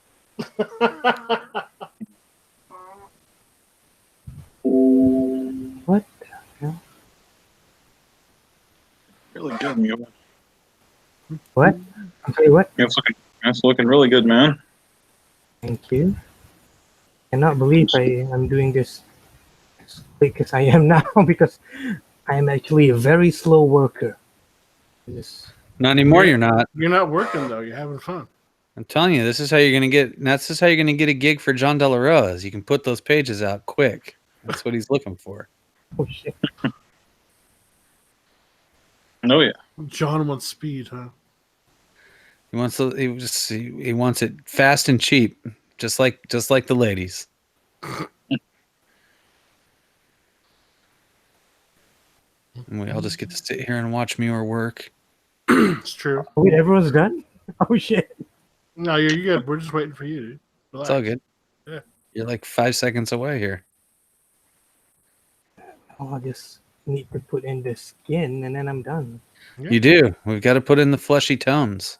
What the hell? Really good, Mule. What? I'm sorry, what? That's looking really good, man. Thank you. Cannot believe I'm doing this as quick as I am now because I am actually a very slow worker. Not anymore. You're not. You're not working though. You're having fun. I'm telling you, this is how you're gonna get. That's just how you're gonna get a gig for John De La Roa. Is you can put those pages out quick. That's what he's looking for. Oh shit! Oh yeah. John wants speed, huh? He wants it fast and cheap, just like the ladies. And we all just get to sit here and watch Muir work. It's true. Wait, everyone's done? Oh shit! No, you're good. We're just waiting for you, dude. Relax. It's all good. Yeah. You're like 5 seconds away here. Oh, I just need to put in the skin and then I'm done. Yeah. You do. We've got to put in the fleshy tones.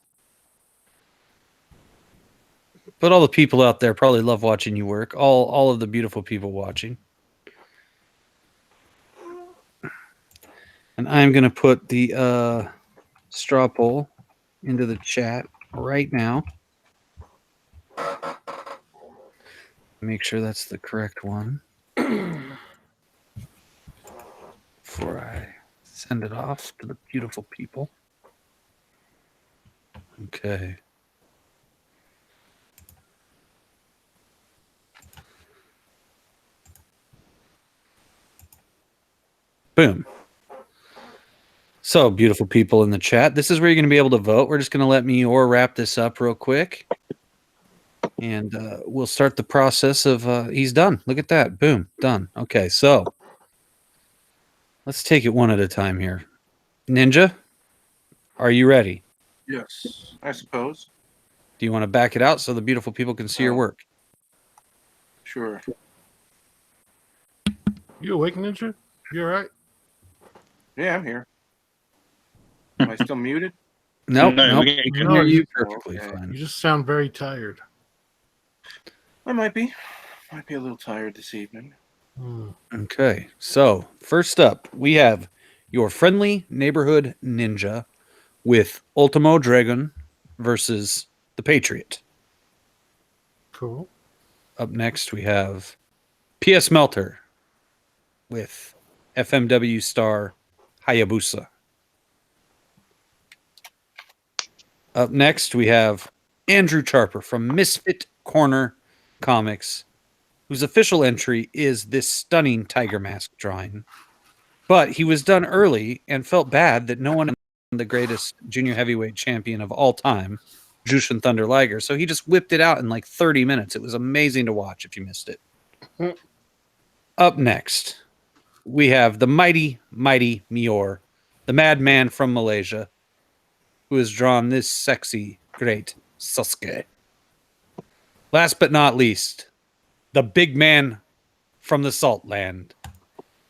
But all the people out there probably love watching you work. All of the beautiful people watching. And I'm going to put the straw poll into the chat right now. Make sure that's the correct one before I send it off to the beautiful people. Okay. Boom. So, beautiful people in the chat, this is where you're going to be able to vote. We're just going to let Mior wrap this up real quick. And we'll start the process of he's done. Look at that. Boom. Done. Okay, so let's take it one at a time here. Ninja, are you ready? Yes, I suppose. Do you want to back it out so the beautiful people can see your work? Sure. You awake, Ninja? You all right? Yeah, I'm here. Am I still muted? Nope. No, Nope. we can't- We can No, hear you you- perfectly okay. fine. You just sound very tired. I might be. Might be a little tired this evening. Okay, so first up, we have your friendly neighborhood ninja with Ultimo Dragon versus the Patriot. Cool. Up next, we have PS Melter with FMW star Hayabusa. Up next, we have Andrew Charper from Misfit Corner Comics, whose official entry is this stunning tiger mask drawing. But he was done early and felt bad that no one, the greatest junior heavyweight champion of all time, Jushin Thunder Liger. So he just whipped it out in like 30 minutes. It was amazing to watch if you missed it. Up next, we have the mighty Mior, the madman from Malaysia, who has drawn this sexy, great Sasuke. Last but not least, the big man from the Salt Land.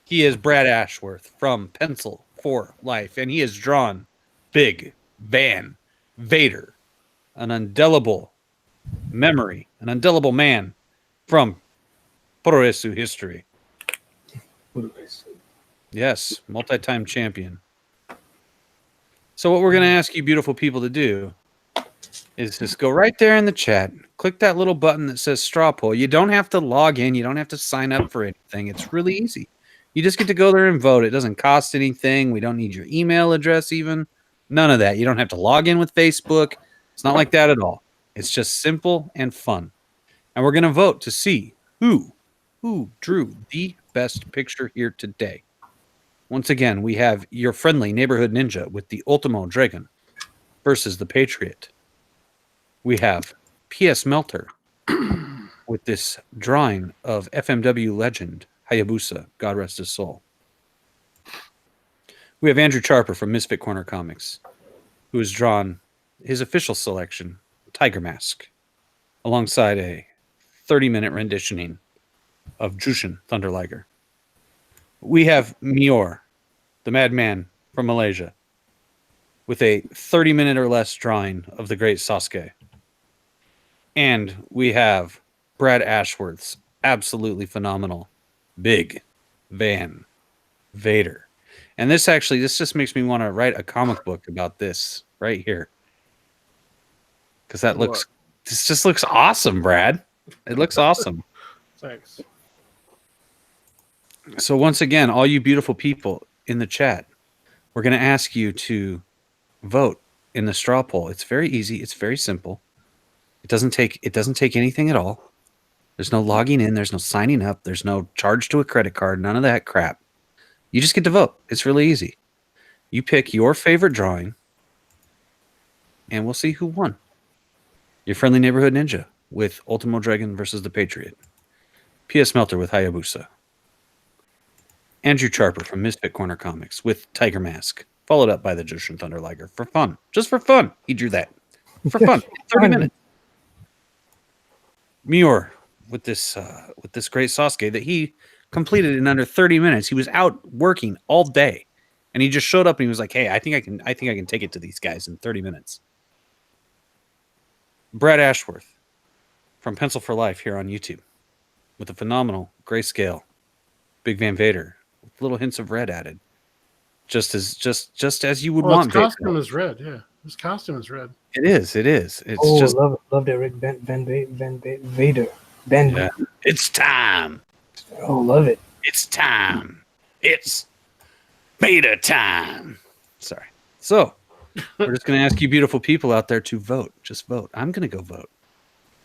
He is Brad Ashworth from Pencil for Life, and he has drawn Big Van Vader, an indelible memory, an indelible man from Puroresu history. Yes, multi-time champion. So what we're going to ask you beautiful people to do is just go right there in the chat, click that little button that says straw poll. You don't have to log in. You don't have to sign up for anything. It's really easy. You just get to go there and vote. It doesn't cost anything. We don't need your email address even. None of that. You don't have to log in with Facebook. It's not like that at all. It's just simple and fun. And we're going to vote to see who drew the best picture here today. Once again, we have your friendly neighborhood ninja with the Ultimo Dragon versus the Patriot. We have PS Melter with this drawing of FMW legend Hayabusa, God rest his soul. We have Andrew Charper from Misfit Corner Comics, who has drawn his official selection, Tiger Mask, alongside a 30-minute renditioning of Jushin Thunder Liger. We have Mior, the madman from Malaysia, with a 30-minute or less drawing of the great Sasuke. And we have Brad Ashworth's absolutely phenomenal Big Van Vader. And this just makes me want to write a comic book about this right here. Because this just looks awesome, Brad. It looks awesome. Thanks. So once again, all you beautiful people in the chat, we're going to ask you to vote in the straw poll. It's very easy. It's very simple. It doesn't take anything at all. There's no logging in. There's no signing up. There's no charge to a credit card. None of that crap. You just get to vote. It's really easy. You pick your favorite drawing, and we'll see who won. Your friendly neighborhood ninja with Ultimo Dragon versus the Patriot. PS Melter with Hayabusa. Andrew Charper from Misfit Corner Comics with Tiger Mask, followed up by the Jushin Thunder Liger for fun. Just for fun. He drew that. For fun. 30 minutes. Mior with this great Sasuke that he completed in under 30 minutes. He was out working all day, and he just showed up and he was like, "Hey, I think I can take it to these guys in 30 minutes." Brad Ashworth from Pencil for Life here on YouTube with a phenomenal grayscale Big Van Vader with little hints of red added. just as you would Well, his want. Vader. costume is red. Yeah, his costume is red. It is. It's Oh, just love the Rick Vader. Ben. yeah. It's time. Oh, love it. It's time. It's beta time. Sorry. So we're just gonna ask you beautiful people out there to vote. Just vote. I'm gonna go vote.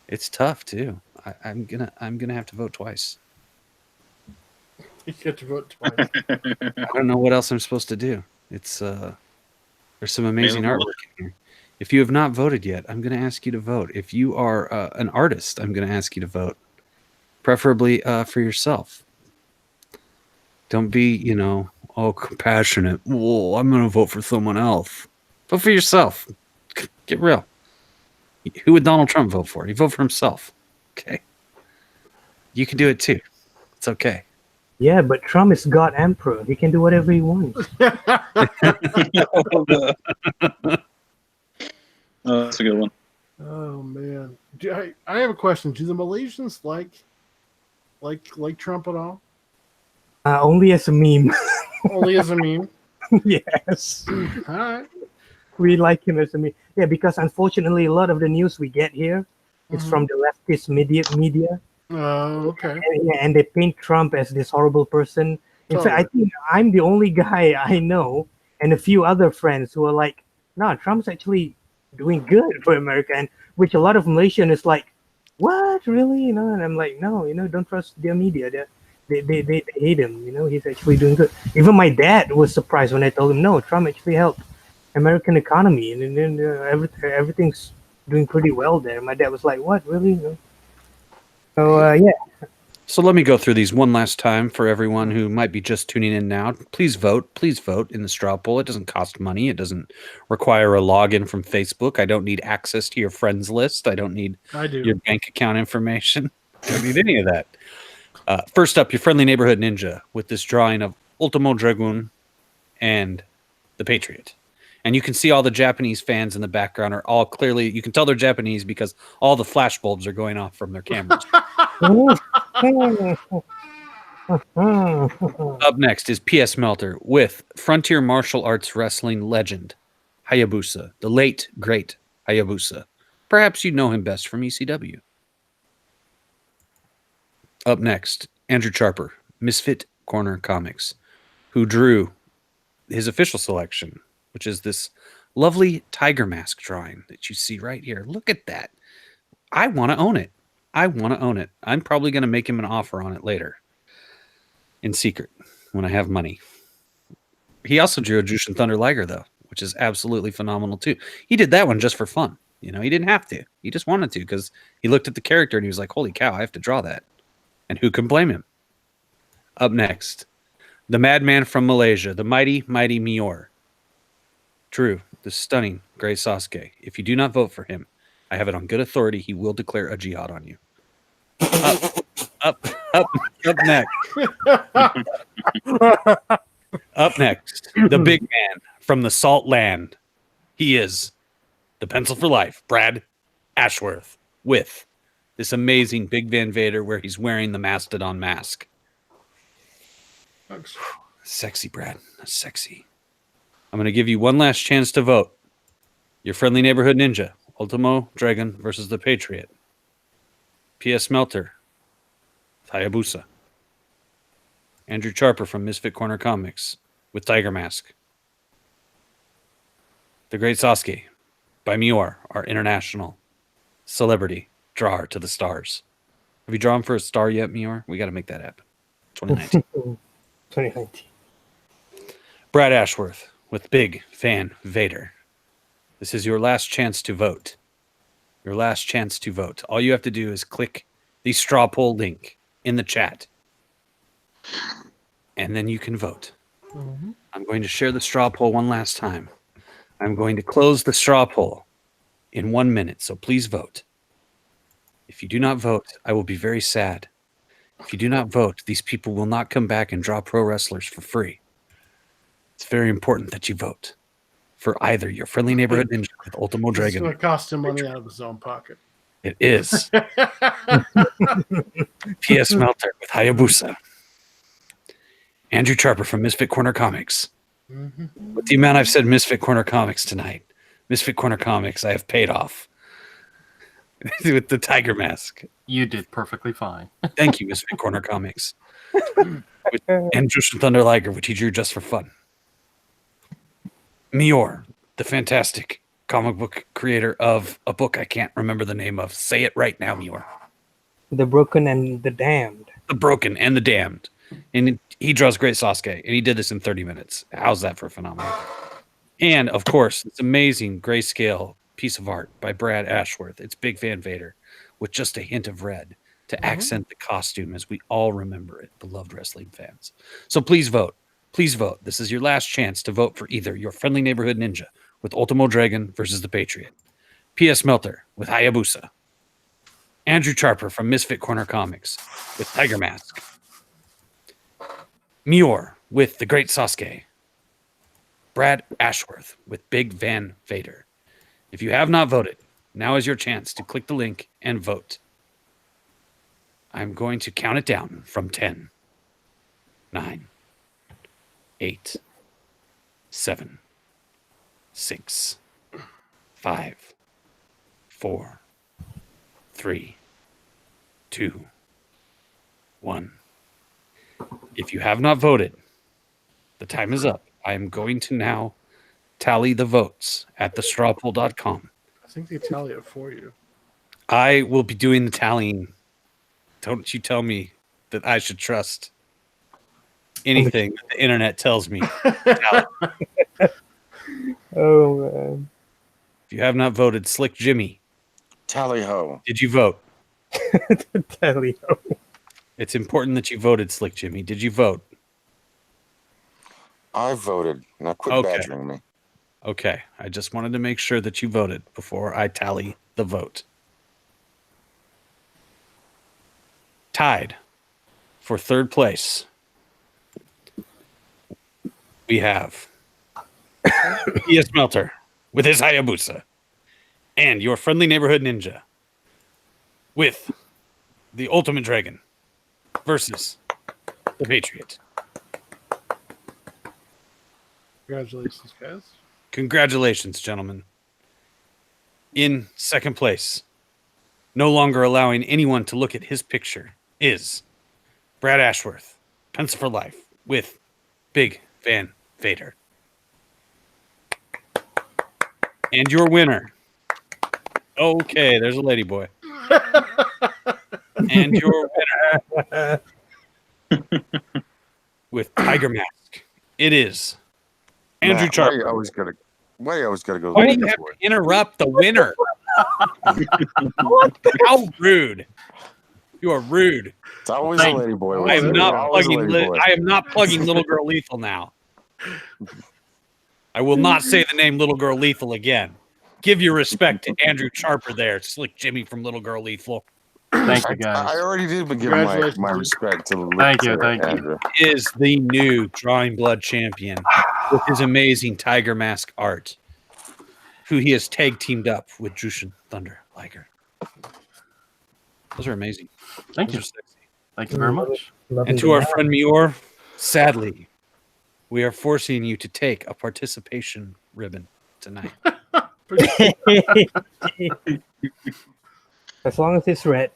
It's tough too. I'm gonna have to vote twice. You get to vote twice. I don't know what else I'm supposed to do. It's there's some amazing artwork in here. If you have not voted yet, I'm gonna ask you to vote. If you are an artist, I'm gonna ask you to vote. Preferably for yourself. Don't be, compassionate. Whoa, I'm gonna vote for someone else. Vote for yourself. Get real. Who would Donald Trump vote for? He vote for himself. Okay. You can do it too. It's okay. Yeah, but Trump is God Emperor. He can do whatever he wants. That's a good one. Oh man, I have a question. Do the Malaysians like Trump at all? Only as a meme. Only as a meme. Yes. All right. We like him as a meme. Yeah, because unfortunately, a lot of the news we get here is from the leftist media. Oh, okay. And they paint Trump as this horrible person. In fact, I think I'm the only guy I know and a few other friends who are like, no, Trump's actually doing good for America. And which a lot of Malaysian is like, what, really? And I'm like, no, don't trust their media. They hate him. He's actually doing good. Even my dad was surprised when I told him, no, Trump actually helped American economy. And then everything's doing pretty well there. My dad was like, what, really? So, yeah. So let me go through these one last time for everyone who might be just tuning in now. Please vote. Please vote in the straw poll. It doesn't cost money. It doesn't require a login from Facebook. I don't need access to your friends list. I don't need your bank account information. I don't need any of that. First up, your friendly neighborhood ninja with this drawing of Ultimo Dragoon and the Patriot. And you can see all the Japanese fans in the background are all clearly, you can tell they're Japanese because all the flash bulbs are going off from their cameras. Up next is PS Melter with Frontier Martial Arts Wrestling legend Hayabusa, the late, great Hayabusa. Perhaps you know him best from ECW. Up next, Andrew Charper, Misfit Corner Comics, who drew his official selection, which is this lovely tiger mask drawing that you see right here. Look at that. I want to own it. I'm probably going to make him an offer on it later in secret when I have money. He also drew a Jushin Thunder Liger, though, which is absolutely phenomenal, too. He did that one just for fun. He didn't have to. He just wanted to because he looked at the character and he was like, holy cow, I have to draw that. And who can blame him? Up next, the madman from Malaysia, the mighty, mighty Mior. Drew, the stunning Grey Sasuke. If you do not vote for him, I have it on good authority, he will declare a jihad on you. Up next. Up next, the big man from the Salt Land. He is the Pencil for Life, Brad Ashworth, with this amazing Big Van Vader where he's wearing the Mastodon mask. Thanks. Sexy, Brad. Sexy. I'm going to give you one last chance to vote. Your friendly neighborhood ninja, Ultimo Dragon versus the Patriot. PS Melter, Hayabusa. Andrew Charper from Misfit Corner Comics with Tiger Mask. The Great Sasuke by Mior, our international celebrity drawer to the stars. Have you drawn for a star yet, Mior? We got to make that happen. 2019. 2019. Brad Ashworth with Big Van Vader. This is your last chance to vote. Your last chance to vote. All you have to do is click the straw poll link in the chat. And then you can vote. Mm-hmm. I'm going to share the straw poll one last time. I'm going to close the straw poll in 1 minute, so please vote. If you do not vote, I will be very sad. If you do not vote, these people will not come back and draw pro wrestlers for free. It's very important that you vote for either your friendly neighborhood ninja with Ultimo It's Dragon. going to cost him money out of his own pocket. It is PS Melter with Hayabusa. Andrew Charper from Misfit Corner Comics Mm-hmm. With the amount I've said Misfit Corner Comics tonight, Misfit Corner Comics, I have paid off with the tiger mask. You did perfectly fine. Thank you, Misfit Corner Comics. And Jushin Thunder Liger, which he drew just for fun. Mior, the fantastic comic book creator of a book I can't remember the name of. Say it right now, Mior. The Broken and the Damned. The Broken and the Damned. And he draws great Sasuke, and he did this in 30 minutes. How's that for phenomenal? And, of course, this amazing grayscale piece of art by Brad Ashworth. It's Big Van Vader with just a hint of red to accent the costume as we all remember it, beloved wrestling fans. So please vote. Please vote. This is your last chance to vote for either your friendly neighborhood ninja with Ultimo Dragon versus the Patriot, P.S. Melter with Hayabusa, Andrew Charper from Misfit Corner Comics with Tiger Mask, Mior with The Great Sasuke, Brad Ashworth with Big Van Vader. If you have not voted, now is your chance to click the link and vote. I'm going to count it down from 10, 9, 8, 7, 6, 5, 4, 3, 2, 1. If you have not voted, the time is up. I am going to now tally the votes at thestrawpool.com. I think they tally it for you. I will be doing the tallying. Don't you tell me that I should trust anything that the internet tells me. Oh, man. If you have not voted, Slick Jimmy, Tally ho. did you vote? Tally ho. It's important that you voted, Slick Jimmy. Did you vote? I voted. Now quit Okay. badgering me. Okay. I just wanted to make sure that you voted before I tally the vote. Tied for third place, we have P.S. Melter with his Hayabusa and your friendly neighborhood ninja with the Ultimate Dragon versus the Patriot. Congratulations, guys. Congratulations, gentlemen. In second place, no longer allowing anyone to look at his picture, is Brad Ashworth, Pencil for Life, with Big Van Vader. And your winner. Okay, there's a lady boy. And your winner with Tiger Mask. It is Andrew Matt, why you Charper. always gotta go? Why do with you this have word? to interrupt the winner? How rude! You are rude. It's always a Thank- lady boy. I am not Always a plugging. lady boy. I am not plugging Little Girl Lethal now. I will not say the name Little Girl Lethal again. Give your respect to Andrew Charper there, Slick Jimmy from Little Girl Lethal. Thank you, guys. I already did give my Congratulations. respect to Thank you, thank you. Andrew. Is the new Drawing Blood champion with his amazing Tiger Mask art, who he has tag teamed up with Jushin Thunder Liger. Those are amazing. Thank Those you. are sexy. Thank you very much. And to our friend Mior, sadly, we are forcing you to take a participation ribbon tonight. As long as it's red.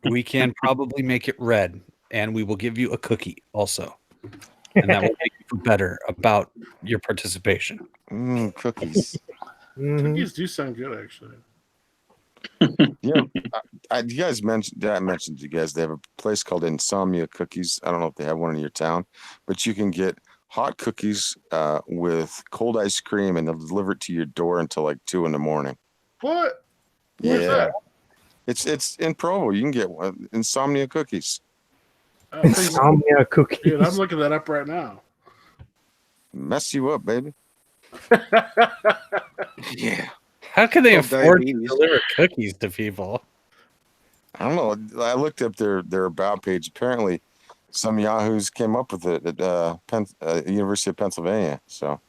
We can probably make it red, and we will give you a cookie also. And that will make you feel better about your participation. Cookies. Mhm. Cookies do sound good, actually. Yeah, you guys mentioned. I mentioned to you guys they have a place called Insomnia Cookies. I don't know if they have one in your town, but you can get hot cookies with cold ice cream, and they'll deliver it to your door until like 2 a.m. What? Where's that? It's in Provo. You can get one. Insomnia Cookies. Oh, Insomnia cookies. dude, I'm looking that up right now. Mess you up, baby. Yeah. How can they Oh, afford to diabetes. deliver cookies to people? I don't know. I looked up their about page. Apparently, some yahoos came up with it at University of Pennsylvania. So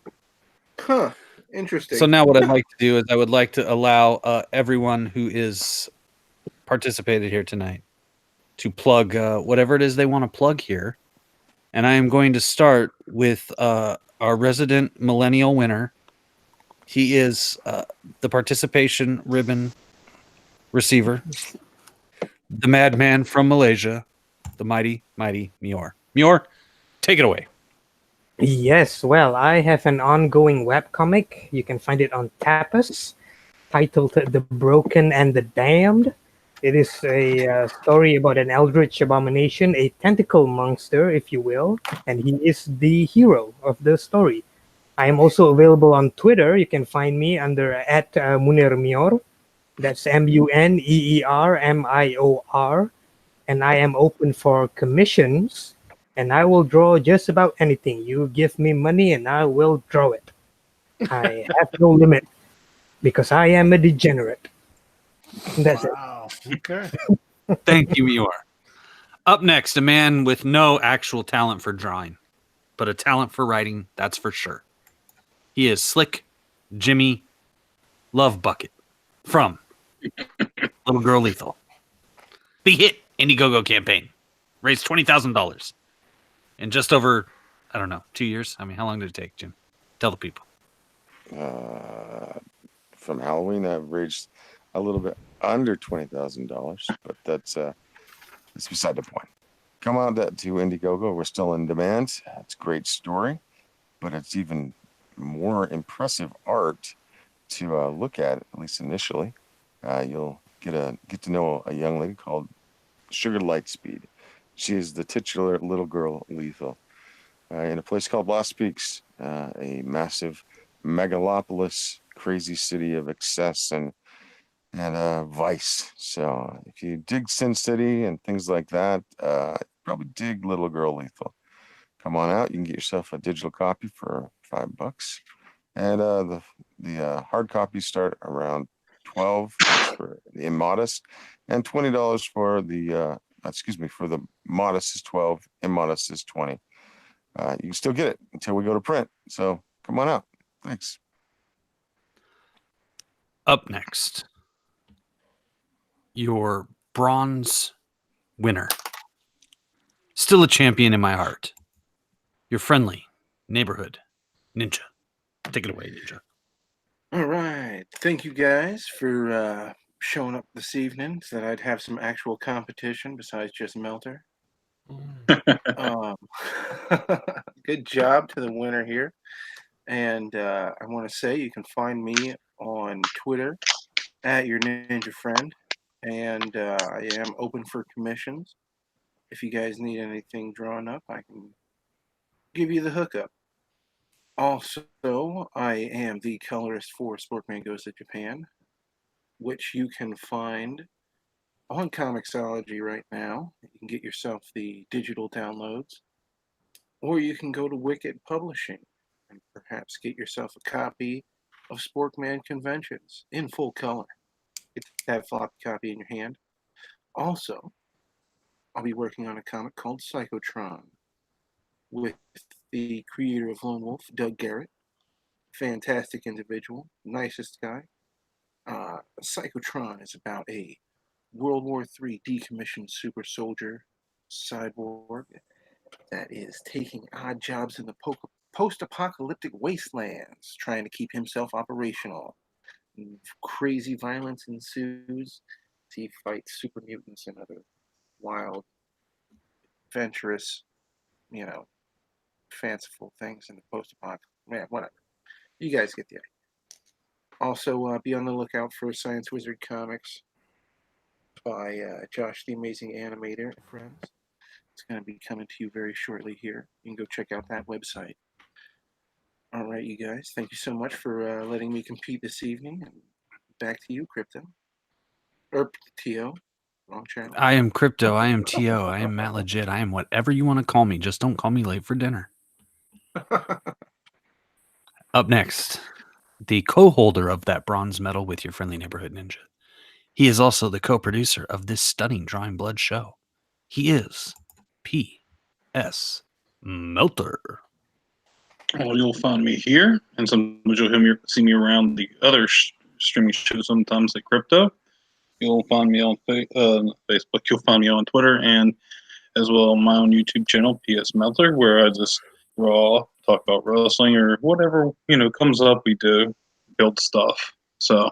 Huh. Interesting. So now what I'd like to do is I would like to allow everyone who is participated here tonight to plug whatever it is they want to plug here. And I am going to start with our resident millennial winner. He is the participation ribbon receiver, the madman from Malaysia, the mighty, mighty Mior. Mior, take it away. Yes, well, I have an ongoing webcomic. You can find it on Tapas, titled The Broken and the Damned. It is a story about an eldritch abomination, a tentacle monster, if you will, and he is the hero of the story. I am also available on Twitter. You can find me under at Munir Mior. That's MUNEERMIOR. And I am open for commissions, and I will draw just about anything. You give me money and I will draw it. I have no limit because I am a degenerate. That's it. Wow. Okay. Thank you, Mior. Up next, a man with no actual talent for drawing, but a talent for writing, that's for sure. He is Slick Jimmy Love Bucket from Little Girl Lethal. The hit Indiegogo campaign raised $20,000 in just over, I don't know, 2 years. I mean, how long did it take, Jim? Tell the people. From Halloween, I've raised a little bit under $20,000, but that's beside the point. Come on to Indiegogo. We're still in demand. It's a great story, but it's even more impressive art to look at least initially. You'll get to know a young lady called Sugar Lightspeed. She is the titular Little Girl Lethal in a place called Lost Peaks, a massive megalopolis, crazy city of excess and vice. So if you dig Sin City and things like that, probably dig Little Girl Lethal. Come on out. You can get yourself a digital copy for $5, and the hard copies start around 12 for the immodest, and $20 for the for the modest is 12, immodest is 20. You can still get it until we go to print. So come on out. Thanks. Up next, your bronze winner. Still a champion in my heart. Your friendly neighborhood ninja. Take it away, Ninja. All right. Thank you guys for showing up this evening so that I'd have some actual competition besides just Melter. Um, good job to the winner here. And I want to say you can find me on Twitter at your ninja friend. And I am open for commissions. If you guys need anything drawn up, I can give you the hookup. Also, I am the colorist for Sporkman Goes to Japan, which you can find on Comixology right now. You can get yourself the digital downloads, or you can go to Wicked Publishing and perhaps get yourself a copy of Sporkman Conventions in full color. Get that floppy copy in your hand. Also, I'll be working on a comic called Psychotron with the creator of Lone Wolf, Doug Garrett. Fantastic individual, nicest guy. Psychotron is about a World War III decommissioned super soldier cyborg that is taking odd jobs in the post-apocalyptic wastelands, trying to keep himself operational. Crazy violence ensues. He fights super mutants and other wild, adventurous, fanciful things in the post-apocalyptic. Man, whatever. You guys get the idea. Also, be on the lookout for Science Wizard Comics by Josh the Amazing Animator and friends. It's going to be coming to you very shortly here. You can go check out that website. All right, you guys. Thank you so much for letting me compete this evening. And back to you, Crypto. Or T.O. Wrong channel. I am Crypto. I am T.O. I am Matt Legit. I am whatever you want to call me. Just don't call me late for dinner. Up next, the co-holder of that bronze medal with your friendly neighborhood ninja. He is also the co-producer of this stunning Drawing Blood show. He is P.S. Melter. Well, you'll find me here, and sometimes you'll see me around the other streaming shows sometimes at Crypto. You'll find me on Facebook. You'll find me on Twitter and as well on my own YouTube channel, PS Melter, where I just talk about wrestling or whatever comes up. We do build stuff. So,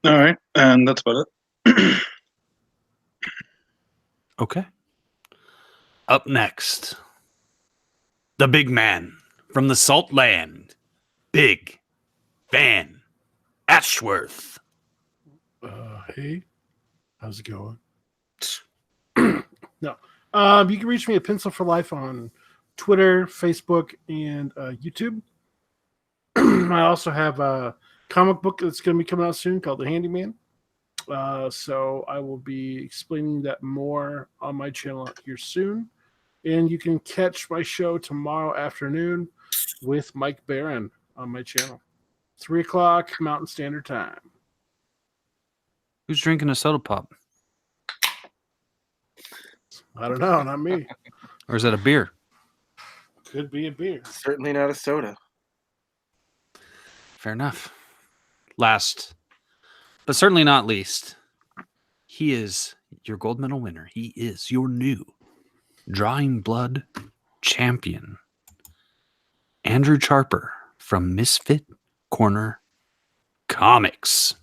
all right, and that's about it. Okay. Up next, the big man from the Salt Land, Big Van Ashworth. Hey, how's it going? No. You can reach me at Pencil for Life on Twitter, Facebook, and YouTube. I also have a comic book that's going to be coming out soon called The Handyman. So I will be explaining that more on my channel here soon. And you can catch my show tomorrow afternoon with Mike Barron on my channel. 3 o'clock Mountain Standard Time. Who's drinking a soda pop? I don't know, not me. Or is that a beer? Could be a beer. Certainly not a soda. Fair enough. Last, but certainly not least, he is your gold medal winner. He is your new Drawing Blood champion, Andrew Charper from Misfit Corner Comics.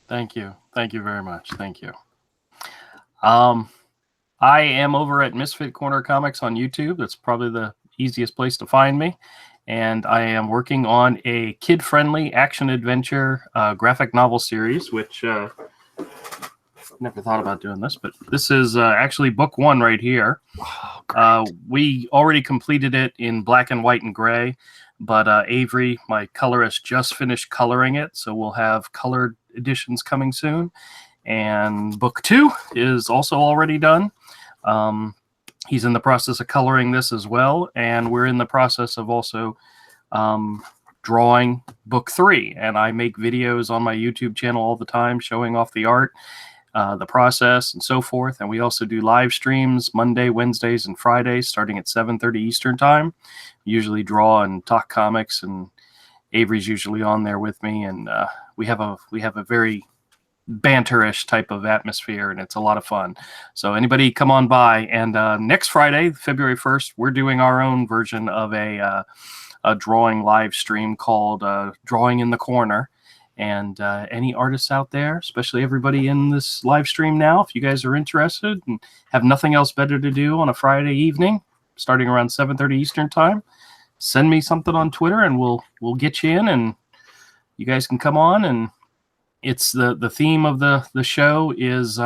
Thank you. Thank you very much. Thank you. I am over at Misfit Corner Comics on YouTube. That's probably the easiest place to find me. And I am working on a kid-friendly action-adventure graphic novel series, which never thought about doing this, but this is actually book 1 right here. Oh, we already completed it in black and white and gray, but Avery, my colorist, just finished coloring it, so we'll have colored editions coming soon. And book 2 is also already done. He's in the process of coloring this as well, and we're in the process of also drawing book 3. And I make videos on my YouTube channel all the time showing off the art, the process, and so forth. And we also do live streams Monday, Wednesdays, and Fridays starting at 7:30 Eastern time. We usually draw and talk comics, and Avery's usually on there with me. And we have a very banterish type of atmosphere, and it's a lot of fun. So anybody come on by. And next Friday, February 1st, we're doing our own version of a drawing live stream called Drawing in the Corner. And any artists out there, especially everybody in this live stream now, if you guys are interested and have nothing else better to do on a Friday evening, starting around 7:30 Eastern time, send me something on Twitter and we'll get you in, and you guys can come on. And it's the theme of the show is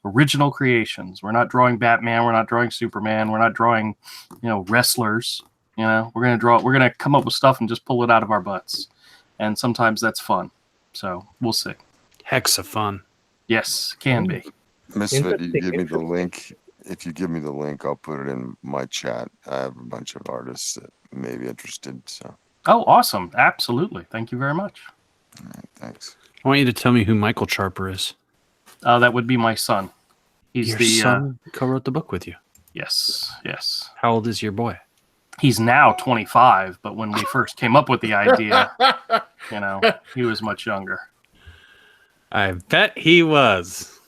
original creations. We're not drawing Batman, we're not drawing Superman, we're not drawing wrestlers. We're gonna come up with stuff and just pull it out of our butts. And sometimes that's fun. So we'll see. Heck's of fun. Yes, can be. Misfit, you give me the link. If you give me the link, I'll put it in my chat. I have a bunch of artists that may be interested. So. Oh, awesome. Absolutely. Thank you very much. All right, thanks. I want you to tell me who Michael Charper is. That would be my son. He's Your the son co-wrote the book with you. Yes. How old is your boy? He's now 25, but when we first came up with the idea, he was much younger. I bet he was.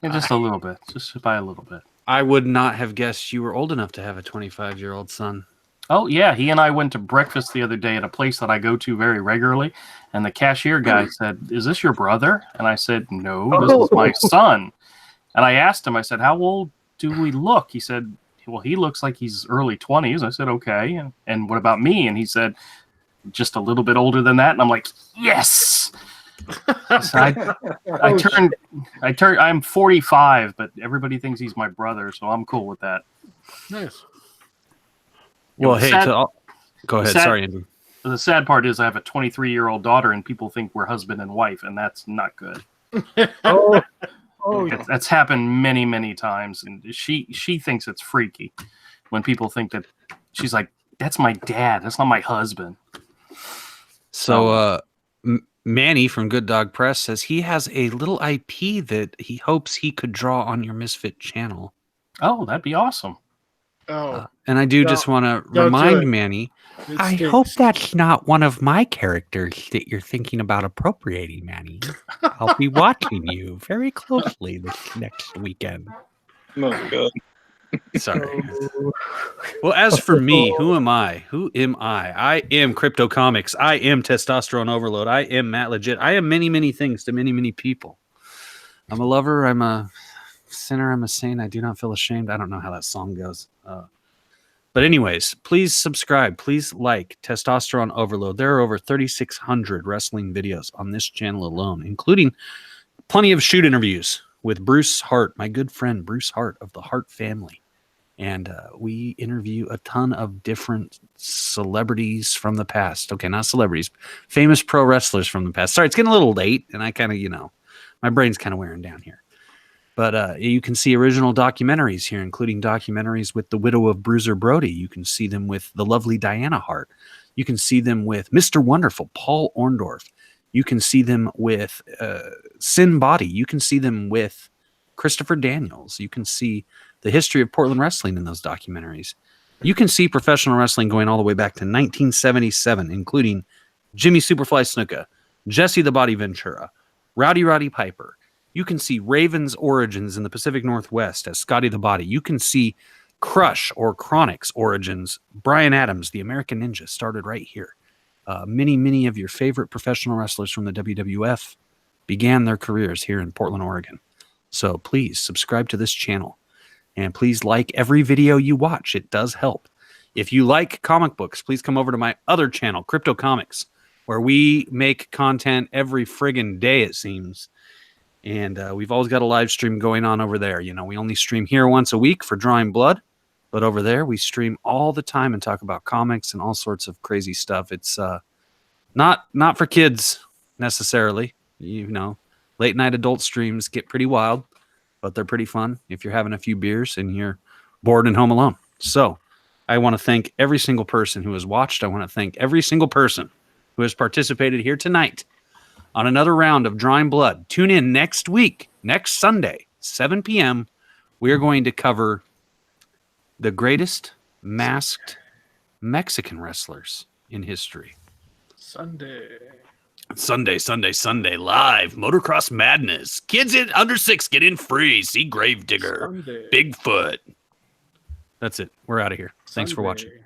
And just a little bit, just by a little bit. I would not have guessed you were old enough to have a 25-year-old son. Oh, yeah. He and I went to breakfast the other day at a place that I go to very regularly. And the cashier guy said, "Is this your brother?" And I said, "No, this is my son." And I asked him, I said, "How old do we look?" He said, "Well, he looks like he's early 20s. I said, "Okay. And what about me?" And he said, "Just a little bit older than that." And I'm like, yes. So I'm 45, but everybody thinks he's my brother, so I'm cool with that. Nice. Well, hey, go ahead. Sorry, Andrew. The sad part is I have a 23-year-old daughter, and people think we're husband and wife, and that's not good. That's happened many, many times, and she thinks it's freaky when people think that. She's like, "That's my dad. That's not my husband." So, Manny from Good Dog Press says he has a little IP that he hopes he could draw on your Misfit channel. Oh, that'd be awesome. And I just want to remind Manny, I hope that's not one of my characters that you're thinking about appropriating, Manny. I'll be watching you very closely this next weekend. Oh, God. Sorry. Oh. Well, as for me, who am I? Who am I? I am Crypto Comics. I am Testosterone Overload. I am Matt Legit. I am many, many things to many, many people. I'm a lover. I'm a sinner. I'm a saint. I do not feel ashamed. I don't know how that song goes. But anyways, please subscribe. Please like Testosterone Overload. There are over 3,600 wrestling videos on this channel alone, including plenty of shoot interviews with Bruce Hart, my good friend Bruce Hart of the Hart family. And we interview a ton of different celebrities from the past. Okay, not celebrities, famous pro wrestlers from the past. Sorry, it's getting a little late, and I kind of, my brain's kind of wearing down here. But you can see original documentaries here, including documentaries with the widow of Bruiser Brody. You can see them with the lovely Diana Hart. You can see them with Mr. Wonderful, Paul Orndorff. You can see them with Sin Body. You can see them with Christopher Daniels. You can see the history of Portland wrestling in those documentaries. You can see professional wrestling going all the way back to 1977, including Jimmy Superfly Snuka, Jesse the Body Ventura, Roddy Piper. You can see Raven's origins in the Pacific Northwest as Scotty the Body. You can see Crush or Chronic's origins. Brian Adams, the American Ninja, started right here. Many of your favorite professional wrestlers from the WWF began their careers here in Portland, Oregon. So please subscribe to this channel. And please like every video you watch. It does help. If you like comic books, please come over to my other channel, Crypto Comics, where we make content every friggin' day, it seems. And we've always got a live stream going on over there. We only stream here once a week for Drawing Blood. But over there, we stream all the time and talk about comics and all sorts of crazy stuff. It's not for kids necessarily. Late night adult streams get pretty wild, but they're pretty fun if you're having a few beers and you're bored and home alone. So I want to thank every single person who has watched. I want to thank every single person who has participated here tonight on another round of Drawing Blood. Tune in next week, next Sunday, 7 p.m. We are going to cover the greatest masked Mexican wrestlers in history. Sunday, live. Motocross Madness. Kids under 6 get in free. See Gravedigger. Sunday. Bigfoot. That's it. We're out of here. Thanks for watching. Sunday.